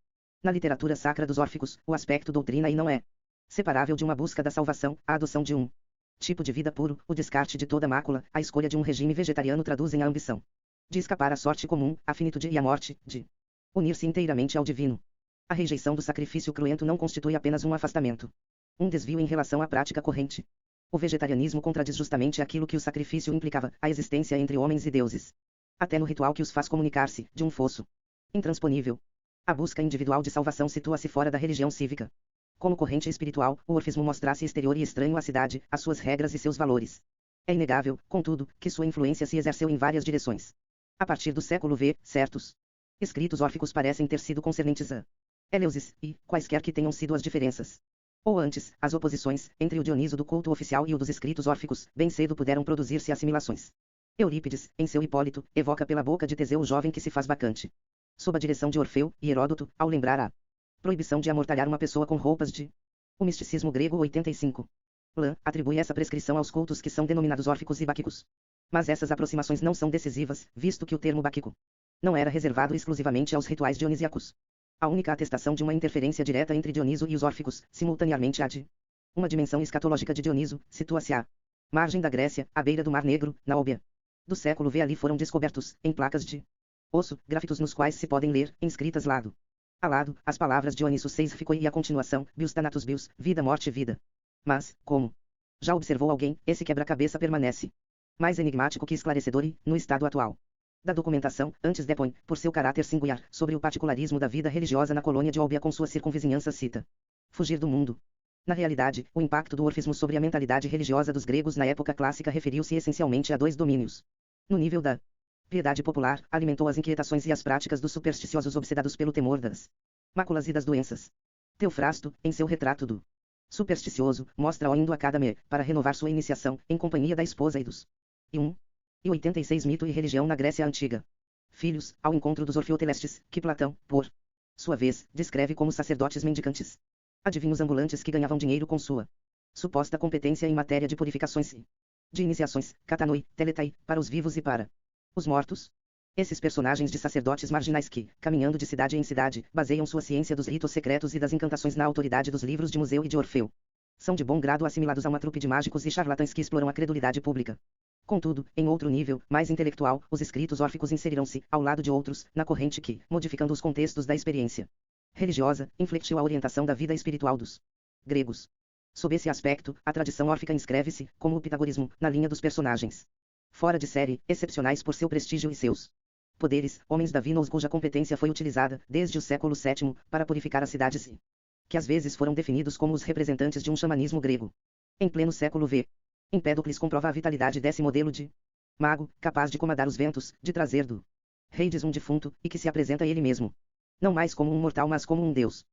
Na literatura sacra dos órficos, o aspecto doutrina e não é separável de uma busca da salvação, a adoção de um tipo de vida puro, o descarte de toda mácula, a escolha de um regime vegetariano traduzem a ambição de escapar à sorte comum, à finitude e à morte, de unir-se inteiramente ao divino. A rejeição do sacrifício cruento não constitui apenas um afastamento, um desvio em relação à prática corrente. O vegetarianismo contradiz justamente aquilo que o sacrifício implicava, a existência entre homens e deuses. Até no ritual que os faz comunicar-se, de um fosso intransponível. A busca individual de salvação situa-se fora da religião cívica. Como corrente espiritual, o orfismo mostra-se exterior e estranho à cidade, às suas regras e seus valores. É inegável, contudo, que sua influência se exerceu em várias direções. A partir do século V, certos escritos órficos parecem ter sido concernentes a Eleusis, e, quaisquer que tenham sido as diferenças, ou antes, as oposições, entre o Dioniso do culto oficial e o dos escritos órficos, bem cedo puderam produzir-se assimilações. Eurípides, em seu Hipólito, evoca pela boca de Teseu o jovem que se faz bacante, sob a direção de Orfeu, e Heródoto, ao lembrar a proibição de amortalhar uma pessoa com roupas de o misticismo grego 85. Lan atribui essa prescrição aos cultos que são denominados órficos e báquicos. Mas essas aproximações não são decisivas, visto que o termo báquico não era reservado exclusivamente aos rituais dionisíacos. A única atestação de uma interferência direta entre Dioniso e os órficos, simultaneamente a de uma dimensão escatológica de Dioniso, situa-se à margem da Grécia, à beira do Mar Negro, na Óbia do século V. Ali foram descobertos, em placas de osso, grafitos nos quais se podem ler, inscritas lado a lado, as palavras Dioniso 6 ficou e a continuação, bios thanatos bios, vida morte vida. Mas, como já observou alguém, esse quebra-cabeça permanece mais enigmático que esclarecedor e, no estado atual da documentação, antes depõe, por seu caráter singular, sobre o particularismo da vida religiosa na colônia de Olbia com sua circunvizinhança cita fugir do mundo. Na realidade, o impacto do orfismo sobre a mentalidade religiosa dos gregos na época clássica referiu-se essencialmente a dois domínios. No nível da piedade popular, alimentou as inquietações e as práticas dos supersticiosos obsedados pelo temor das máculas e das doenças. Teofrasto, em seu retrato do supersticioso, mostra-o indo a cada me, para renovar sua iniciação, em companhia da esposa e dos e 86 Mito e religião na Grécia Antiga. Filhos, ao encontro dos orfeutelestes, que Platão, por Sua vez, descreve como sacerdotes mendicantes. Adivinhos ambulantes que ganhavam dinheiro com sua suposta competência em matéria de purificações de iniciações, katanoi, teletai, para os vivos e para os mortos. Esses personagens de sacerdotes marginais que, caminhando de cidade em cidade, baseiam sua ciência dos ritos secretos e das encantações na autoridade dos livros de Museu e de Orfeu. São de bom grado assimilados a uma trupe de mágicos e charlatães que exploram a credulidade pública. Contudo, em outro nível, mais intelectual, os escritos órficos inserirão-se, ao lado de outros, na corrente que, modificando os contextos da experiência religiosa, infletiu a orientação da vida espiritual dos gregos. Sob esse aspecto, a tradição órfica inscreve-se, como o pitagorismo, na linha dos personagens fora de série, excepcionais por seu prestígio e seus poderes, homens da Vinos cuja competência foi utilizada, desde o século VII, para purificar as cidades e que às vezes foram definidos como os representantes de um xamanismo grego. Em pleno século V, Empédocles comprova a vitalidade desse modelo de mago, capaz de comandar os ventos, de trazer do Reides um defunto, e que se apresenta ele mesmo não mais como um mortal mas como um deus.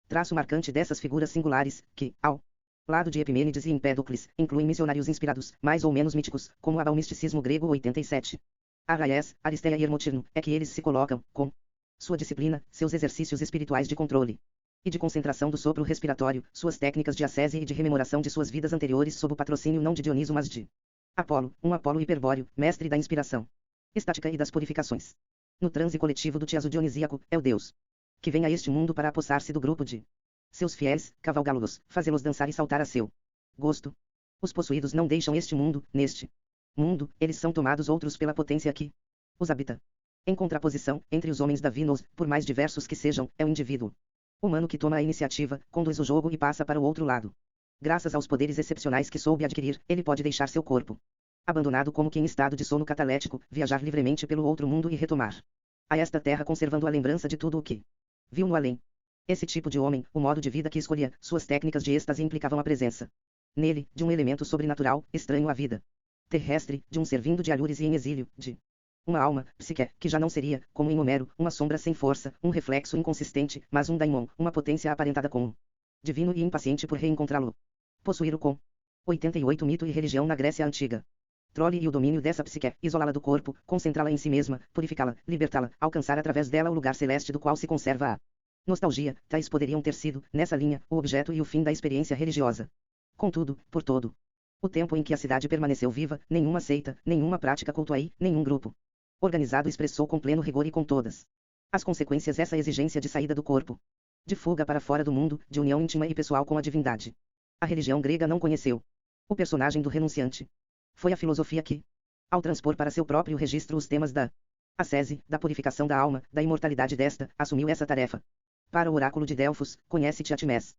Traço marcante dessas figuras singulares, que, ao lado de Epimênides e Empédocles, incluem missionários inspirados, mais ou menos míticos, como o misticismo grego 87. Arraiés, Aristeia e Hermotirno, é que eles se colocam, com sua disciplina, seus exercícios espirituais de controle e de concentração do sopro respiratório, suas técnicas de ascese e de rememoração de suas vidas anteriores sob o patrocínio não de Dioniso mas de Apolo, um Apolo hiperbóreo, mestre da inspiração estática e das purificações. No transe coletivo do tiazo dionisíaco, é o Deus que vem a este mundo para apossar-se do grupo de seus fiéis, cavalgá-los, fazê-los dançar e saltar a seu gosto. Os possuídos não deixam este mundo, neste mundo, eles são tomados outros pela potência que os habita. Em contraposição, entre os homens da Vinos, por mais diversos que sejam, é o indivíduo humano que toma a iniciativa, conduz o jogo e passa para o outro lado. Graças aos poderes excepcionais que soube adquirir, ele pode deixar seu corpo abandonado como que em estado de sono catalético, viajar livremente pelo outro mundo e retomar a esta terra conservando a lembrança de tudo o que viu no além. Esse tipo de homem, o modo de vida que escolhia, suas técnicas de êxtase implicavam a presença nele, de um elemento sobrenatural, estranho à vida terrestre, de um ser vindo de alhures e em exílio, de uma alma, psique, que já não seria, como em Homero, uma sombra sem força, um reflexo inconsistente, mas um daimon, uma potência aparentada com um divino e impaciente por reencontrá-lo. Possuir o com 88 mito e religião na Grécia Antiga. Trole e o domínio dessa psique, isolá-la do corpo, concentrá-la em si mesma, purificá-la, libertá-la, alcançar através dela o lugar celeste do qual se conserva a nostalgia, tais poderiam ter sido, nessa linha, o objeto e o fim da experiência religiosa. Contudo, por todo o tempo em que a cidade permaneceu viva, nenhuma seita, nenhuma prática cultuaí, nenhum grupo organizado expressou com pleno rigor e com todas as consequências essa exigência de saída do corpo, de fuga para fora do mundo, de união íntima e pessoal com a divindade. A religião grega não conheceu o personagem do renunciante. Foi a filosofia que, ao transpor para seu próprio registro os temas da ascese, da purificação da alma, da imortalidade desta, assumiu essa tarefa. Para o oráculo de Delfos, conhece-te a ti mesmo.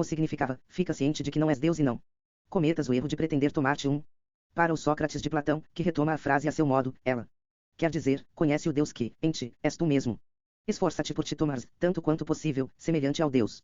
Significava, fica ciente de que não és Deus e não cometas o erro de pretender tomar-te um. Para o Sócrates de Platão, que retoma a frase a seu modo, ela quer dizer, conhece o Deus que, em ti, és tu mesmo. Esforça-te por te tomares, tanto quanto possível, semelhante ao Deus